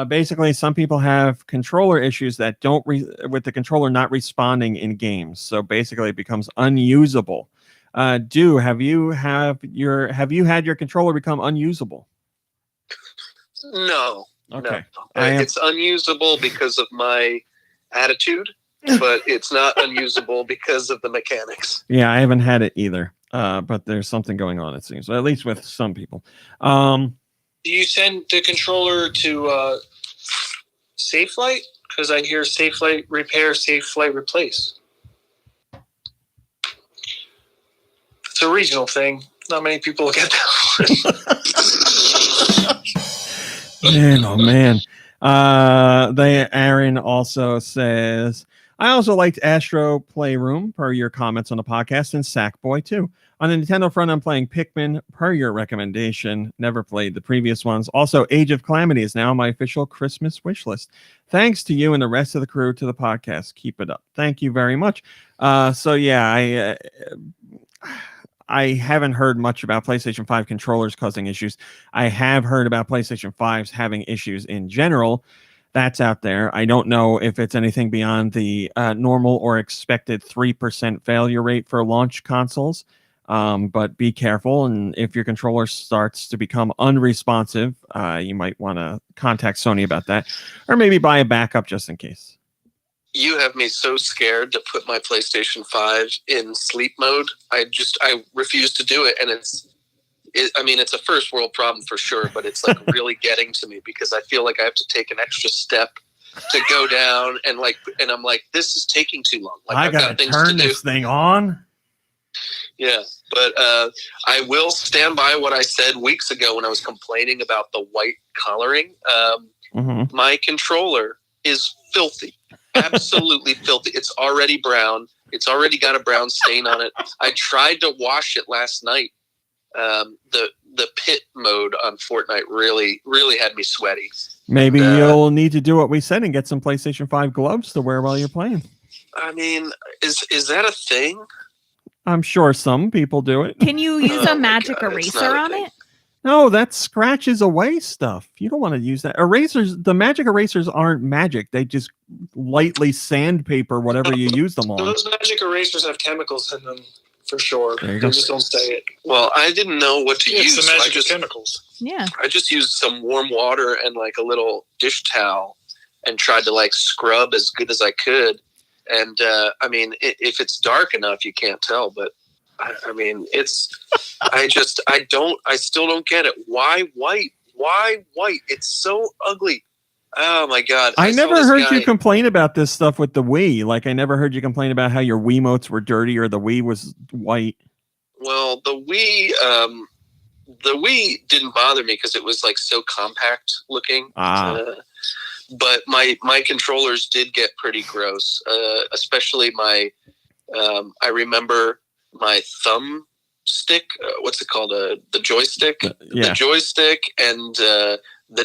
Basically, some people have controller issues that don't with the controller not responding in games. So basically, it becomes unusable. Have you had your controller become unusable? No. Okay. No. It's unusable because of my attitude, but it's not unusable because of the mechanics. Yeah, I haven't had it either. But there's something going on, it seems, at least with some people. Do you send the controller to SafeLight? Because I hear SafeLight repair, SafeLight replace. It's a regional thing. Not many people get that. Man, oh man. Aaron also says, I also liked Astro Playroom per your comments on the podcast, and Sackboy too. On the Nintendo front, I'm playing Pikmin per your recommendation. Never played the previous ones. Also, Age of Calamity is now my official Christmas wish list. Thanks to you and the rest of the crew to the podcast. Keep it up. Thank you very much. So yeah, I haven't heard much about PlayStation 5 controllers causing issues. I have heard about PlayStation 5s having issues in general. That's out there. I don't know if it's anything beyond the normal or expected 3% failure rate for launch consoles. But be careful, and if your controller starts to become unresponsive, you might want to contact Sony about that, or maybe buy a backup just in case. You have me so scared to put my PlayStation 5 in sleep mode. I refuse to do it, and it's a first world problem for sure, but it's like really getting to me because I feel like I have to take an extra step to go down, and I'm like, this is taking too long. Like, I gotta turn this thing on. Yeah, but I will stand by what I said weeks ago when I was complaining about the white coloring. My controller is filthy, absolutely filthy. It's already brown. It's already got a brown stain on it. I tried to wash it last night. The pit mode on Fortnite really had me sweaty. Maybe you'll need to do what we said and get some PlayStation 5 gloves to wear while you're playing. I mean, is that a thing? I'm sure some people do it. Can you use a magic eraser on it? No, that scratches away stuff. You don't want to use that. Erasers, the magic erasers aren't magic. They just lightly sandpaper whatever you use them on. Those magic erasers have chemicals in them, for sure. There you They go. just don't say it. Well, I didn't know what to use. It's the magic so of chemicals. Yeah. I just used some warm water and like a little dish towel and tried to like scrub as good as I could. And I mean, if it's dark enough, you can't tell, but I mean, I still don't get it. Why white? Why white? It's so ugly. Oh my God. I never heard you complain about this stuff with the Wii. Like, I never heard you complain about how your Wiimotes were dirty or the Wii was white. Well, the Wii didn't bother me because it was like so compact looking. But my controllers did get pretty gross, especially my. I remember my thumb stick. What's it called? The joystick. Yeah. The joystick and the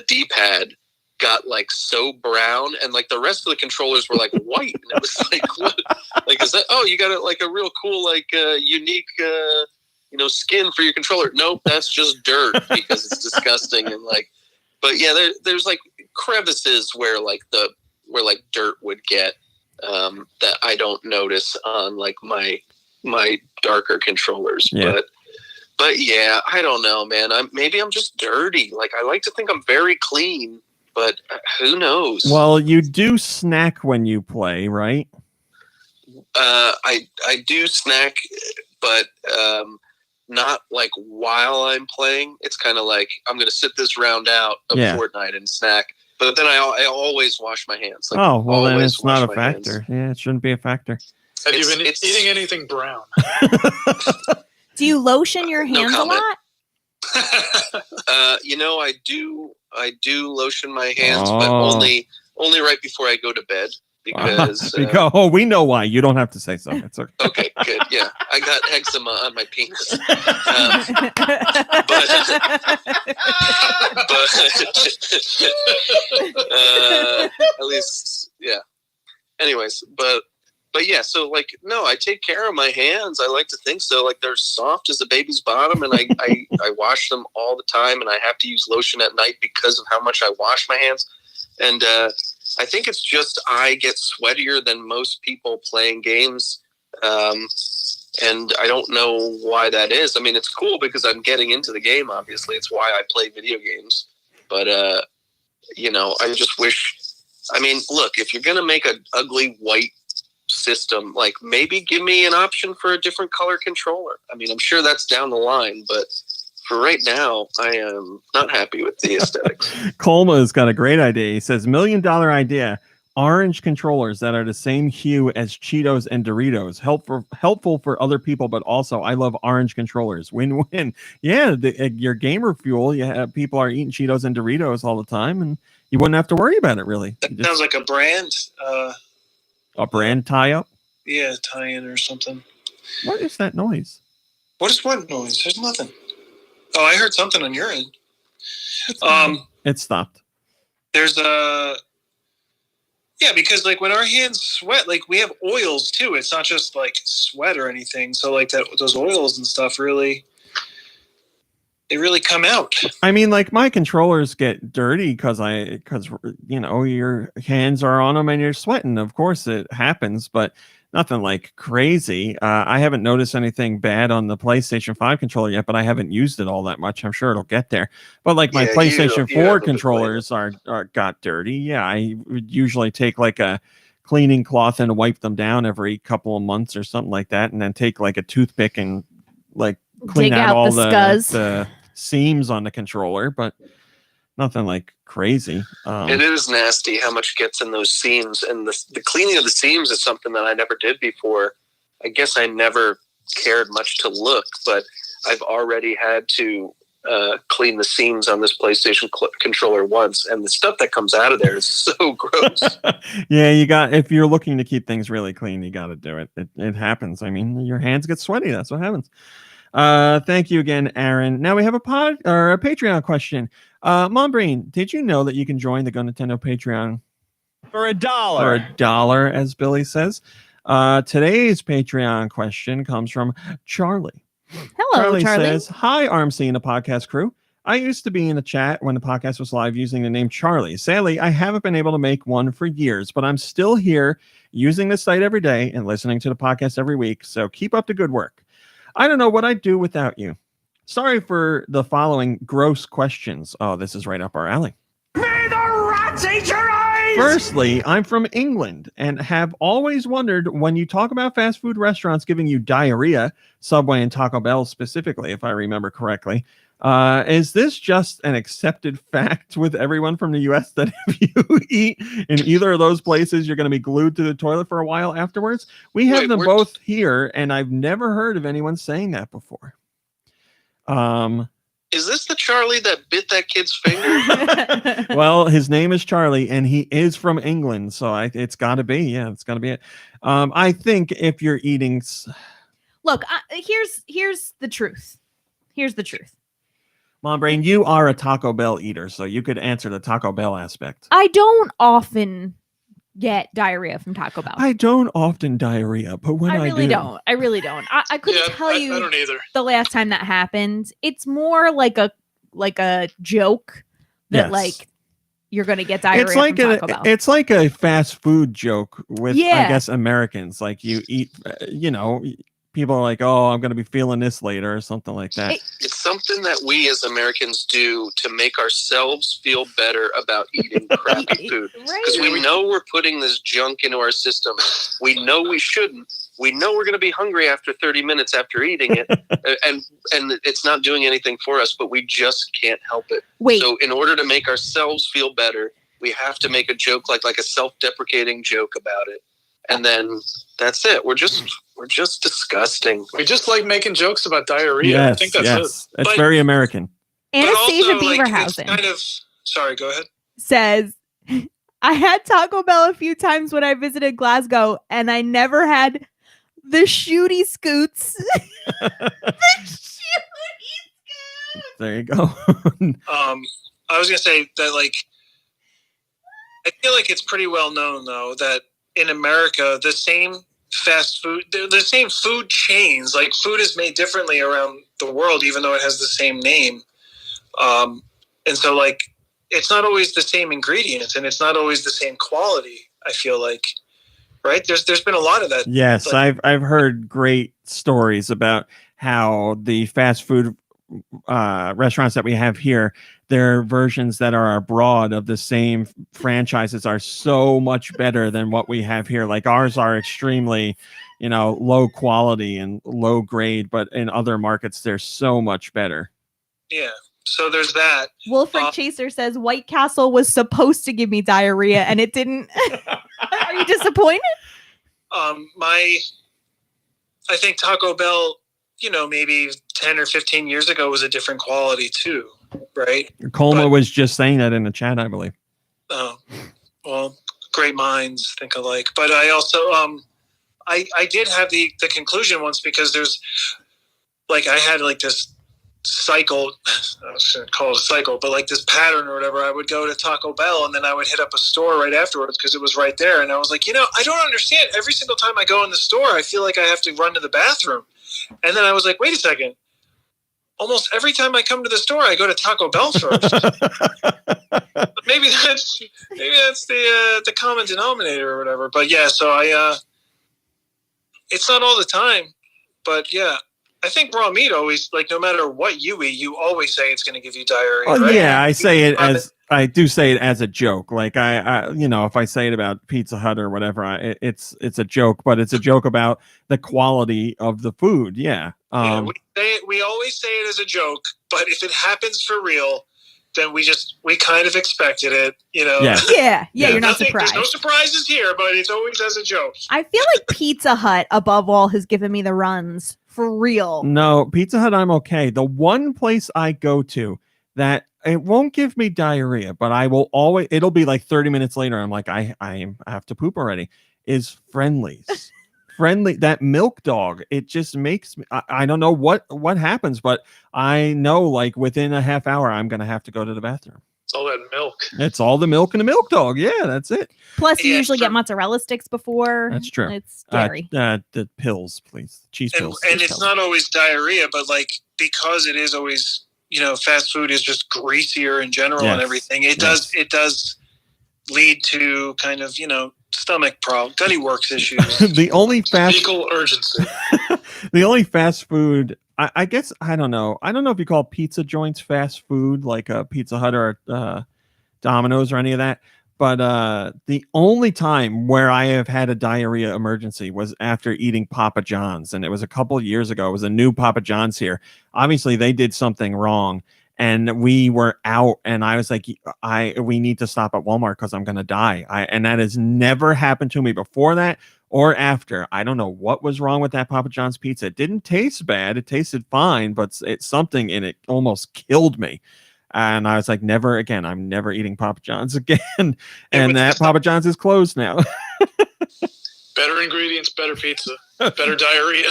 D-pad got like so brown, and like the rest of the controllers were like white, and it was like, what? Like, is that? Oh, you got like a real cool, like unique, skin for your controller. Nope, that's just dirt because it's disgusting and like. But yeah, there's like crevices where dirt would get that I don't notice on like my darker controllers. Yeah. But yeah, I don't know, man. Maybe I'm just dirty. Like, I like to think I'm very clean, but who knows? Well, you do snack when you play, right? I do snack, but not like while I'm playing. It's kind of like I'm going to sit this round out of Fortnite and snack. But then I always wash my hands. Like, oh, well, then it's not a my factor. hands. Yeah, it shouldn't be a factor. Have you been eating anything brown? Do you lotion your hands a lot? I do lotion my hands, but only right before I go to bed because. We know why. You don't have to say so. It's okay. Okay, good. Yeah, I got eczema on my penis. At least, yeah. Anyways, but yeah, so like, no, I take care of my hands. I like to think so. Like they're soft as a baby's bottom, and I wash them all the time, and I have to use lotion at night because of how much I wash my hands. And I think it's just I get sweatier than most people playing games. And I don't know why that is. I mean, it's cool because I'm getting into the game, obviously. It's why I play video games. But, I just wish... I mean, look, if you're going to make an ugly white system, like maybe give me an option for a different color controller. I mean, I'm sure that's down the line, but for right now, I am not happy with the aesthetics. Colma's got a great idea. He says, $1 million idea. Orange controllers that are the same hue as Cheetos and Doritos. Helpful for other people, but also I love orange controllers. Win-win. Yeah, your gamer fuel. People are eating Cheetos and Doritos all the time, and you wouldn't have to worry about it, really. That sounds like a brand. A brand tie-up? Yeah, tie-in or something. What is that noise? What is what noise? There's nothing. Oh, I heard something on your end. It stopped. There's a... Yeah, because like when our hands sweat, like we have oils too. It's not just like sweat or anything. So like those oils and stuff really come out. I mean, like my controllers get dirty because your hands are on them and you're sweating. Of course it happens, but nothing like crazy. I haven't noticed anything bad on the PlayStation 5 controller yet, but I haven't used it all that much. I'm sure it'll get there. But like my PlayStation 4 controllers got dirty. Yeah, I would usually take like a cleaning cloth and wipe them down every couple of months or something like that, and then take like a toothpick and like clean out all the seams on the controller, but nothing like crazy. It is nasty how much gets in those seams, and the cleaning of the seams is something that I never did before. I guess I never cared much to look, but I've already had to clean the seams on this PlayStation controller once, and the stuff that comes out of there is so gross. Yeah, if you're looking to keep things really clean, you got to do it. It happens. I mean, your hands get sweaty. That's what happens. Thank you again, Aaron. Now we have a Patreon question. Mombrain, did you know that you can join the GoNintendo Patreon for $1? For $1, as Billy says. Today's Patreon question comes from Charlie. Hello, Charlie. Says, hi, RMC and the podcast crew. I used to be in the chat when the podcast was live using the name Charlie. Sadly, I haven't been able to make one for years, but I'm still here using the site every day and listening to the podcast every week. So keep up the good work. I don't know what I'd do without you. Sorry for the following gross questions. Oh, this is right up our alley. May the rats eat your eyes! Firstly, I'm from England and have always wondered when you talk about fast food restaurants giving you diarrhea, Subway and Taco Bell specifically, if I remember correctly, is this just an accepted fact with everyone from the U.S. that if you eat in either of those places, you're going to be glued to the toilet for a while afterwards? We have them both here, and I've never heard of anyone saying that before. Is this the Charlie that bit that kid's finger? Well, his name is Charlie, and he is from England, so it's got to be. Yeah, it's got to be it. I think if you're eating... Look, here's the truth. Here's the truth. Mombrain, you are a Taco Bell eater, so you could answer the Taco Bell aspect. I don't often get diarrhea from Taco Bell. I don't often diarrhea, but when I really do... I really don't. I couldn't tell you I don't either. The last time that happened. It's more like a joke that like you're going to get diarrhea from Taco Bell. It's like a fast food joke with, I guess, Americans. Like you eat, people are like, oh, I'm going to be feeling this later or something like that. It's something that we as Americans do to make ourselves feel better about eating crappy food. Because we know we're putting this junk into our system. We know we shouldn't. We know we're going to be hungry after 30 minutes after eating it. and it's not doing anything for us, but we just can't help it. So in order to make ourselves feel better, we have to make a joke like a self-deprecating joke about it. And then that's it. We're just disgusting. We just like making jokes about diarrhea. Yes, I think that's it. It's very American. Anastasia also, like, it's Beaverhausen kind of. Sorry, go ahead. says, I had Taco Bell a few times when I visited Glasgow, and I never had the shooty scoots. There you go. I was gonna say that, like, I feel like it's pretty well known though that in America the same fast food, the same food chains, like food is made differently around the world, even though it has the same name. And so, like, it's not always the same ingredients, and it's not always the same quality. I feel like, right? There's been a lot of that. Yes, like, I've heard great stories about how the fast food restaurants that we have here, their versions that are abroad of the same franchises are so much better than what we have here. Like ours are extremely, low quality and low grade, but in other markets they're so much better. Yeah. So there's that. Wolfric Chaser says White Castle was supposed to give me diarrhea and it didn't. Are you disappointed? I think Taco Bell, maybe 10 or 15 years ago was a different quality too, right? Colma was just saying that in the chat, I believe. Oh, well, great minds think alike. But I also, I did have the conclusion once, because there's, like, I had like this cycle, I shouldn't call it a cycle, but like this pattern or whatever. I would go to Taco Bell and then I would hit up a store right afterwards because it was right there. And I was like, I don't understand. Every single time I go in the store, I feel like I have to run to the bathroom. And then I was like, wait a second. Almost every time I come to the store, I go to Taco Bell first. maybe that's the common denominator or whatever. But yeah, so it's not all the time, but yeah. I think raw meat always, like, no matter what you eat, you always say it's going to give you diarrhea. Oh, right? yeah, I do say it as a joke. Like I if I say it about Pizza Hut or whatever, it's a joke, but it's a joke about the quality of the food. Yeah. We always say it as a joke, but if it happens for real, then we kind of expected it, Yes. Yeah, you're not surprised. There's no surprises here, but it's always as a joke. I feel like Pizza Hut, above all, has given me the runs. For real. No, Pizza Hut, I'm okay. The one place I go to that it won't give me diarrhea, but it'll be like 30 minutes later. I'm like, I have to poop already, is Friendly's. Friendly, that milk dog, it just makes me, I don't know what happens, but I know, like, within a half hour, I'm going to have to go to the bathroom. It's all that milk. It's all the milk in the milk dog. Yeah, that's it. Plus, you usually get mozzarella sticks before. That's true. It's scary. The pills, please. Cheese pills. And it's not always diarrhea, but, like, because it is always, fast food is just greasier in general and everything. It does lead to kind of, stomach problem, gutty works issues. The only fecal urgency. The only fast food, I guess, I don't know if you call pizza joints fast food, like a Pizza Hut or Domino's or any of that. But the only time where I have had a diarrhea emergency was after eating Papa John's. And it was a couple of years ago. It was a new Papa John's here. Obviously, they did something wrong. And we were out. And I was like, we need to stop at Walmart because I'm going to die. And that has never happened to me before that or after. I don't know what was wrong with that Papa John's pizza. It didn't taste bad. It tasted fine. But it's something in it almost killed me. And I was like, never again. I'm never eating Papa John's again. And that Papa John's is closed now. Better ingredients, better pizza, better diarrhea.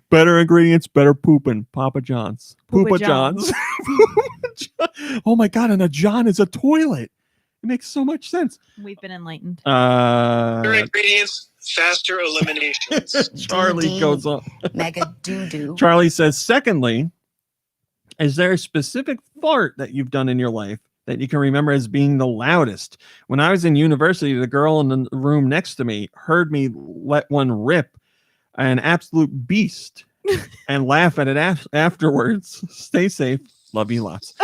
Better ingredients, better pooping. Papa John's. Poopa John's. Oh my God. And a John is a toilet. It makes so much sense. We've been enlightened. Better ingredients, faster eliminations. Charlie goes on. Mega doo-doo. Charlie says, secondly, is there a specific fart that you've done in your life that you can remember as being the loudest? When I was in university, the girl in the room next to me heard me let one rip, an absolute beast, and laugh at it afterwards. Stay safe. Love you lots.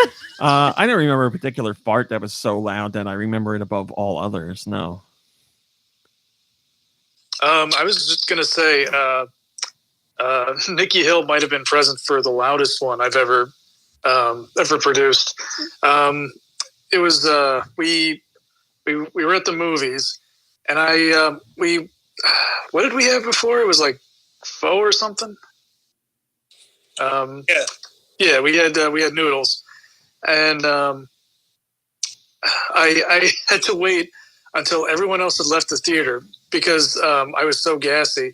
I don't remember a particular fart that was so loud that I remember it above all others. No. I was just going to say, Nikki Hill might have been present for the loudest one I've ever produced. It was we were at the movies, and what did we have before? It was like pho or something. Yeah, we had noodles, and I had to wait until everyone else had left the theater because I was so gassy,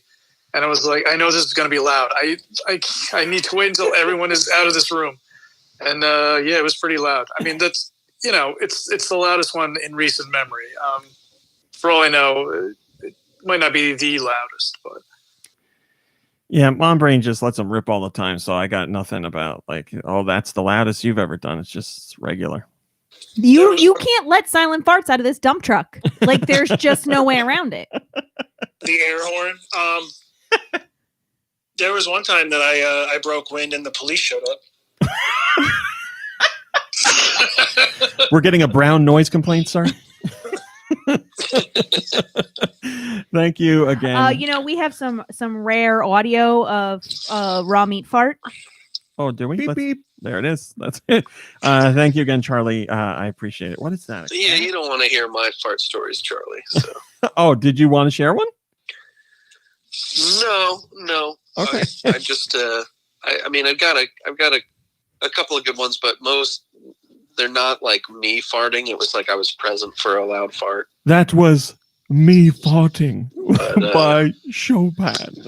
and I was like, I know this is going to be loud. I need to wait until everyone is out of this room, and it was pretty loud. I mean, that's it's the loudest one in recent memory. For all I know, it might not be the loudest, but. Yeah, Mom Brain just lets them rip all the time, so I got nothing about like, oh, that's the loudest you've ever done. It's just regular. You can't let silent farts out of this dump truck. Like, there's just no way around it. The air horn. There was one time that I broke wind and the police showed up. We're getting a brown noise complaint, sir. Thank you again. We have some rare audio of raw meat fart. Oh, do we? Beep, beep. There it is. That's it. Thank you again, Charlie. I appreciate it. What is that? Yeah, you don't want to hear my fart stories, Charlie. So. Oh, did you want to share one? No. Okay. I just, I mean, I've got a couple of good ones, but most. They're not like me farting. It was like I was present for a loud fart. That was me farting by Chopin.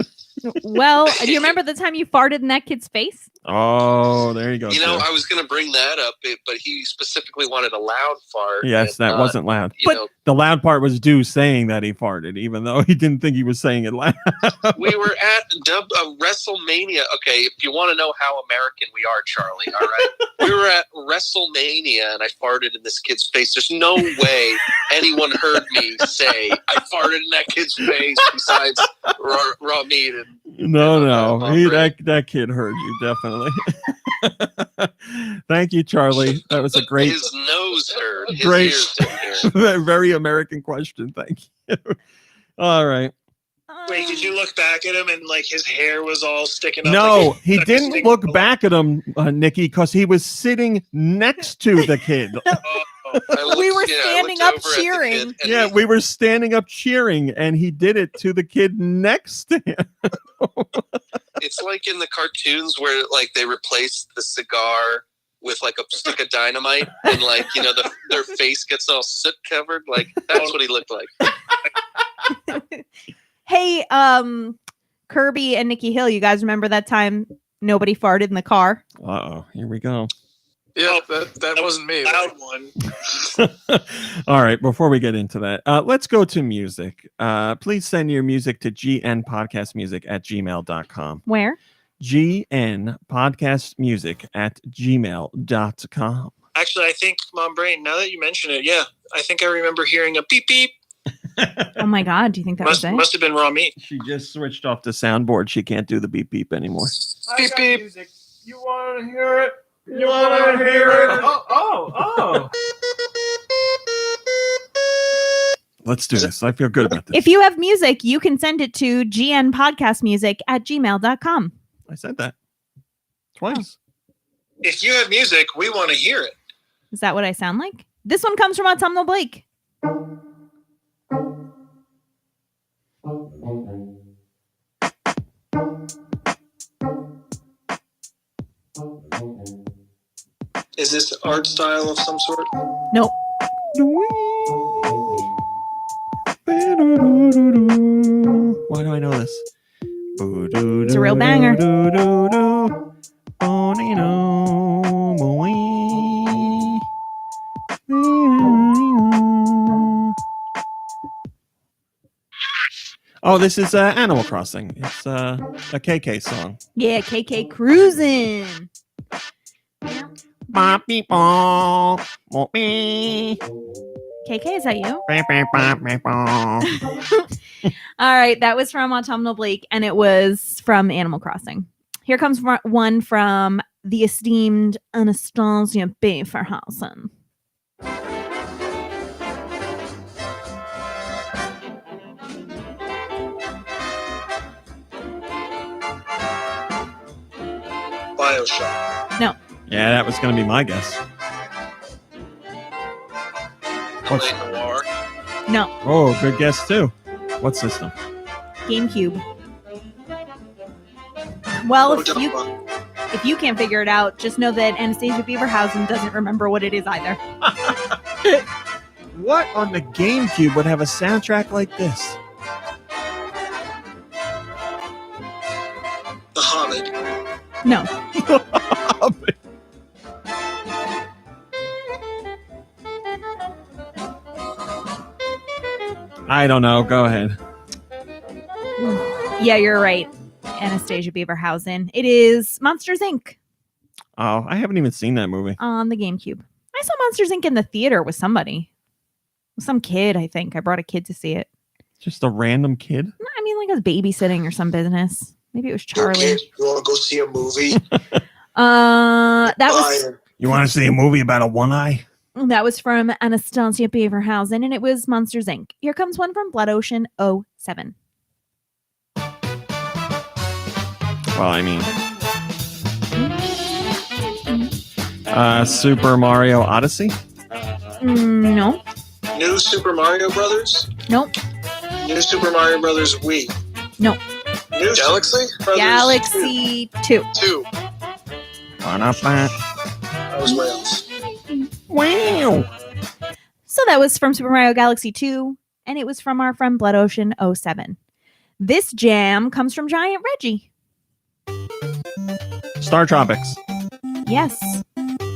Well, do you remember the time you farted in that kid's face? Oh, there you go. I was going to bring that up, but he specifically wanted a loud fart. Yes, that wasn't loud. But the loud part was Dew saying that he farted, even though he didn't think he was saying it loud. We were at WrestleMania. Okay, if you want to know how American we are, Charlie, all right? We were at WrestleMania, and I farted in this kid's face. There's no way anyone heard me say I farted in that kid's face besides raw meat. No. That kid heard you, definitely. Thank you, Charlie. That was a great. His nose hurt. His Great. ears didn't hear. Very American question. Thank you. All right. Wait, did you look back at him and like his hair was all sticking up? No, like he didn't look back at him, Nikki, because he was sitting next to the kid. We were standing up cheering. Yeah, we were standing up cheering, and he did it to the kid next to him. It's like in the cartoons where like they replace the cigar with like a stick of dynamite, and like their face gets all soot covered. Like that's what he looked like. Hey, Kirby and Nikki Hill, you guys remember that time nobody farted in the car? Uh-oh, here we go. Yeah, that wasn't me. Loud one. All right, before we get into that, let's go to music. Please send your music to gnpodcastmusic@gmail.com. Where? gnpodcastmusic@gmail.com. Actually, I think, Mom Brain, now that you mention it, yeah, I think I remember hearing a beep beep. Oh my God, do you think that was it? Must have been raw meat. She just switched off the soundboard. She can't do the beep beep anymore. Beep beep. Music. You want to hear it? You want to hear it? Oh. Let's do this. I feel good about this. If you have music, you can send it to gnpodcastmusic@gmail.com. I said that twice. If you have music, we want to hear it. Is that what I sound like? This one comes from Autumnal Blake. Is this art style of some sort? Nope. Why do I know this? It's a real banger. Oh, this is Animal Crossing. It's a KK song. Yeah, KK cruising. KK, is that you? All right, that was from Autumnal Blake, and it was from Animal Crossing. Here comes one from the esteemed Anastasia Beferhausen. BioShock. No. Yeah, that was going to be my guess. Noir. No. Oh, good guess too. What system? GameCube. Well, If you can't figure it out, just know that Anastasia Beaverhausen doesn't remember what it is either. What on the GameCube would have a soundtrack like this? The Hobbit. No. I don't know. Go ahead. Yeah, you're right. Anastasia Beaverhausen. It is Monsters, Inc. Oh, I haven't even seen that movie. On the GameCube. I saw Monsters, Inc. in the theater with somebody. Some kid, I think. I brought a kid to see it. Just a random kid? I mean, like I was babysitting or some business. Maybe it was Charlie. You want to go see a movie? That was... You want to see a movie about a one-eye? That was from Anastasia Beaverhausen, and it was Monsters, Inc. Here comes one from Blood Ocean 07. Well, I mean... Super Mario Odyssey? No. New Super Mario Brothers? Nope. New Super Mario Brothers Wii? Nope. New Galaxy Brothers Galaxy 2. 2. I was way off. Wow. So that was from Super Mario Galaxy 2, and it was from our friend Blood Ocean 07. This jam comes from Giant Reggie. Star Tropics. Yes.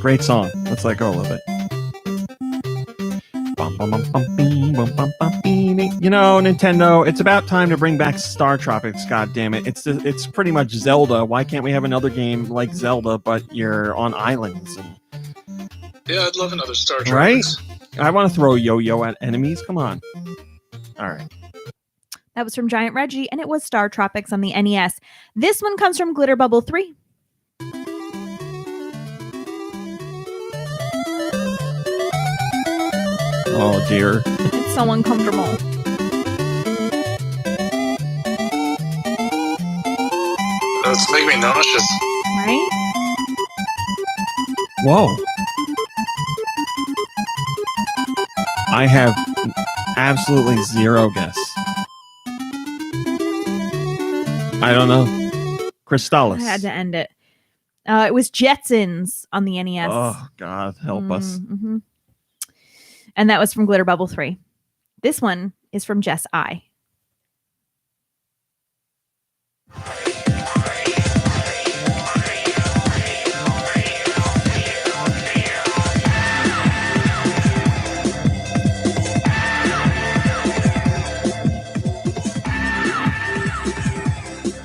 Great song. Let's let go a little bit. You know, Nintendo, it's about time to bring back Star Tropics, goddammit. It's pretty much Zelda. Why can't we have another game like Zelda, but you're on islands? Yeah, I'd love another Star Tropics. Right? I want to throw a yo-yo at enemies. Come on. All right. That was from Giant Reggie, and it was Star Tropics on the NES. This one comes from Glitter Bubble 3. Oh, dear. It's so uncomfortable. That's making me nauseous. Right? Whoa. I have absolutely zero guess. I don't know. Crystallis. I had to end it. It was Jetsons on the NES. Oh, God, help us. Mm-hmm. And that was from Glitter Bubble 3. This one is from Jess I.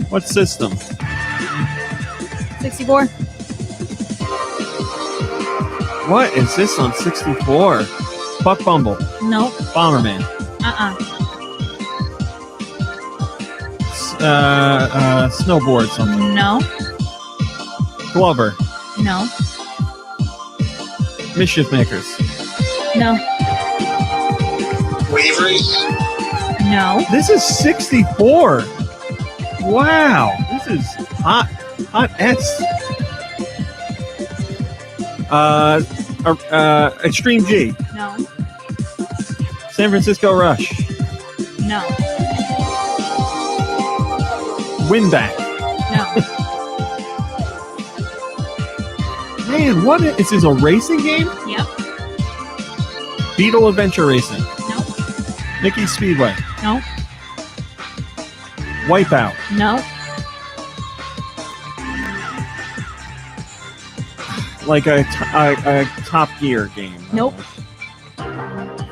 What system? 64. What is this on 64? Buck Bumble. Nope. Bomberman. Snowboard something. No. Glover. No. Mischief Makers. No. Wave Race? No. This is 64. Wow. This is hot. Hot S. Extreme G. No. San Francisco Rush. No. Winback. No. Man, what is this, a racing game? Yep. Beetle Adventure Racing. No. Mickey Speedway. No. Wipeout. No. Like a Top Gear game. Nope.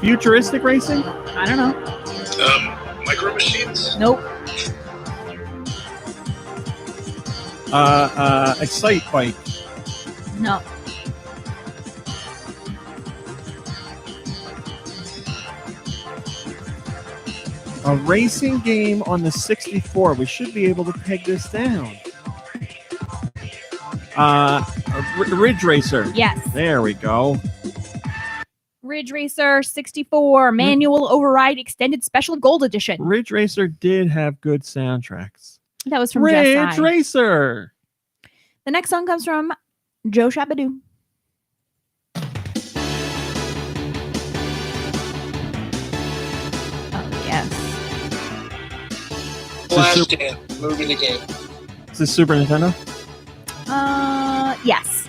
Futuristic racing? I don't know. Micro Machines? Nope. Excite Bike. No. A racing game on the 64. We should be able to peg this down. Ridge Racer. Yes. There we go. Ridge Racer 64 Manual Override Extended Special Gold Edition. Ridge Racer did have good soundtracks. That was from Ridge Jess I. Racer. The next song comes from Joe Shabadoo. Oh, yes. Flash Dance, movie the game. Is this Super Nintendo? Yes.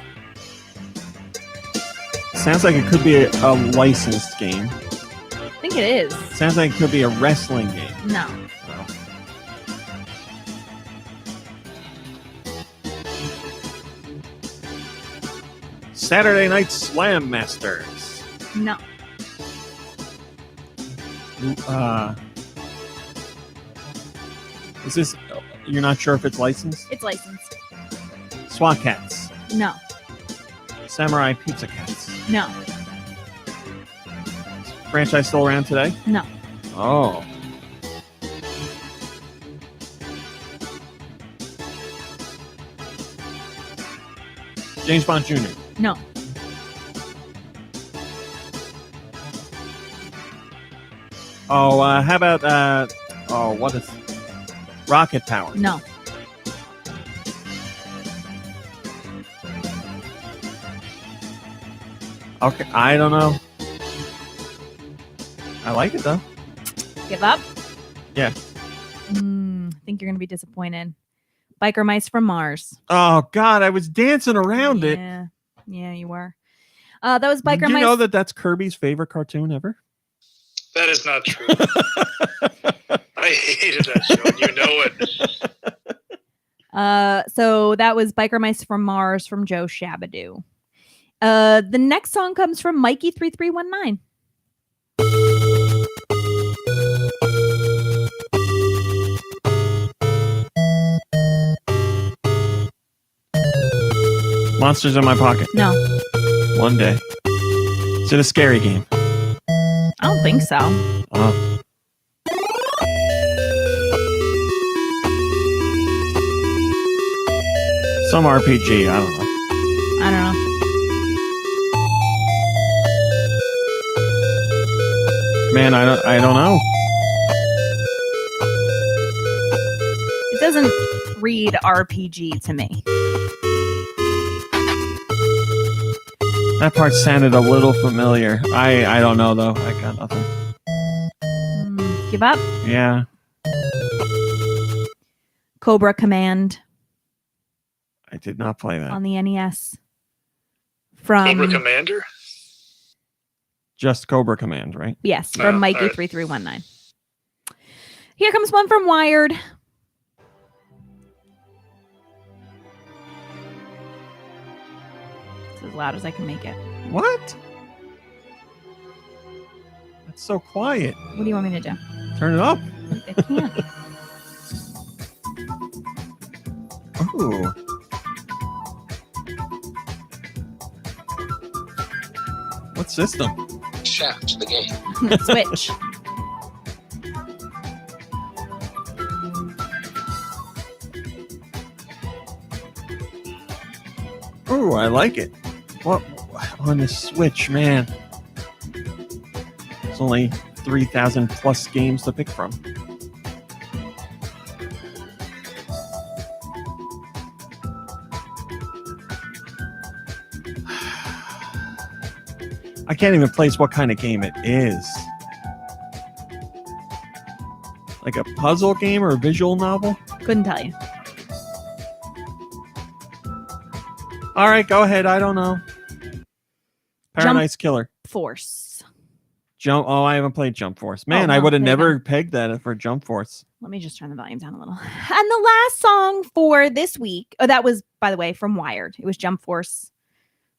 Sounds like it could be a licensed game. I think it is. Sounds like it could be a wrestling game. No. Saturday Night Slam Masters. No. Is this? You're not sure if it's licensed? It's licensed. SWAT Cats. No. Samurai Pizza Cats. No. Franchise still around today? No. Oh. James Bond Jr. No. Oh, how about what is Rocket Power? No. Okay, I don't know. I like it though. Give up? Yeah. I think you're going to be disappointed. Biker Mice from Mars. Oh God, I was dancing around it. Yeah, you were. That was Biker Did you Mice. know that that's Kirby's favorite cartoon ever? That is not true. I hated that show, and you know it. So that was Biker Mice from Mars from Joe Shabadoo. The next song comes from Mikey3319. Monsters in My Pocket. No. One day. Is it a scary game? I don't think so. Some RPG. I don't know. I don't know. Man, I don't know. It doesn't read RPG to me. That part sounded a little familiar. I don't know though. I got nothing. Give up? Yeah. Cobra Command I did not play that. on the NES. From Cobra Commander? Just Cobra Command, right? Yes, from Mikey3319. Here comes one from Wired. It's as loud as I can make it. What? That's so quiet. What do you want me to do? Turn it up. I can't. Ooh. What system? Shaft, the game. Switch. Ooh, I like it. What on the Switch, man? There's only 3,000 plus games to pick from. I can't even place what kind of game it is. Like a puzzle game or a visual novel? Couldn't tell you. All right, go ahead. I don't know. Paradise Killer. Force. Oh, I haven't played Jump Force. Man, Oh, I well, would have there you never pegged that for Jump Force. Let me just turn the volume down a little. And the last song for this week, that was, by the way, from Wired. It was Jump Force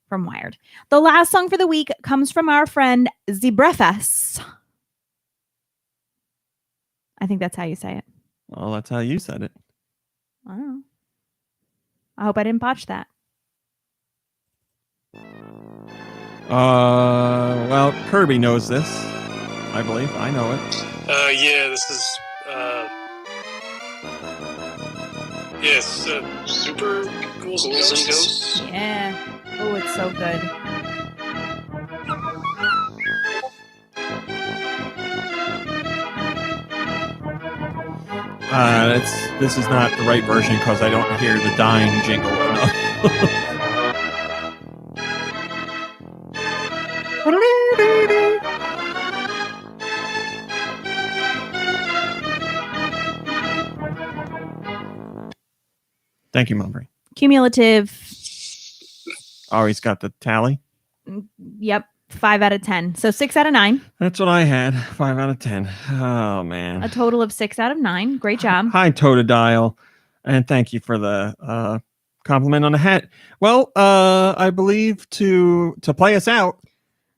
from Wired. The last song for the week comes from our friend Zebrefas. I think that's how you say it. Well, that's how you said it. I don't know. I hope I didn't botch that. Well, Kirby knows this. I believe. I know it. Yeah, this is yes, Super Ghouls and Ghosts. Yeah. Oh, it's so good. This is not the right version because I don't hear the dying jingle enough. Thank you, Mumbry. Cumulative Oh, he's got the tally. Yep, 5 out of 10. So 6 out of 9. That's what I had. 5 out of 10. Oh man. A total of 6 out of 9. Great job. Hi, Totodile, and thank you for the compliment on the hat. Well, I believe to play us out,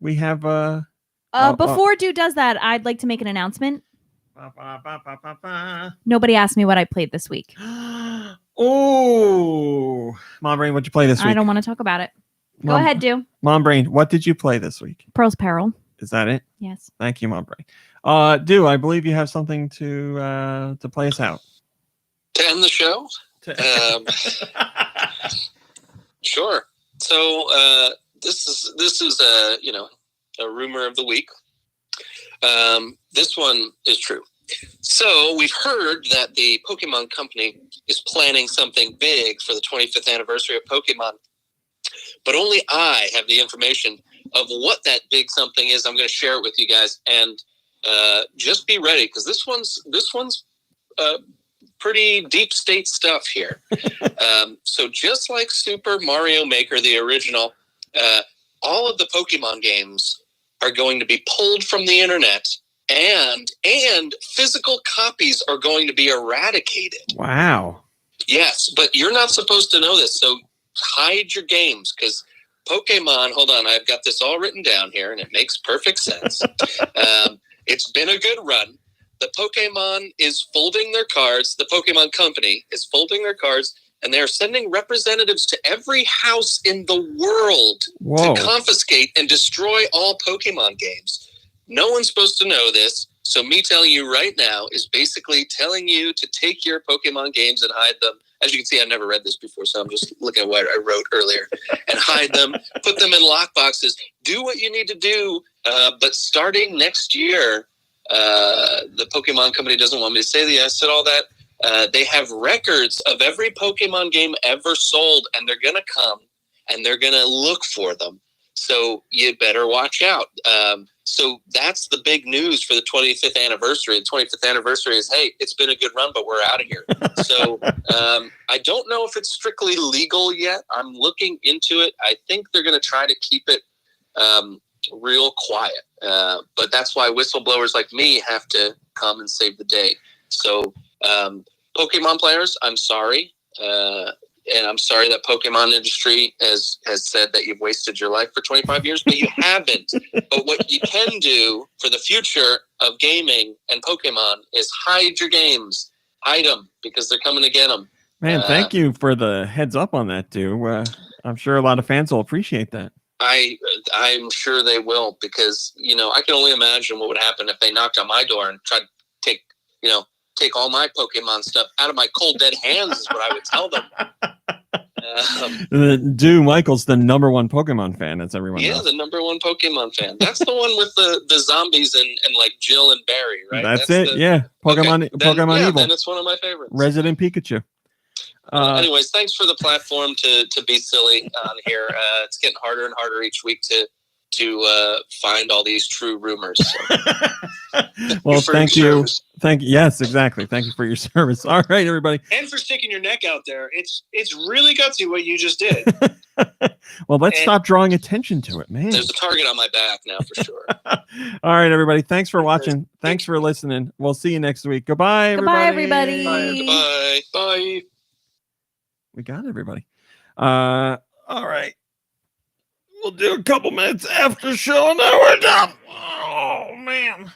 we have Before Dude does that, I'd like to make an announcement. Nobody asked me what I played this week. Oh, Mom Brain, what'd you play this week? I don't want to talk about it. Go ahead, Do. Mom Brain, what did you play this week? Pearl's Peril. Is that it? Yes. Thank you, Mom Brain. Do I believe you have something to play us out? To end the show? Sure. So this is a rumor of the week. This one is true. So we've heard that the Pokemon Company is planning something big for the 25th anniversary of Pokemon, but only I have the information of what that big something is. I'm going to share it with you guys, and just be ready, because this one's pretty deep state stuff here. So just like Super Mario Maker, the original, all of the Pokemon games are going to be pulled from the internet, and physical copies are going to be eradicated. Wow. Yes, but you're not supposed to know this, so hide your games, because Pokemon, hold on, I've got this all written down here, and it makes perfect sense. It's been a good run. The Pokemon is folding their cards, the Pokemon Company is folding their cards, and they're sending representatives to every house in the world to confiscate and destroy all Pokemon games. No one's supposed to know this, so me telling you right now is basically telling you to take your Pokemon games and hide them. As you can see, I've never read this before, so I'm just looking at what I wrote earlier. And hide them, put them in lock boxes, do what you need to do, but starting next year, the Pokemon Company doesn't want me to say that. I said all that. They have records of every Pokemon game ever sold, and they're going to come, and they're going to look for them. So you better watch out. So that's the big news for the 25th anniversary. The 25th anniversary is, hey, it's been a good run, but we're out of here. So I don't know if it's strictly legal yet. I'm looking into it. I think they're going to try to keep it real quiet. But that's why whistleblowers like me have to come and save the day. So Pokemon players, I'm sorry. And I'm sorry that Pokemon industry has said that you've wasted your life for 25 years, but you haven't. But what you can do for the future of gaming and Pokemon is hide your games. Hide them, because they're coming to get them. Man, thank you for the heads up on that, too. I'm sure a lot of fans will appreciate that. I'm sure they will, because, I can only imagine what would happen if they knocked on my door and tried to take all my Pokemon stuff out of my cold dead hands is what I would tell them. Michael's the number one Pokemon fan, as everyone knows. The number one Pokemon fan. That's the one with the zombies and like Jill and Barry, right? That's it. Pokemon Evil. Then it's one of my favorites. Resident Pikachu. Anyways, thanks for the platform to be silly on here. It's getting harder and harder each week to find all these true rumors. So. Well, thank you. Yes, exactly. Thank you for your service. All right, everybody. And for sticking your neck out there. It's really gutsy what you just did. Well, let's stop drawing attention to it, man. There's a target on my back now for sure. All right, everybody. Thanks for watching. Thanks for listening. We'll see you next week. Goodbye, everybody. Goodbye, everybody. Bye. Bye. We got everybody. All right. We'll do a couple minutes after show, and then we're done. Oh, man.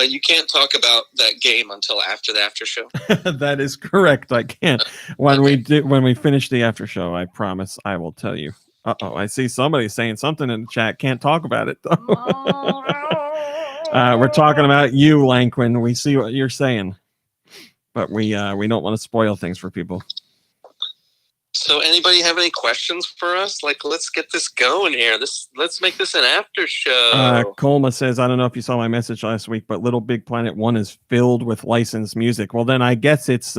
You can't talk about that game until after the after show. That is correct. I can't. When we finish the after show, I promise I will tell you. I see somebody saying something in the chat. Can't talk about it though. We're talking about you, Lanquin. We see what you're saying, but we don't want to spoil things for people. So anybody have any questions for us? Like, let's get this going here. Let's make this an after show. Colma says, I don't know if you saw my message last week, but Little Big Planet 1 is filled with licensed music. Well, then I guess it's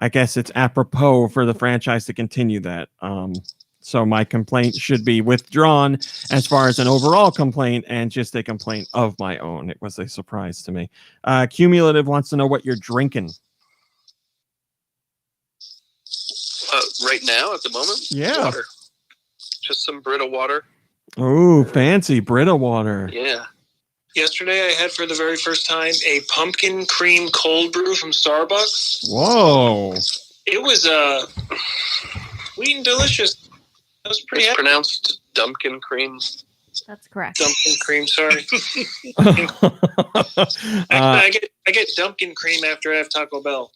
apropos for the franchise to continue that. So my complaint should be withdrawn as far as an overall complaint and just a complaint of my own. It was a surprise to me. Cumulative wants to know what you're drinking. Right now, at the moment? Yeah. Water. Just some Brita water. Oh, fancy Brita water. Yeah. Yesterday, I had for the very first time a pumpkin cream cold brew from Starbucks. Whoa. It was sweet and delicious. That was pretty. It's pronounced Dumpkin cream. That's correct. Dumpkin cream. Sorry. I get Dumpkin cream after I have Taco Bell.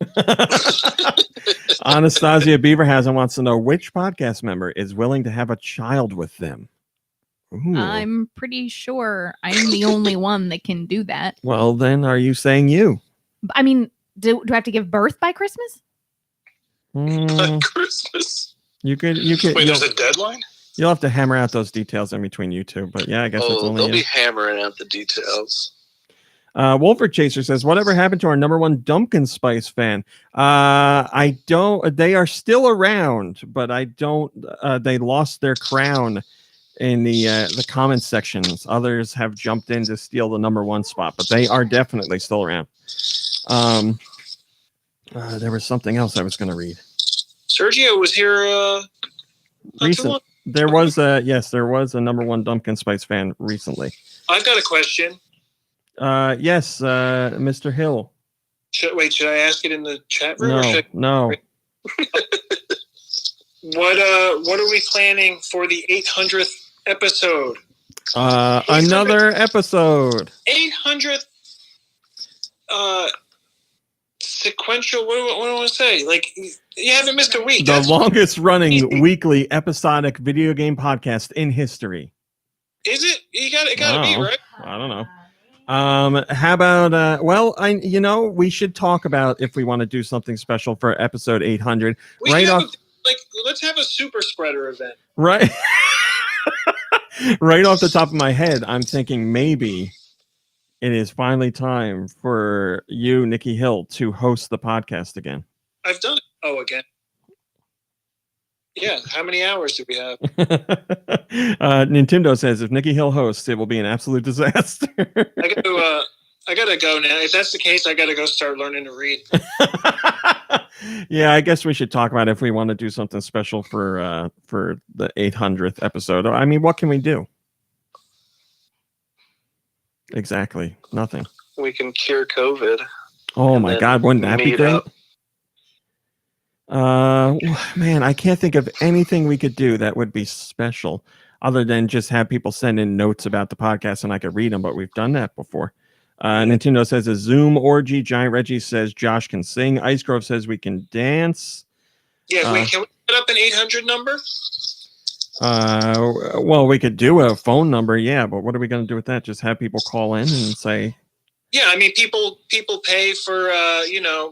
Anastasia Beaverhausen wants to know which podcast member is willing to have a child with them. Ooh. I'm pretty sure I'm the only one that can do that. Well, then, are you saying you? I mean, do I have to give birth by Christmas? By Christmas. You could. Wait, there's a deadline? You'll have to hammer out those details in between you two. But yeah, I guess it's only. They'll be hammering out the details. Wolford Chaser says, "Whatever happened to our number one Dumpkin Spice fan? I don't. They are still around, but I don't. They lost their crown in the comments sections. Others have jumped in to steal the number one spot, but they are definitely still around. There was something else I was going to read. Sergio was here Recent. There was a number one Dumpkin Spice fan recently. I've got a question. Yes, Mr. Hill. Should I ask it in the chat room? No. What are we planning for the 800th episode? Another episode. 800th sequential. What do I want to say? Like, you haven't missed a week. The longest running weekly episodic video game podcast in history. Is it? It got to be, right? I don't know. How about we should talk about if we want to do something special for episode 800. Let's have a super spreader event. Right. Right off the top of my head, I'm thinking maybe it is finally time for you, Nikki Hill, to host the podcast again. I've done it. Oh, again. Yeah. How many hours do we have? Nintendo says if Nikki Hill hosts, it will be an absolute disaster. I gotta go now. If that's the case, I gotta go start learning to read. Yeah, I guess we should talk about if we want to do something special for the 800th episode. I mean, what can we do? Exactly. Nothing. We can cure COVID. Oh my God, wouldn't that be great? Man, I can't think of anything we could do that would be special other than just have people send in notes about the podcast and I could read them, but we've done that before. Nintendo says a Zoom orgy. Giant Reggie says Josh can sing. Ice Grove says we can dance. Yeah, wait, can we put up an 800 number? Well, we could do a phone number, yeah, but what are we going to do with that? Just have people call in and say... Yeah, I mean, people pay for,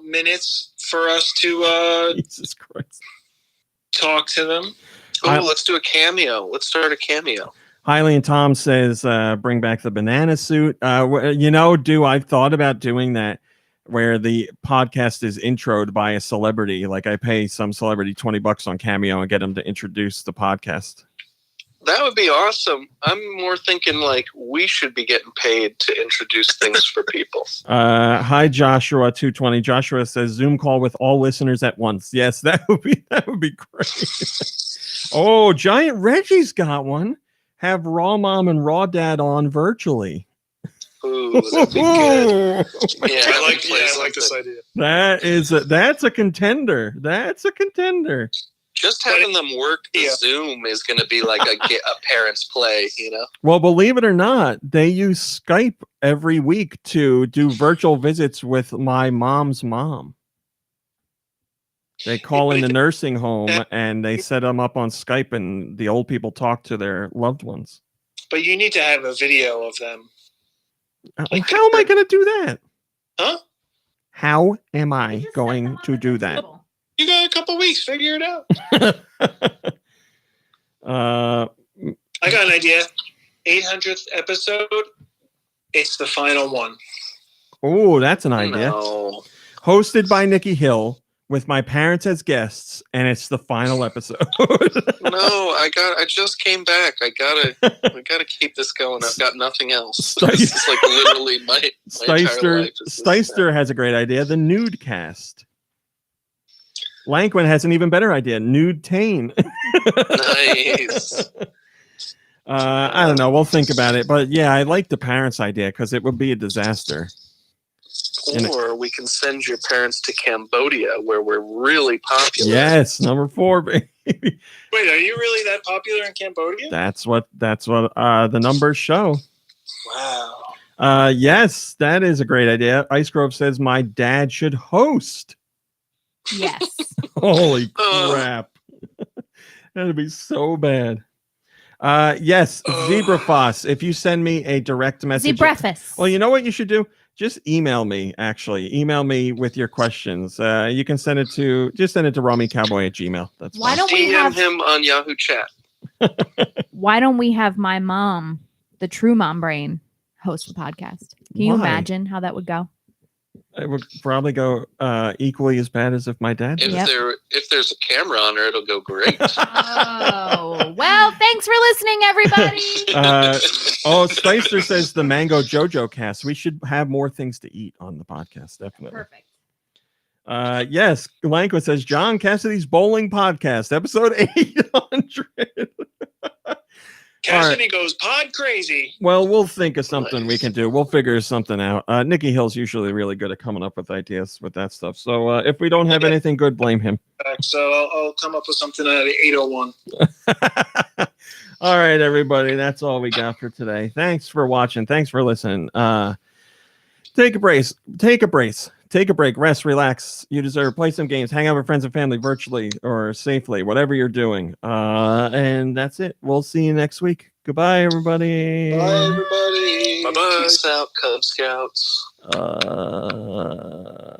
minutes for us to Jesus Christ. Talk to them. Oh, let's do a cameo. Let's start a cameo. Hiley and Tom says, bring back the banana suit. I've thought about doing that where the podcast is introed by a celebrity. Like I pay some celebrity $20 on Cameo and get them to introduce the podcast. That would be awesome. I'm more thinking like we should be getting paid to introduce things for people. Hi, Joshua 220. Joshua says Zoom call with all listeners at once. Yes, that would be great. Oh, Giant Reggie's got one. Have Raw Mom and Raw Dad on virtually. Ooh, that'd be good. Yeah, I like this idea. That's a contender. That's a contender. Just having them work the Zoom is going to be like a parent's play, Well, believe it or not, they use Skype every week to do virtual visits with my mom's mom. They call in the nursing home and they set them up on Skype and the old people talk to their loved ones. But you need to have a video of them. How am I going to do that? Huh? How am I going to do that? You got a couple weeks. Figure it out. I got an idea. 800th episode. It's the final one. Oh, that's an idea. No. Hosted by Nikki Hill with my parents as guests, and it's the final episode. No, I just came back. I gotta keep this going. I've got nothing else. This is like literally my entire life. Steister has a great idea. The nude cast. Lanquin has an even better idea. Nude Tane. Nice. I don't know. We'll think about it. But yeah, I like the parents' idea because it would be a disaster. Or we can send your parents to Cambodia, where we're really popular. Yes, number 4, baby. Wait, are you really that popular in Cambodia? That's what the numbers show. Wow. Yes, that is a great idea. Ice Grove says my dad should host. Yes. Holy crap. That'd be so bad. Yes, Zebrafoss. If you send me a direct message. Zebrafoss. Well, you know what you should do? Just email me, actually. Email me with your questions. You can send it to RommyCowboy@gmail. That's Why fine. don't we DM have him on Yahoo Chat. Why don't we have my mom, the true mom brain, host the podcast? Can you Why? imagine how that would go? It would probably go equally as bad as if my dad did. If there's a camera on her, it'll go great. Oh, well, thanks for listening, everybody. Spicer says the Mango Jojo cast. We should have more things to eat on the podcast, definitely. Perfect. Yes, Lanko says John Cassidy's Bowling Podcast, episode 800. Cassidy goes pod crazy. Well, we'll think of something we can do. We'll figure something out. Nikki Hill's usually really good at coming up with ideas with that stuff. So if we don't have anything good, blame him. So I'll come up with something at 8:01. All right, everybody. That's all we got for today. Thanks for watching. Thanks for listening. Take a brace. Take a break. Rest. Relax. You deserve. Play some games. Hang out with friends and family virtually or safely. Whatever you're doing. And that's it. We'll see you next week. Goodbye, everybody. Bye, everybody. Bye-bye. Peace out, Cub Scouts.